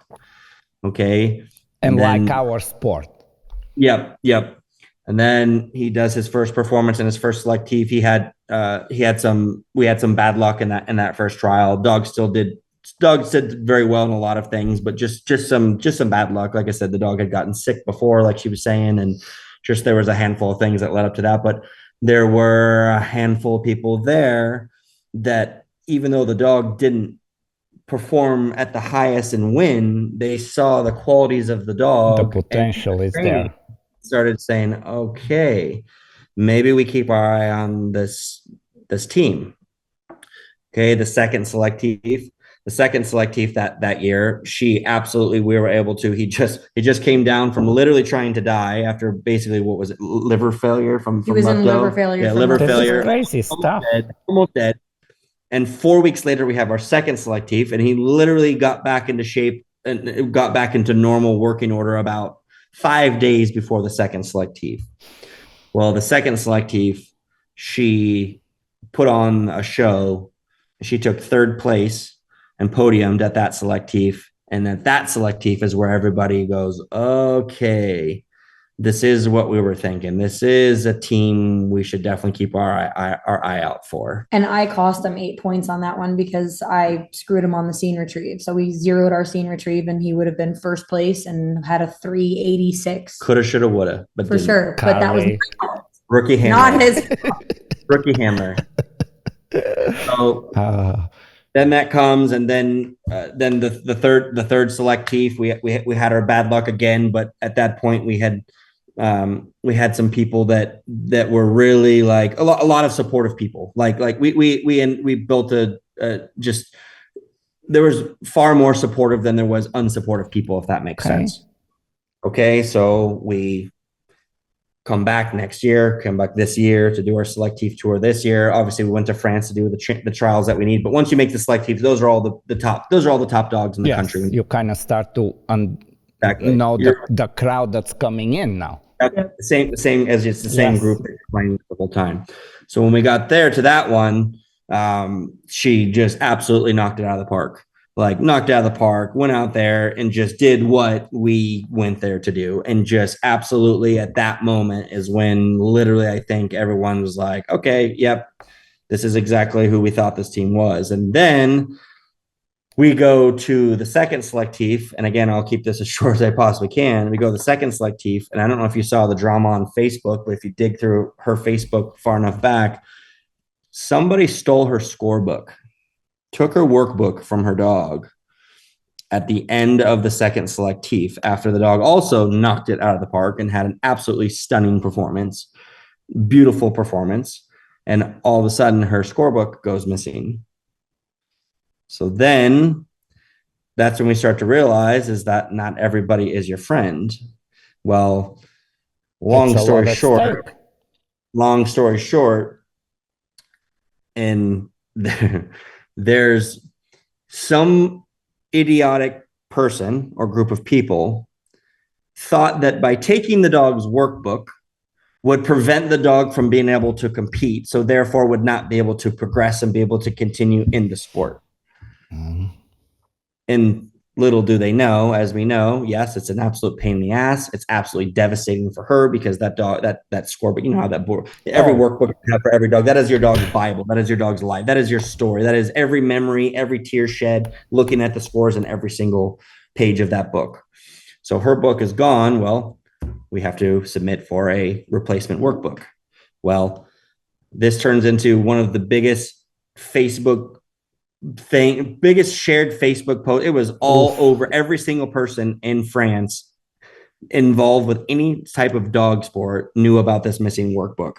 Okay, and then, like our sport. Yep. And then he does his first performance in his first selective. We had some bad luck in that first trial. Dogs did very well in a lot of things, but just some bad luck. Like I said, the dog had gotten sick before, like she was saying, and just there was a handful of things that led up to that. But there were a handful of people there that even though the dog didn't perform at the highest and win, they saw the qualities of the dog. The potential is there. Started saying, okay, maybe we keep our eye on this team. Okay, the second selective that year, we were able to. He just came down from literally trying to die after basically what was it, liver failure from he was in liver failure. Yeah, liver failure. Crazy stuff. Almost dead. And 4 weeks later, we have our second selective, and he literally got back into shape and got back into normal working order about 5 days before the second selective. Well, the second selective, she put on a show. She took third place and podiumed at that selective. And at that selective is where everybody goes, okay, this is what we were thinking. This is a team we should definitely keep our eye out for. And I cost him 8 points on that one because I screwed him on the scene retrieve. So we zeroed our scene retrieve and he would have been first place and had a 386. Coulda, shoulda, woulda. But for sure. But that was rookie hammer. Not his rookie hammer. So then that comes, and then the third selective, we had our bad luck again, but at that point we had some people that were really like a lot of supportive people. Like we built just there was far more supportive than there was unsupportive people, if that makes sense. Okay, so we come back this year to do our selective tour this year. Obviously, we went to France to do the trials that we need. But once you make the selective, those are all the top dogs in the country. You kind of start to know the crowd that's coming in now. Same as it's the same group that you're playing the whole time. So when we got there to that one, she just absolutely knocked it out of the park. Went out there and just did what we went there to do. And just absolutely at that moment is when literally I think everyone was like, okay, yep, this is exactly who we thought this team was. And then we go to the second selective. And again, I'll keep this as short as I possibly can. We go to the second selective. And I don't know if you saw the drama on Facebook, but if you dig through her Facebook far enough back, somebody stole her scorebook. Took her workbook from her dog at the end of the second selective after the dog also knocked it out of the park and had an absolutely stunning performance, beautiful performance. And all of a sudden her scorebook goes missing. So then that's when we start to realize is that not everybody is your friend. Well, long story short, in there's some idiotic person or group of people thought that by taking the dog's workbook would prevent the dog from being able to compete, so therefore would not be able to progress and be able to continue in the sport. And little do they know, as we know, yes, it's an absolute pain in the ass. It's absolutely devastating for her because that dog, that scorebook, you know how that board, every workbook you have for every dog, that is your dog's Bible. That is your dog's life. That is your story. That is every memory, every tear shed, looking at the scores in every single page of that book. So her book is gone. Well, we have to submit for a replacement workbook. Well, this turns into one of the biggest Facebook biggest shared Facebook post. It was all over. Every single person in France involved with any type of dog sport knew about this missing workbook.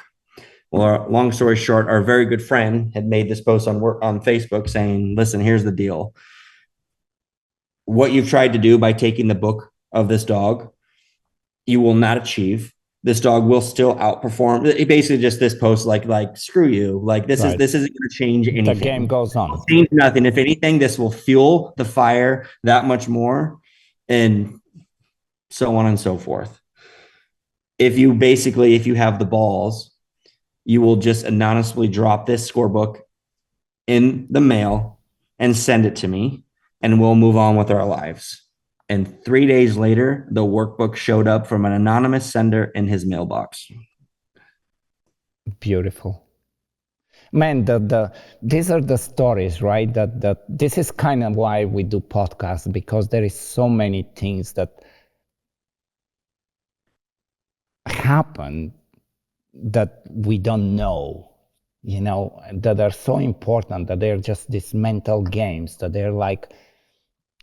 Well, long story short, our very good friend had made this post on Facebook saying, listen, here's the deal. What you've tried to do by taking the book of this dog, you will not achieve. This dog will still outperform. It basically just this post like screw you. Like this isn't going to change anything. The game goes on. It'll change nothing. If anything, this will fuel the fire that much more, and so on and so forth. If you have the balls, you will just anonymously drop this scorebook in the mail and send it to me, and we'll move on with our lives. And 3 days later, the workbook showed up from an anonymous sender in his mailbox. Beautiful. Man, these are the stories, right? That this is kind of why we do podcasts, because there is so many things that happen that we don't know, that are so important, that they're just these mental games, that they're like.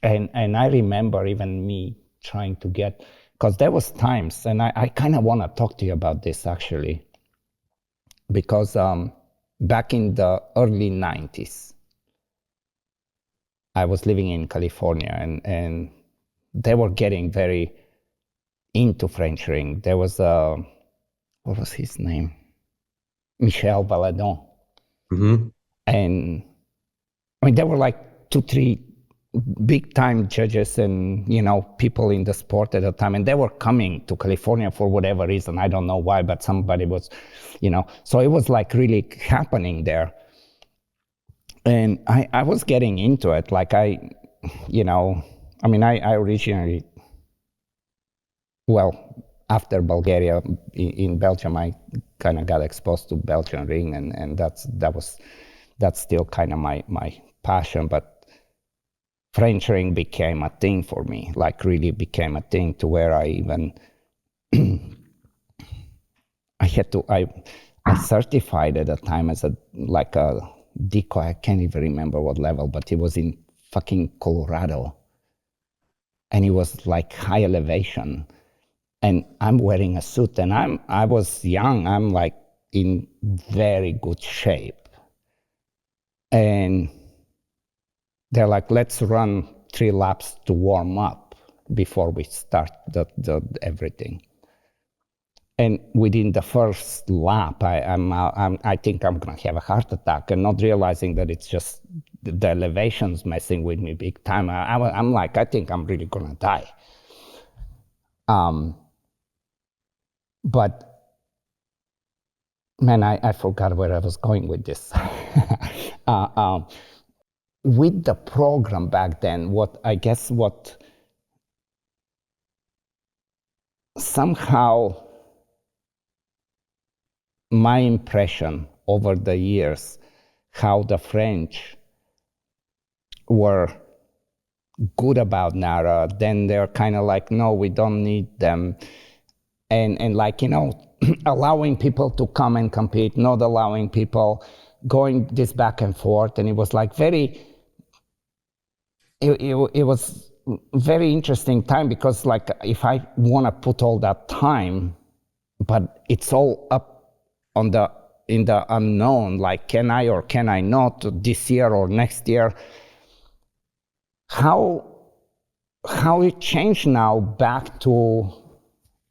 And I remember even me trying to get, because there was times, and I kind of want to talk to you about this actually, because back in the early 90s, I was living in California, and they were getting very into French ring. There was what was his name? Michel Valadon. Mm-hmm. And I mean, there were like 2-3 big time judges and people in the sport at the time, and they were coming to California for whatever reason. I don't know why, but somebody was, so it was like really happening there. And I was getting into it. Like I originally, well, after Bulgaria, in Belgium, I kind of got exposed to Belgian ring, and that's still kind of my passion. But French ring became a thing for me, like really became a thing, to where I even I certified at the time as a decoy. I can't even remember what level, but it was in fucking Colorado, and it was like high elevation, and I'm wearing a suit, and I was young. I'm like in very good shape, and they're like, let's run 3 laps to warm up before we start the everything. And within the first lap, I think I'm gonna have a heart attack, and not realizing that it's just the elevation's messing with me big time. I'm like, I think I'm really gonna die. But man, I forgot where I was going with this. With the program back then, what somehow my impression over the years, how the French were good about NARA, then they're kind of like, no, we don't need them. And like, allowing people to come and compete, not allowing people, going this back and forth. And it was like it was very interesting time, because like if I want to put all that time, but it's all up in the unknown, like can I or can I not this year or next year, how it changed now back to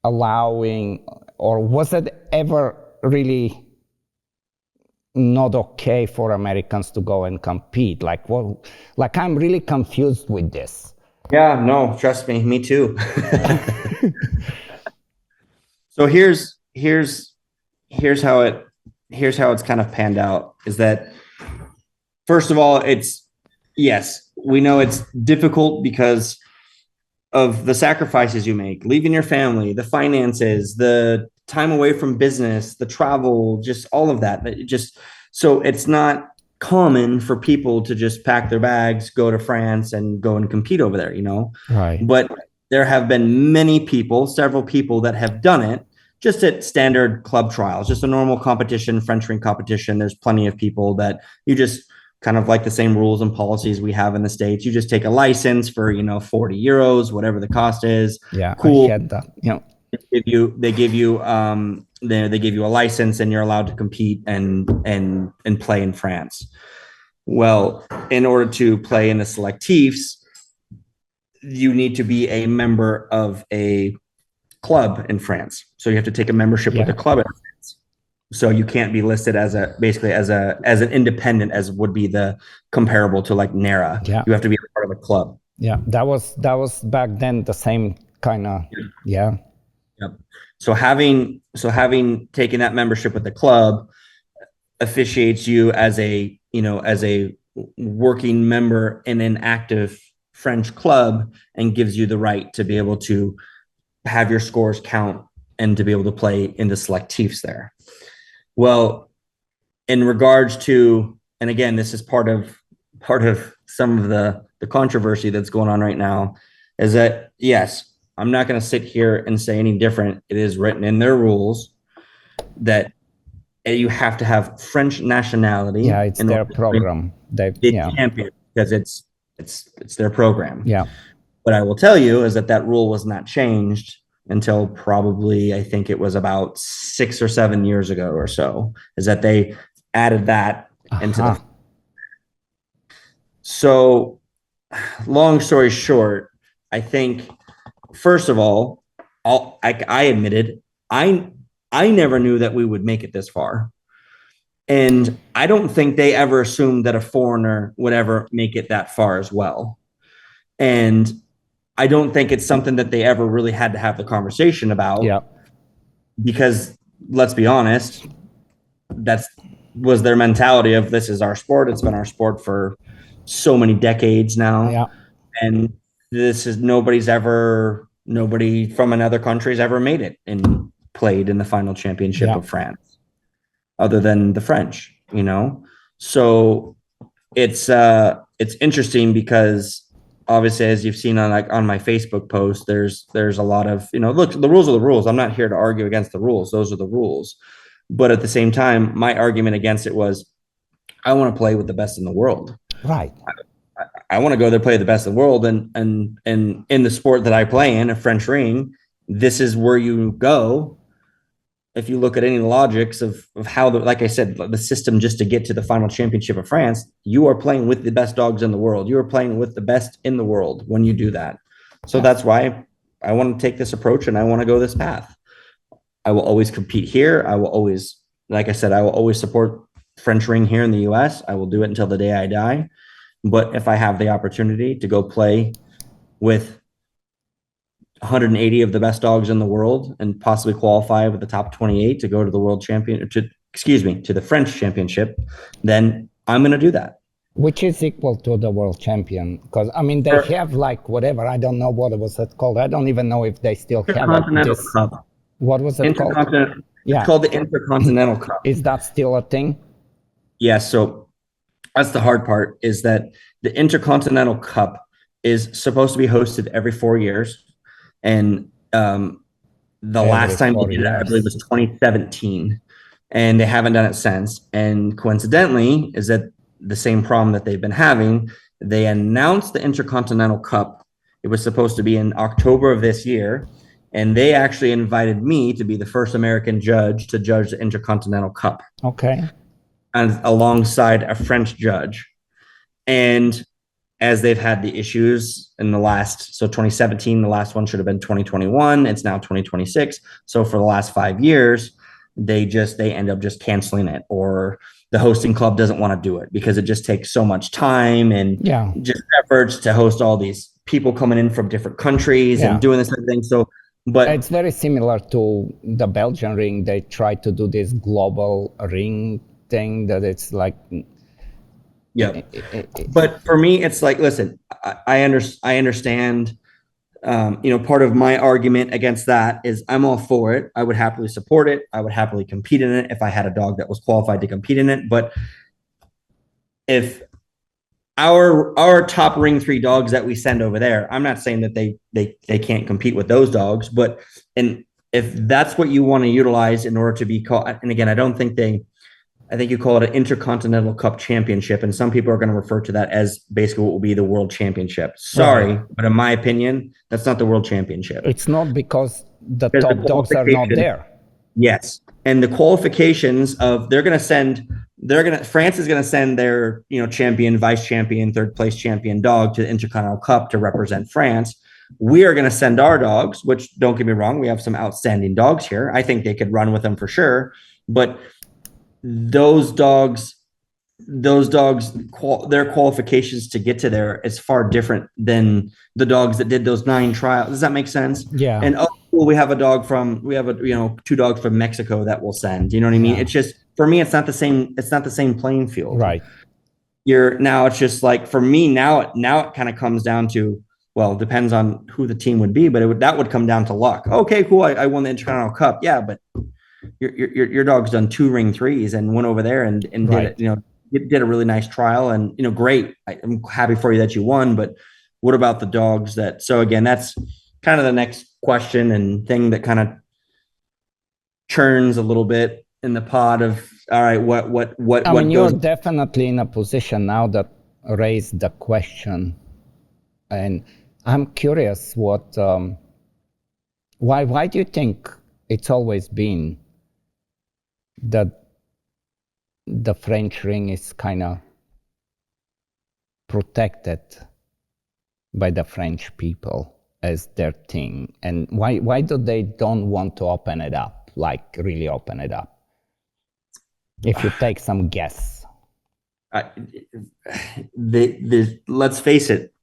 allowing, or was it ever really not okay for Americans to go and compete? Like, well, like I'm really confused with this. Yeah, no, trust me too. So here's how it's kind of panned out, is that first of all, yes, we know it's difficult because of the sacrifices you make, leaving your family, the finances, the time away from business, the travel, just all of that. So it's not common for people to just pack their bags, go to France and go and compete over there, Right. But there have been several people that have done it just at standard club trials, just a normal competition, French ring competition. There's plenty of people that you just kind of like the same rules and policies we have in the States. You just take a license for, 40 euros, whatever the cost is. Yeah, cool. I had that. Yeah. They give you a license, and you're allowed to compete and play in France. Well, in order to play in the selectifs, you need to be a member of a club in France. So you have to take a membership with a club in France. So you can't be listed as an independent, as would be the comparable to like NARA. Yeah. You have to be a part of a club. Yeah, that was back then the same kind of. Yeah. Yep. So having taken that membership with the club officiates you as a working member in an active French club, and gives you the right to be able to have your scores count and to be able to play in the selectifs there. Well, in regards to, and again, this is part of some of the controversy that's going on right now, is that, yes, I'm not going to sit here and say any different. It is written in their rules that you have to have French nationality. Yeah, it's their program. Champion, because it's their program. Yeah. What I will tell you is that rule was not changed until probably, I think it was about 6 or 7 years ago or so, is that they added that into the. So long story short, I think, first of all, I admitted, I never knew that we would make it this far. And I don't think they ever assumed that a foreigner would ever make it that far as well. And I don't think it's something that they ever really had to have the conversation about. Yeah. Because let's be honest, was their mentality of, this is our sport. It's been our sport for so many decades now. Yeah. And this is nobody from another country has ever made it and played in the final championship of France, other than the French, So it's interesting because, obviously, as you've seen on my Facebook post, there's a lot of, look, the rules are the rules. I'm not here to argue against the rules. Those are the rules. But at the same time, my argument against it was, I want to play with the best in the world. Right. I want to go there, play the best in the world. And in the sport that I play in, a French ring, this is where you go. If you look at any logics of how, like I said, the system just to get to the final championship of France, you are playing with the best dogs in the world. You are playing with the best in the world when you do that. So that's why I want to take this approach, and I want to go this path. I will always compete here. I will always, like I said, I will always support French ring here in the US. I will do it until the day I die. But if I have the opportunity to go play with 180 of the best dogs in the world and possibly qualify with the top 28 to go to the world champion, to the French championship, then I'm going to do that. Which is equal to the world champion. Because, they have whatever, I don't know what was that called. I don't even know if they still have Intercontinental Cup. What was it called? It's called the Intercontinental Cup. Is that still a thing? Yeah, so that's the hard part, is that the Intercontinental Cup is supposed to be hosted every 4 years. And the last time they did it, I believe, was 2017. And they haven't done it since. And coincidentally, is that the same problem that they've been having. They announced the Intercontinental Cup. It was supposed to be in October of this year. And they actually invited me to be the first American judge to judge the Intercontinental Cup. Okay. And alongside a French judge. And as they've had the issues in the last, so 2017, the last one should have been 2021. It's now 2026. So for the last 5 years, they end up just canceling it, or the hosting club doesn't want to do it because it just takes so much time and just efforts to host all these people coming in from different countries and doing this kind of thing. So, but it's very similar to the Belgian ring. They try to do this global ring thing that it's like, but for me, it's like, listen, I understand. Part of my argument against that is I'm all for it. I would happily support it. I would happily compete in it if I had a dog that was qualified to compete in it. But if our top ring 3 dogs that we send over there, I'm not saying that they can't compete with those dogs, but and if that's what you want to utilize in order to be called, and again, I think you call it an Intercontinental Cup Championship, and some people are going to refer to that as basically what will be the World Championship. Sorry, but in my opinion, that's not the World Championship. It's not because the top dogs are not there. Yes, and the qualifications of France is going to send their champion, vice champion, third place champion dog to the Intercontinental Cup to represent France. We are going to send our dogs, which, don't get me wrong, we have some outstanding dogs here. I think they could run with them for sure, but those dogs, their qualifications to get to there is far different than the dogs that did those 9 trials. Does that make sense? Yeah. And we have 2 dogs from Mexico that we'll send. You know what I mean? It's just, for me, it's not the same. It's not the same playing field. Right. It's just like, for me now it kind of comes down to, well, it depends on who the team would be, but that would come down to luck. Okay, cool. I won the Intercontinental Cup. Yeah, but your dog's done 2 ring 3s and went over there and did it, did a really nice trial, and great. I'm happy for you that you won, but what about the dogs that? So again, that's kind of the next question and thing that kind of churns a little bit in the pot of, all right, what I mean, you're definitely in a position now that raised the question, and I'm curious why do you think it's always been that the French ring is kind of protected by the French people as their thing, and why do they don't want to open it up, like really open it up? If you take some guess. Let's face it,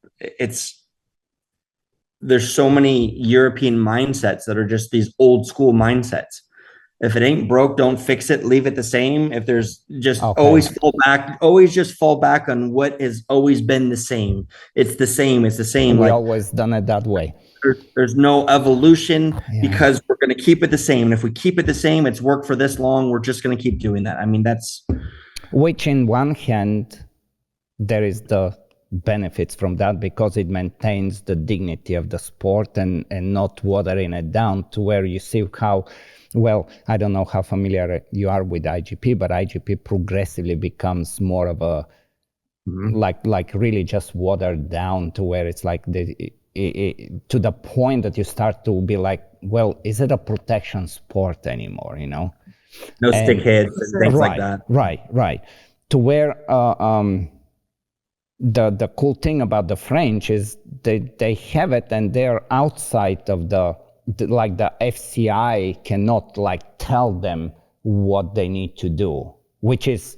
there's so many European mindsets that are just these old school mindsets. If it ain't broke, don't fix it. Leave it the same. If there's just always fall back on what has always been the same. It's the same. It's the same. We always done it that way. There's no evolution because we're going to keep it the same. And if we keep it the same, it's worked for this long. We're just going to keep doing that. I mean, that's. Which in one hand, there is the benefits from that because it maintains the dignity of the sport and not watering it down to where you see how. Well, I don't know how familiar you are with IGP, but IGP progressively becomes more of a like really just watered down to where it's like to the point that you start to be like, well, is it a protection sport anymore? No stickheads and things like that. Right. To where the cool thing about the French is they have it and they're outside of the FCI cannot tell them what they need to do, which is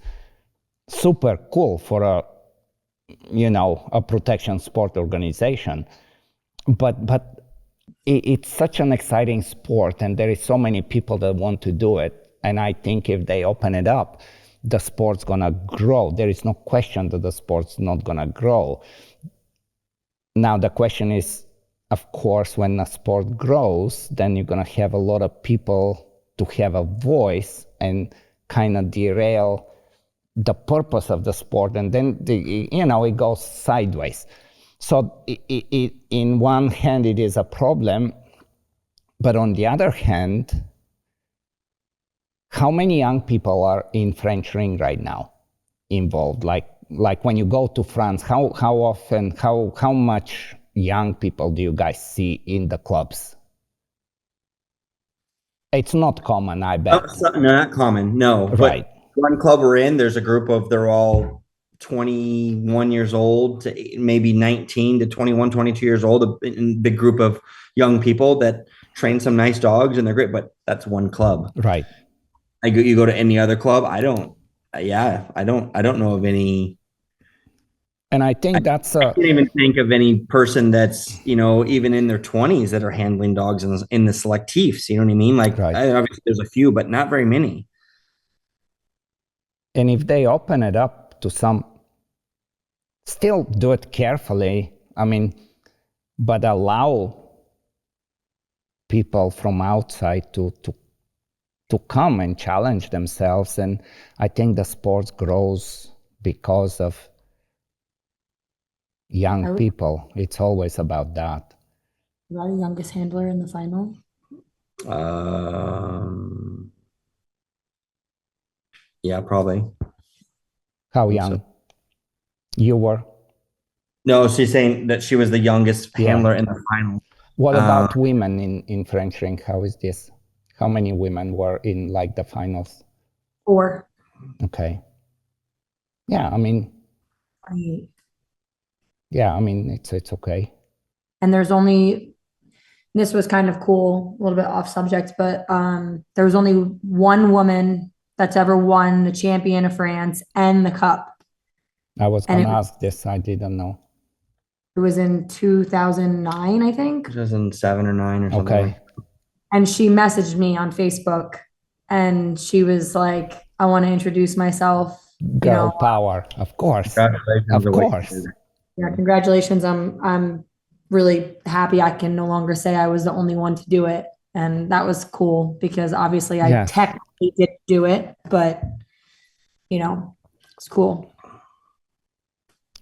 super cool for a protection sport organization. But it's such an exciting sport, and there is so many people that want to do it. And I think if they open it up, the sport's gonna grow. There is no question that the sport's not gonna grow. Now the question is, of course, when a sport grows, then you're going to have a lot of people to have a voice and kind of derail the purpose of the sport. And then, it goes sideways. So in one hand, it is a problem. But on the other hand, how many young people are in French ring right now involved? Like when you go to France, how often, how much young people do you guys see in the clubs? It's not common, I bet. No, not common. No. Right. But one club we're in, there's a group of, they're all 21 years old to maybe 19 to 21, 22 years old, a big group of young people that train some nice dogs and they're great, but that's one club. Right. You go to any other club, I don't. Yeah, I don't know of any. And I think that's I can't even think of any person that's, even in their 20s that are handling dogs in the selectifs. You know what I mean? Like, right. obviously there's a few, but not very many. And if they open it up to some, still do it carefully, I mean, but allow people from outside to come and challenge themselves. And I think the sport grows because of young people. It's always about that. You are the youngest handler in the final. Yeah, probably. How young? So. You were? No, she's saying that she was the youngest handler in the final. What about women in French ring? How is this? How many women were in like the finals? 4. Okay. Yeah, I mean. 28. Yeah, I mean it's okay. And there's only, this was kind of cool, a little bit off subject, but there was only one woman that's ever won the champion of France and the cup. I was And gonna ask this. I didn't know. it was in 2009, I think. 2007 or 9 or something. Okay. And she messaged me on Facebook and she was like, I want to introduce myself. Girl power, of course. Congratulations. Of course. Yeah, congratulations. I'm really happy I can no longer say I was the only one to do it. And that was cool because obviously I Yes. technically didn't do it, but it's cool.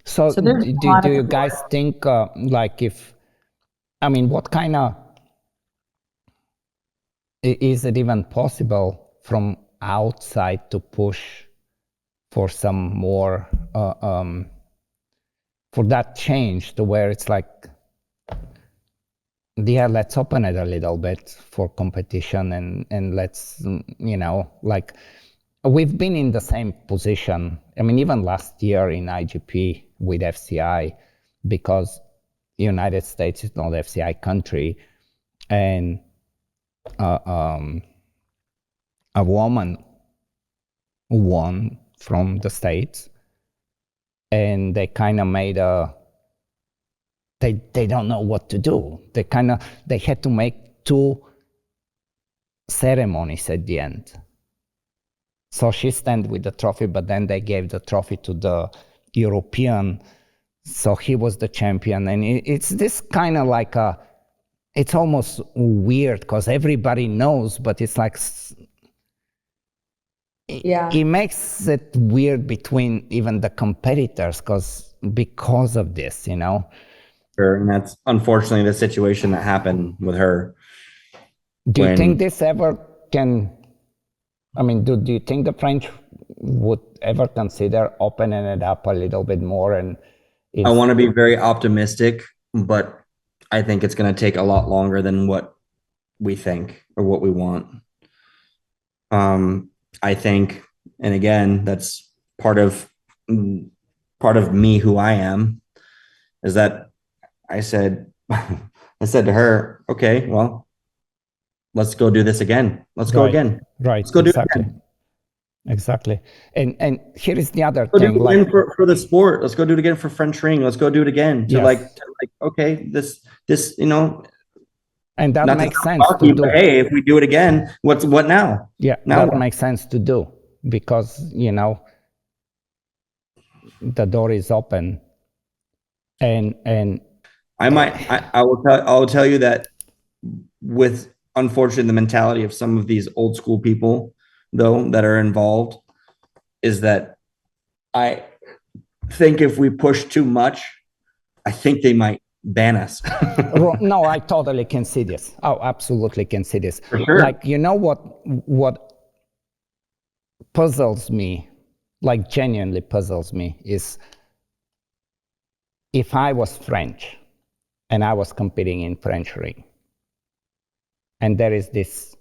So there's a do lot of you guys think like what kind of, is it even possible from outside to push for some more for that change to where it's like, yeah, let's open it a little bit for competition and let's, like we've been in the same position. I mean, even last year in IGP with FCI, because United States is not FCI country, and a woman won from the States, and they kind of made they don't know what to do. They had to make 2 ceremonies at the end. So she stand with the trophy, but then they gave the trophy to the European. So he was the champion. And it's this kind of like it's almost weird because everybody knows, but it's like, it makes it weird between even the competitors because of this, Sure, and that's unfortunately the situation that happened with her. Do you think this ever can, do you think the French would ever consider opening it up a little bit more? And I want to be very optimistic, but I think it's going to take a lot longer than what we think or what we want. I think, and again, that's part of me, who I am, is that I said to her, okay, well, let's go do this again. Let's go again. Right. Let's go exactly. do it again. Exactly. And here is the other Let's thing. do it again for the sport. Let's go do it again for French ring. Let's go do it again to like okay, this and that makes sense to do. Hey, if we do it again, what now? Yeah, now that makes sense to do because the door is open, and I will tell you that with unfortunately the mentality of some of these old school people though that are involved is that I think if we push too much, I think they might ban us. No, I totally can see this. Oh, absolutely can see this. For sure. Like, what puzzles me, like genuinely puzzles me, is if I was French and I was competing in French ring, and there is this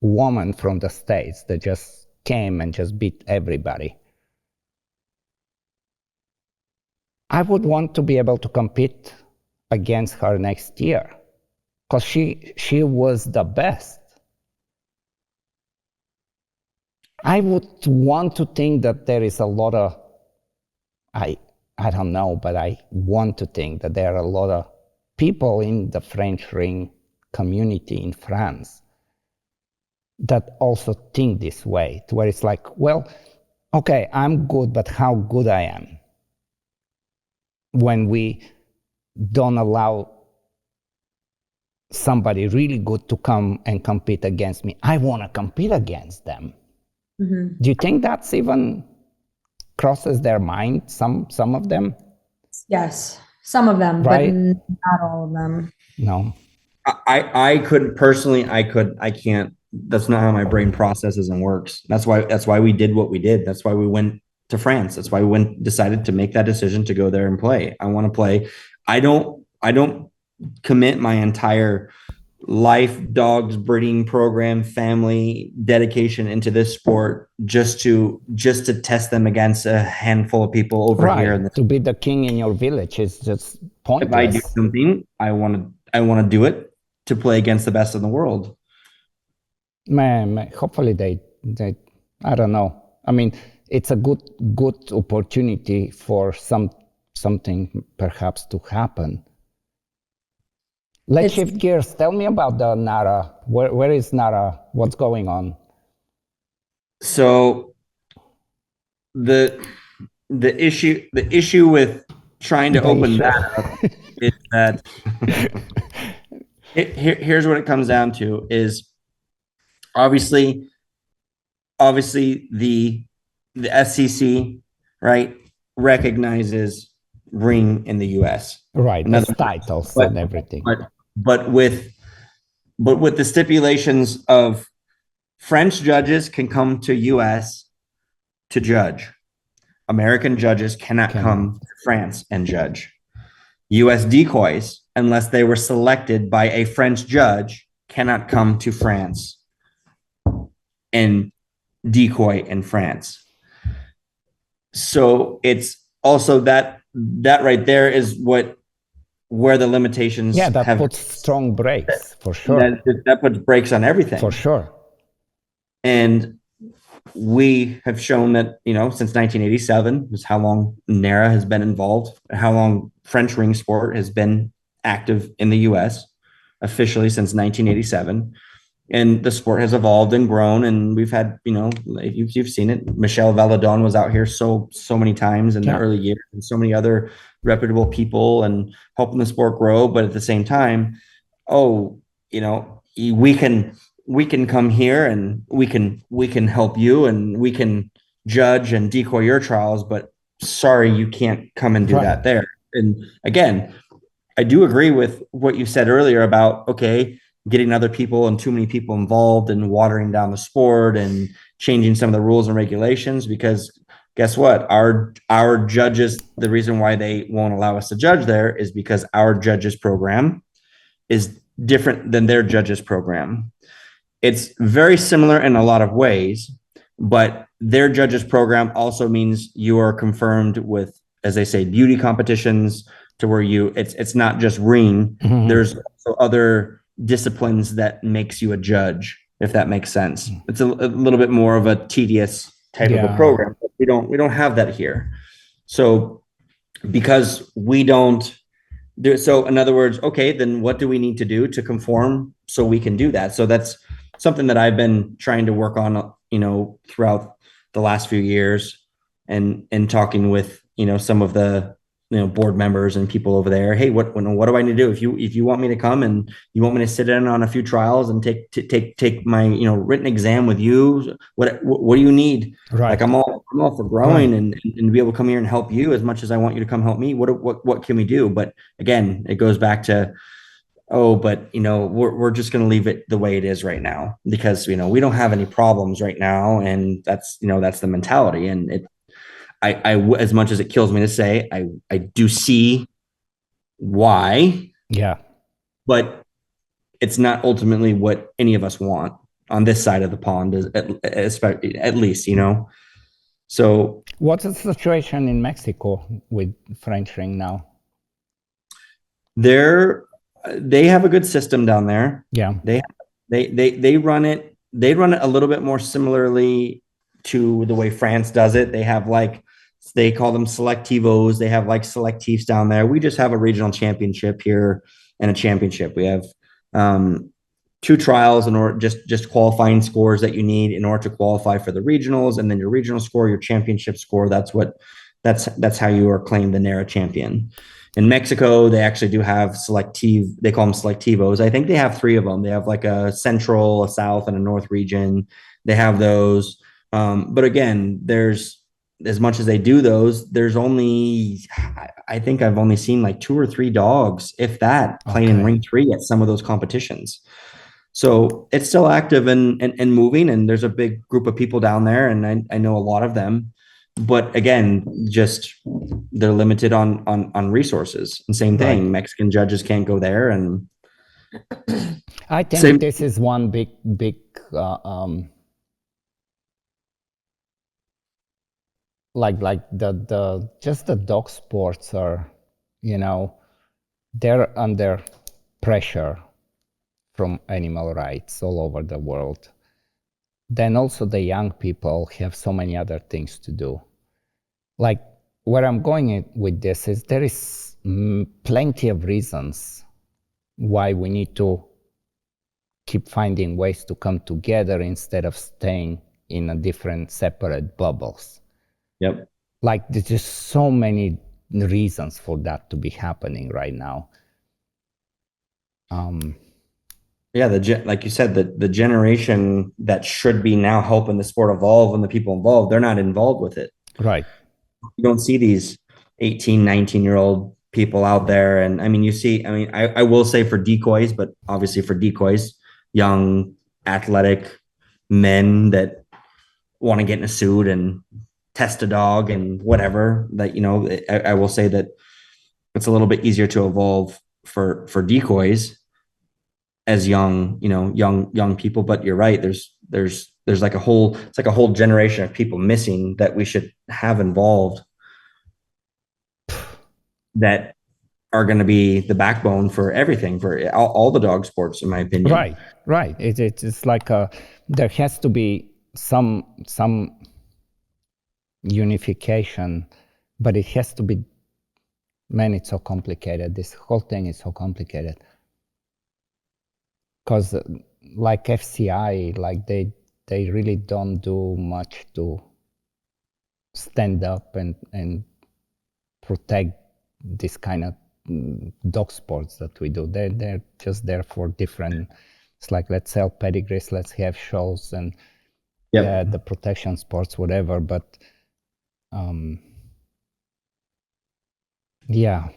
woman from the States that just came and just beat everybody, I would want to be able to compete against her next year because she was the best. I would want to think that there is a lot of, I don't know, but I want to think that there are a lot of people in the French ring community in France that also think this way, to where it's like, well, okay, I'm good, but how good I am when we don't allow somebody really good to come and compete against me. I want to compete against them. Mm-hmm. Do you think that's even crosses their mind, some of them? Yes, some of them, right? But not all of them. No. I couldn't personally, I can't, that's not how my brain processes and works. That's why we did what we did. That's why we went to France. That's why we decided to make that decision to go there and play. I want to play. I don't commit my entire life, dogs, breeding program, family dedication into this sport just to test them against a handful of people over here. To be the king in your village is just pointless. If I do something, I want to do it to play against the best in the world. Man, hopefully they I don't know. I mean, it's a good opportunity for something perhaps to happen. Let's shift gears. Tell me about the NARA. Where is NARA? What's going on? So the issue with trying to open that up is that here's what it comes down to is obviously the SCC, right, recognizes ring in the US. Right, as titles and everything. But with the stipulations of French judges can come to US to judge. American judges cannot come to France and judge. US decoys, unless they were selected by a French judge, cannot come to France and decoy in France. So it's also that right there is where the limitations that puts strong brakes for sure. That puts brakes on everything for sure. And we have shown that, since 1987 is how long NARA has been involved, how long French ring sport has been active in the US officially since 1987. And the sport has evolved and grown. And we've had, you've seen it. Michel Valadon was out here so many times in the early years, and so many other reputable people and helping the sport grow. But at the same time, we can come here and we can help you and we can judge and decoy your trials, but sorry, you can't come and do that there. And again, I do agree with what you said earlier about, getting other people and too many people involved and watering down the sport and changing some of the rules and regulations, because guess what? Our judges, the reason why they won't allow us to judge there is because our judges program is different than their judges program. It's very similar in a lot of ways, but their judges program also means you are confirmed with, as they say, beauty competitions, to where it's not just ring. Mm-hmm. There's also other disciplines that makes you a judge, if that makes sense. It's a little bit more of a tedious type of a program. But we don't have that here. So because we don't do it, so in other words, then what do we need to do to conform so we can do that? So that's something that I've been trying to work on, throughout the last few years, and talking with, some of the, board members and people over there. Hey, what do I need to do? If you want me to come and you want me to sit in on a few trials and take my, written exam with you, what do you need? Right. Like I'm all for growing and be able to come here and help you as much as I want you to come help me. What can we do? But again, it goes back to, we're just going to leave it the way it is right now, because, we don't have any problems right now. And that's the mentality. And I as much as it kills me to say, I do see why. Yeah. But it's not ultimately what any of us want on this side of the pond, at least, So what's the situation in Mexico with French ring now? They have a good system down there. Yeah. They run it a little bit more similarly to the way France does it. They have like, they call them selectivos. They have like selectifs down there. We just have a regional championship here and a championship. We have two trials in order, just qualifying scores that you need in order to qualify for the regionals, and then your regional score, your championship score. That's how you are claimed the NARA champion. In Mexico, they actually do have selective. They call them selectivos. I think they have three of them. They have like a central, a south, and a north region. They have those. But again, there's, as much as they do those, there's only, I think I've only seen like 2 or 3 dogs, if that, playing in ring 3 at some of those competitions. So it's still active and moving, and there's a big group of people down there, and I know a lot of them. But again, just they're limited on resources. And same thing, Right. Mexican judges can't go there, and I think same. this is one big like the just the dog sports are, you know, they're under pressure from animal rights all over the world. Then also the young people have so many other things to do. Like where I'm going with this is there is plenty of reasons why we need to keep finding ways to come together instead of staying in a different separate bubbles. Yep. Like there's just so many reasons for that to be happening right now. Yeah, like you said, the generation that should be now helping the sport evolve and the people involved, they're not involved with it. Right. You don't see these 18, 19-year-old people out there. And I mean, you see, I mean, I will say for decoys, but obviously for decoys, young, athletic men that want to get in a suit and test a dog and whatever, that, you know, I will say that it's a little bit easier to evolve for decoys as young, you know, young people. But you're right, there's like it's like a whole generation of people missing that we should have involved, that are going to be the backbone for everything, for all the dog sports, in my opinion. Right. It's like there has to be some unification, but it has to be, man, it's so complicated. This whole thing is so complicated. Because like FCI, like they really don't do much to stand up and protect this kind of dog sports that we do. They're just there for different, it's like, let's sell pedigrees, let's have shows, and yeah, the protection sports, whatever. But yeah.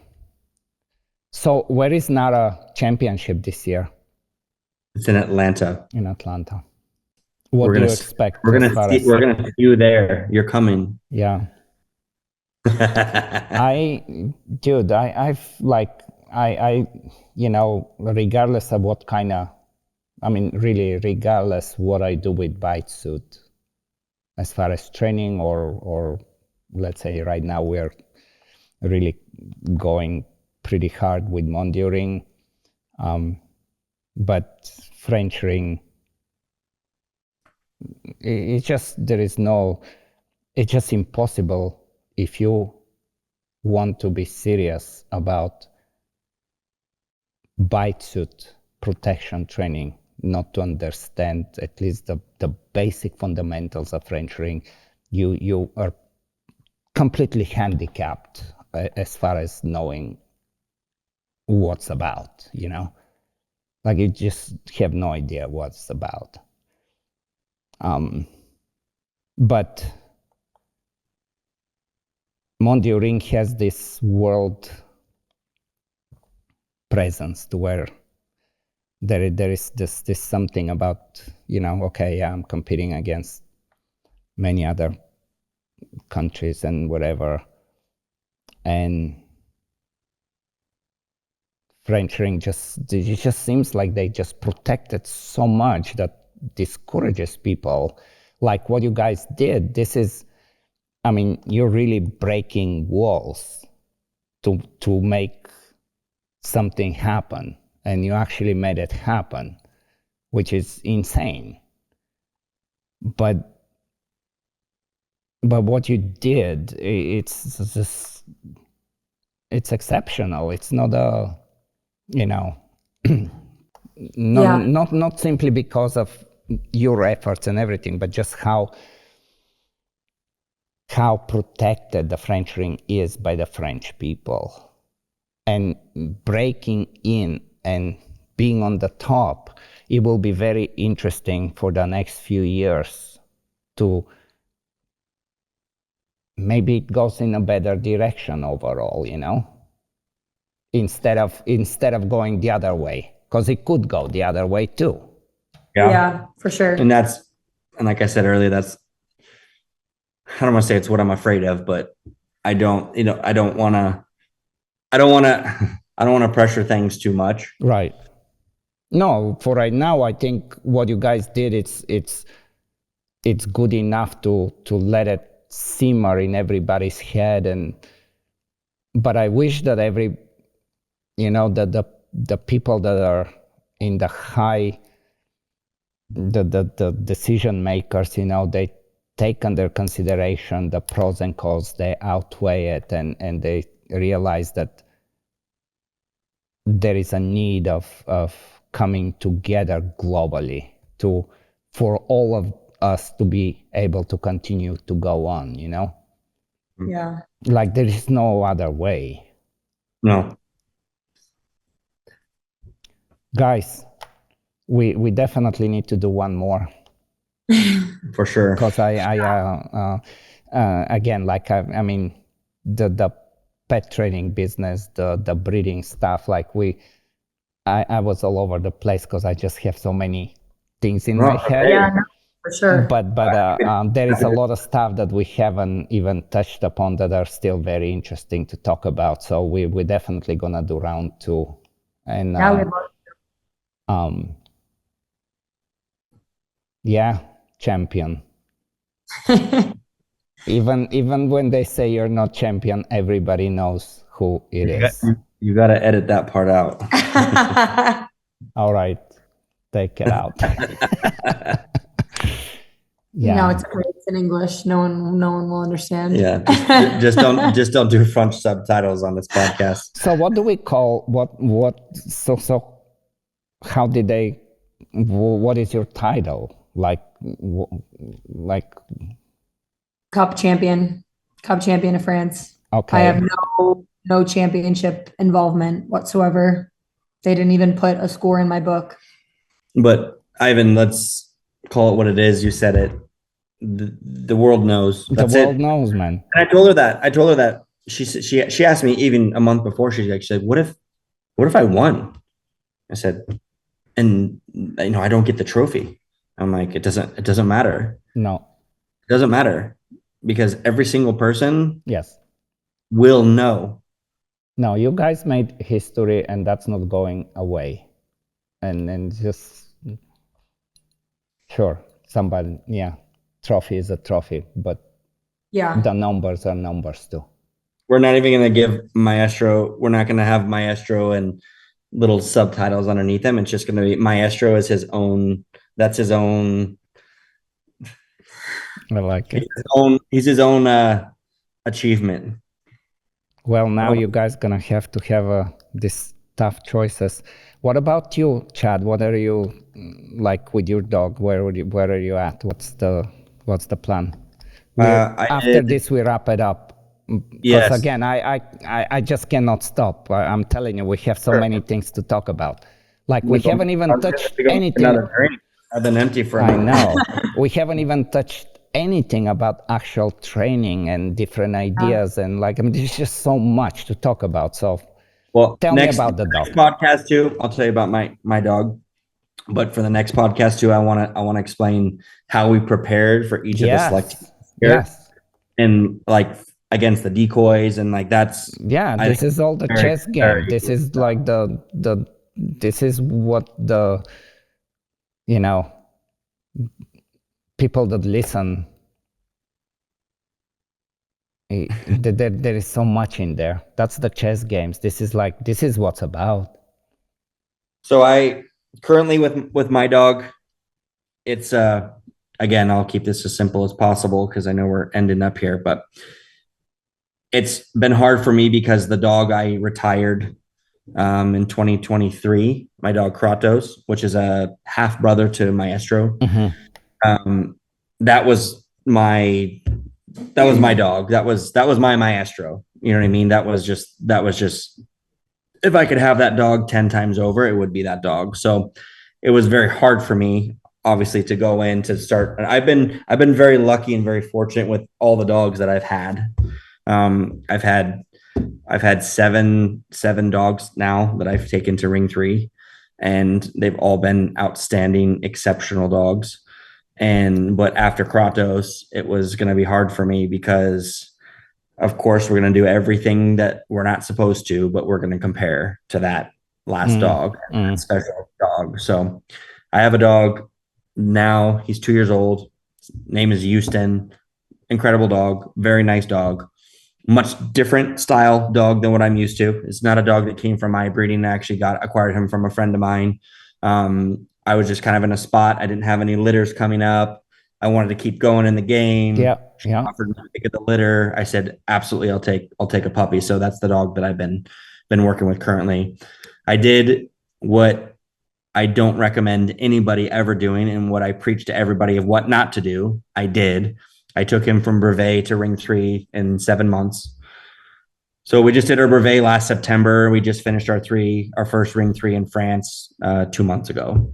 So where is NARA championship this year? It's in Atlanta. In Atlanta. What do you expect? We're gonna see you there. You're coming. Yeah. I you know, regardless of what kind of, I mean, really, regardless what I do with bite suit, as far as training or let's say right now we're really going pretty hard with Mondio ring, but French ring, it's just it's just impossible if you want to be serious about bite suit protection training, not to understand at least the basic fundamentals of French ring. You are completely handicapped as far as knowing what's about, you know? Like you just have no idea what's about. But Mondio ring has this world presence to where there is this something about, you know, okay, yeah, I'm competing against many other countries and whatever, and French ring it just seems like they just protect it so much that discourages people. Like what you guys did, this is, I mean, you're really breaking walls to make something happen, and you actually made it happen, which is insane. But but what you did, it's exceptional. It's not a, you know, not simply because of your efforts and everything, but just how protected the French ring is by the French people. And breaking in and being on the top, it will be very interesting for the next few years to maybe it goes in a better direction overall, you know, instead of going the other way, because it could go the other way too. Yeah, for sure. And like I said earlier, I don't want to say it's what I'm afraid of, but I don't want to pressure things too much. Right. No, for right now, I think what you guys did, it's good enough to let it simmer in everybody's head. But I wish that the people that are in the high, the decision makers, you know, they take under consideration the pros and cons, they outweigh it, and they realize that there is a need of coming together globally for all of us to be able to continue to go on, you know? Yeah. Like there is no other way. No. Guys, we definitely need to do one more. For sure. Because again, like I mean, the pet training business, the breeding stuff, like I was all over the place because I just have so many things in my head. Yeah, no, for sure. But there is a lot of stuff that we haven't even touched upon that are still very interesting to talk about. So we're definitely gonna do round 2. And yeah, champion. Even when they say you're not champion, everybody knows who it is. You got to edit that part out. All right, take it out. Yeah. No, it's great. It's in English. No one will understand. Yeah, just don't do French subtitles on this podcast. So what do we call so how did they? What is your title? Like Cup champion of France. Okay. I have no championship involvement whatsoever. They didn't even put a score in my book. But Ivan, let's call it what it is. You said it. The world knows. The world knows, man. And I told her that she asked me even a month before. She said, "What if I won?" I said, "And I don't get the trophy." I'm like, it doesn't matter. No, it doesn't matter because every single person will know. No, you guys made history, and that's not going away. And just sure, somebody, trophy is a trophy, but the numbers are numbers too. We're not even going to give Maestro. We're not going to have Maestro and little subtitles underneath them. It's just going to be Maestro is his own. That's his own. I like it. He's his own achievement. Well, now you guys gonna have to have these tough choices. What about you, Chad? What are you like with your dog? Where are you at? What's the plan? After this, we wrap it up. Because again, I just cannot stop. I'm telling you, we have so many things to talk about. Like we haven't even touched anything. I've been empty for. I know. We haven't even touched anything about actual training and different ideas, and there's just so much to talk about. So, tell me about the dog. Next podcast too, I'll tell you about my dog. But for the next podcast too, I want to explain how we prepared for each of the select and like against the decoys and like that's this is all the chess game. This is like this is what the people that listen, there is so much in there. That's the chess games. This is what's about. So I currently with my dog, it's again, I'll keep this as simple as possible because I know we're ending up here, but it's been hard for me because the dog I retired in 2023, my dog Kratos, which is a half brother to Maestro. Um, that was my dog. That was my Maestro. You know what I mean? That was just if I could have that dog 10 times over, it would be that dog. So it was very hard for me, obviously, to go in to start. I've been very lucky and very fortunate with all the dogs that I've had. I've had seven dogs now that I've taken to ring 3, and they've all been outstanding, exceptional dogs. But after Kratos, it was going to be hard for me because, of course, we're going to do everything that we're not supposed to, but we're going to compare to that last dog, that special dog. So I have a dog now. He's 2 years old. His name is Houston. Incredible dog. Very nice dog. Much different style dog than what I'm used to. It's not a dog that came from my breeding. I actually acquired him from a friend of mine. I was just kind of in a spot. I didn't have any litters coming up. I wanted to keep going in the game. Yeah. She offered me to get the litter. I said, absolutely, I'll take a puppy. So that's the dog that I've been working with currently. I did what I don't recommend anybody ever doing, and what I preach to everybody of what not to do. I did. I took him from brevet to ring 3 in 7 months. So we just did our brevet last September. We just finished our first ring 3 in France 2 months ago.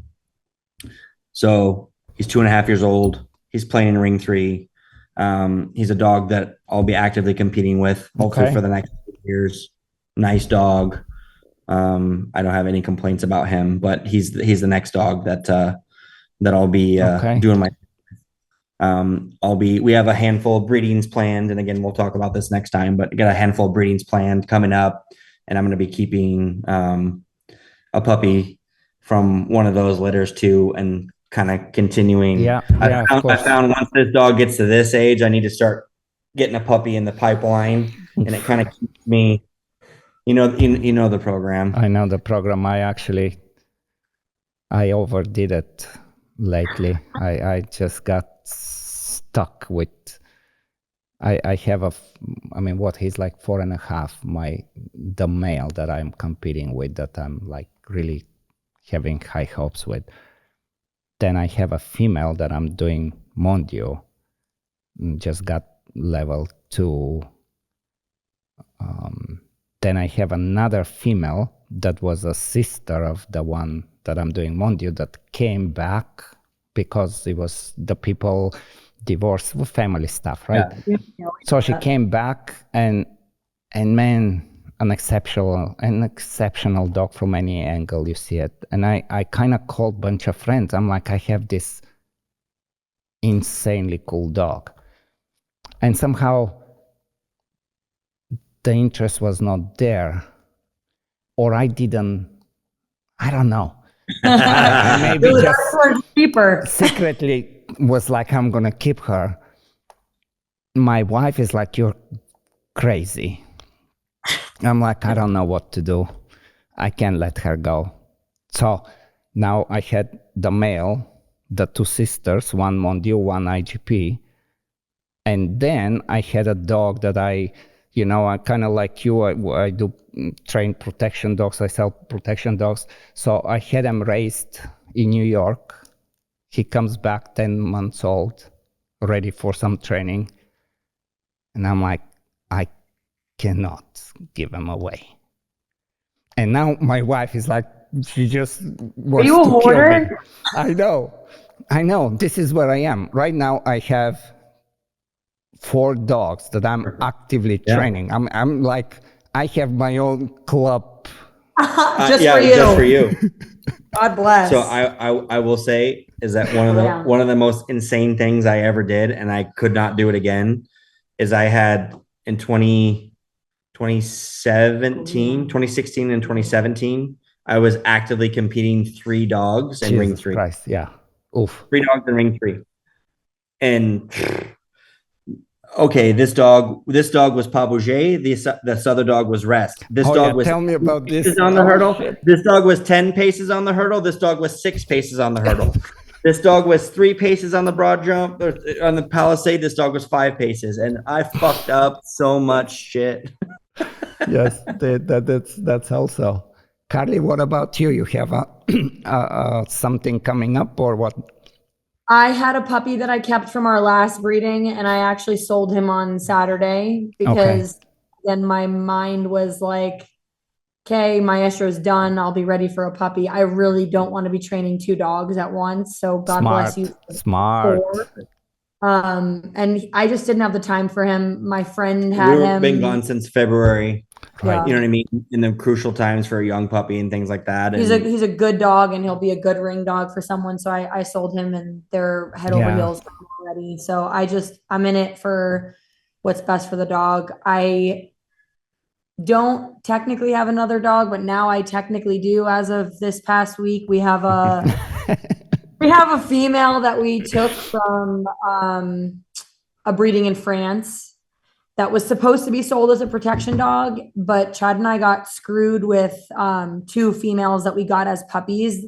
So he's 2.5 years old. He's playing in ring 3. He's a dog that I'll be actively competing with, hopefully for the next 2 years. Nice dog. I don't have any complaints about him, but he's the next dog that I'll be doing my. We have a handful of breedings planned, and again, we'll talk about this next time, but got a handful of breedings planned coming up, and I'm going to be keeping a puppy from one of those litters too, and kind of continuing. I found once this dog gets to this age, I need to start getting a puppy in the pipeline, and it kind of keeps me, you know the program. I know the program. I overdid it lately. I just got stuck with. I have he's like 4.5. The male that I'm competing with, that I'm like really having high hopes with. Then I have a female that I'm doing Mondio. Just got level 2. Then I have another female that was a sister of the one that I'm doing Mondio, that came back because it was the people divorced, family stuff, right? Yeah. So she came back, and man, an exceptional dog from any angle you see it. And I kind of called a bunch of friends. I'm like, I have this insanely cool dog. And somehow the interest was not there, or I don't know. I maybe just secretly was like, I'm going to keep her. My wife is like, you're crazy. I'm like, I don't know what to do. I can't let her go. So now I had the male, the 2 sisters, one Mondio, one IGP. And then I had a dog that I kind of like you, I do train protection dogs, I sell protection dogs. So I had him raised in New York. He comes back 10 months old, ready for some training. And I'm like, I cannot give him away. And now my wife is like, she just wants to kill me. I know. This is where I am. Right now I have 4 dogs that I'm actively training. I'm like, I have my own club. Just for you. God bless. So I will say is that one of the most insane things I ever did, and I could not do it again, is I had in 2016 and 2017, I was actively competing 3 dogs in ring 3. Christ, yeah. Oof. 3 dogs in ring 3. And okay, this dog was Pabouget. This other dog was Rest. Tell me about this on the hurdle. Shit. This dog was 10 paces on the hurdle. This dog was 6 paces on the hurdle. This dog was 3 paces on the broad jump, or on the palisade. This dog was 5 paces, and I fucked up so much shit. Yes, that's also. Carly, what about you? You have something coming up or what? I had a puppy that I kept from our last breeding, and I actually sold him on Saturday because then my mind was like, okay, Maestro's done. I'll be ready for a puppy. I really don't want to be training 2 dogs at once. So God bless you. Smart. 4. And I just didn't have the time for him. My friend had We've been him. gone since February. Right. You know what I mean? In the crucial times for a young puppy and things like that. He's a good dog, and he'll be a good ring dog for someone. So I sold him, and they're head over heels already. So I'm in it for what's best for the dog. I don't technically have another dog, but now I technically do. As of this past week, we have a female that we took from a breeding in France that was supposed to be sold as a protection dog, but Chad and I got screwed with 2 females that we got as puppies.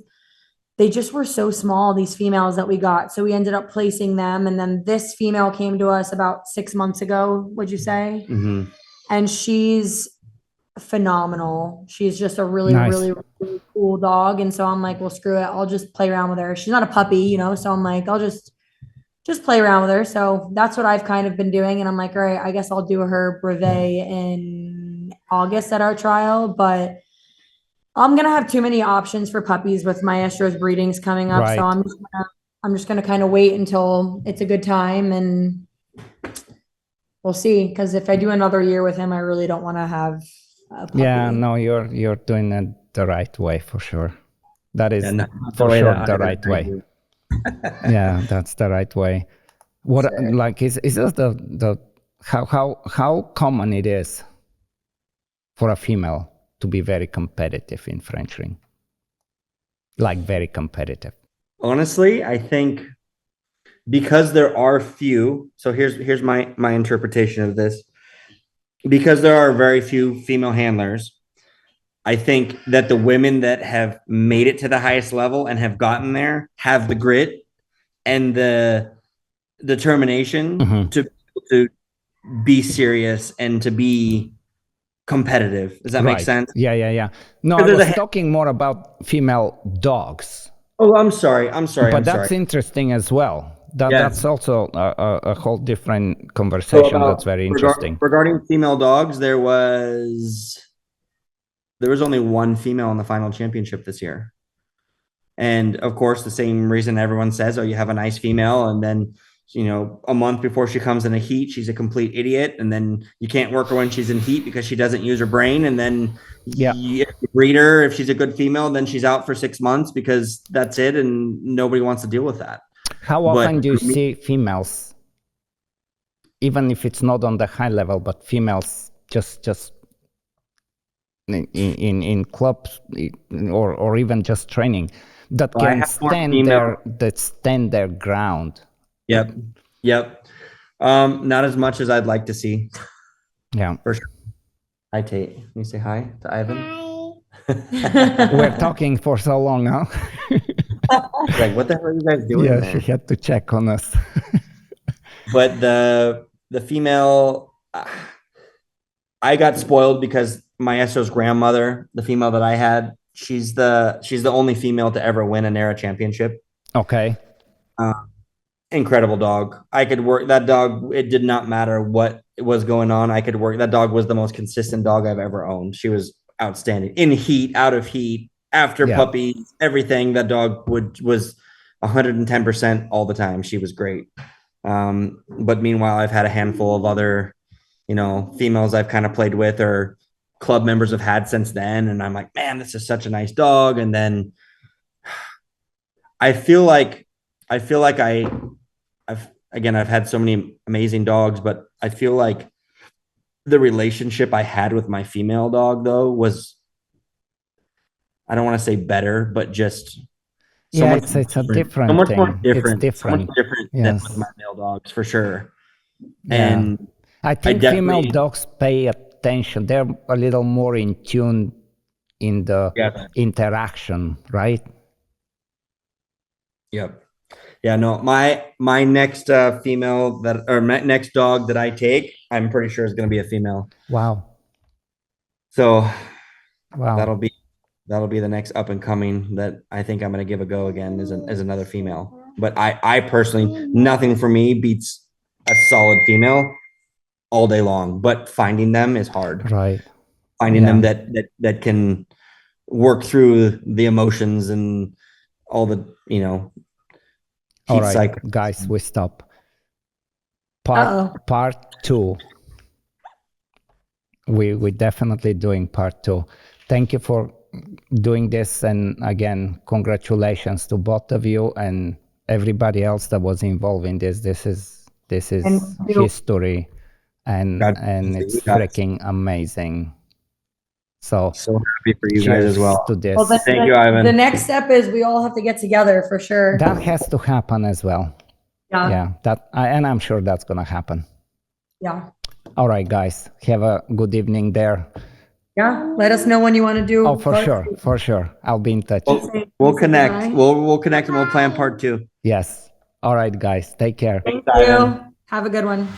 They just were so small, these females that we got. So we ended up placing them. And then this female came to us about 6 months ago, would you say? Mm-hmm. And she's phenomenal. She's just a really, Nice. really, really cool dog. And so I'm like, well, screw it. I'll just play around with her. She's not a puppy, you know? So I'm like, I'll just play around with her. So that's what I've kind of been doing. And I'm like, all right, I guess I'll do her brevet in August at our trial, but I'm going to have too many options for puppies with Maestro's breedings coming up. Right. So I'm just going to kind of wait until it's a good time, and we'll see. Cause if I do another year with him, I really don't want to have a puppy. Yeah, no, you're doing it the right way for sure. That is for way sure that the I right way. do. Yeah, that's the right way. What like is this the how common it is for a female to be very competitive in French ring? Like very competitive. Honestly, I think because there are few. So here's my interpretation of this. Because there are very few female handlers, I think that the women that have made it to the highest level and have gotten there have the grit and the determination to be serious and to be competitive. Does that make sense? Yeah. No, I was talking more about female dogs. Oh, I'm sorry. But that's interesting as well. That's also a whole different conversation. That's very interesting. Regarding female dogs, there was only 1 female in the final championship this year. And of course, the same reason everyone says, oh, you have a nice female. And then, you know, a month before she comes in a heat, she's a complete idiot. And then you can't work her when she's in heat because she doesn't use her brain. And then you breed her, if she's a good female, then she's out for 6 months because that's it. And nobody wants to deal with that. How often do you see females, even if it's not on the high level, but females just in clubs or even just training that can stand their ground? Yep. Not as much as I'd like to see. Yeah, for sure. Hi, Tate. Can you say hi to Ivan? Hi. We're talking for so long now. Like, what the hell are you guys doing? Yeah, there? she had to check on us. But the female, I got spoiled because Maestro's grandmother, the female that I had, she's the only female to ever win a NARA championship. Okay. Incredible dog. I could work that dog. It did not matter what was going on. I could work. That dog was the most consistent dog I've ever owned. She was outstanding in heat, out of heat, after puppies, everything. That dog was 110% all the time. She was great. But meanwhile, I've had a handful of other, you know, females I've kind of played with or club members have had since then. And I'm like, man, this is such a nice dog. And then I feel like I've had so many amazing dogs, but I feel like the relationship I had with my female dog though was, I don't want to say better, but just it's a different much thing. More different. It's different. So much different than with my male dogs for sure. Yeah. And I think female dogs pay attention. They're a little more in tune in the interaction, right? Yep. Yeah, no, my next female that or my next dog that I take, I'm pretty sure is going to be a female. Wow. So Wow. that'll be the next up and coming that I think I'm going to give a go again is another female. But I personally, nothing for me beats a solid female all day long. But finding them is hard. Right. Finding Yeah. them that can work through the emotions and all the All heat right, cycles. guys, we stop. Uh-oh. Part 2. We're definitely doing part 2. Thank you for doing this, and again, congratulations to both of you and everybody else that was involved in this. This is history, and God, it's you guys. freaking amazing. So happy for you guys cheers as well. to this. Well, Thank you, Ivan. The next step is we all have to get together for sure. That has to happen as well. Yeah. And I'm sure that's gonna happen. Yeah. All right, guys, have a good evening there. Yeah. Let us know when you want to do. Oh, for sure. I'll be in touch. We'll connect. We'll connect and we'll plan part 2. Yes. All right, guys, take care. Thank you. Have a good one.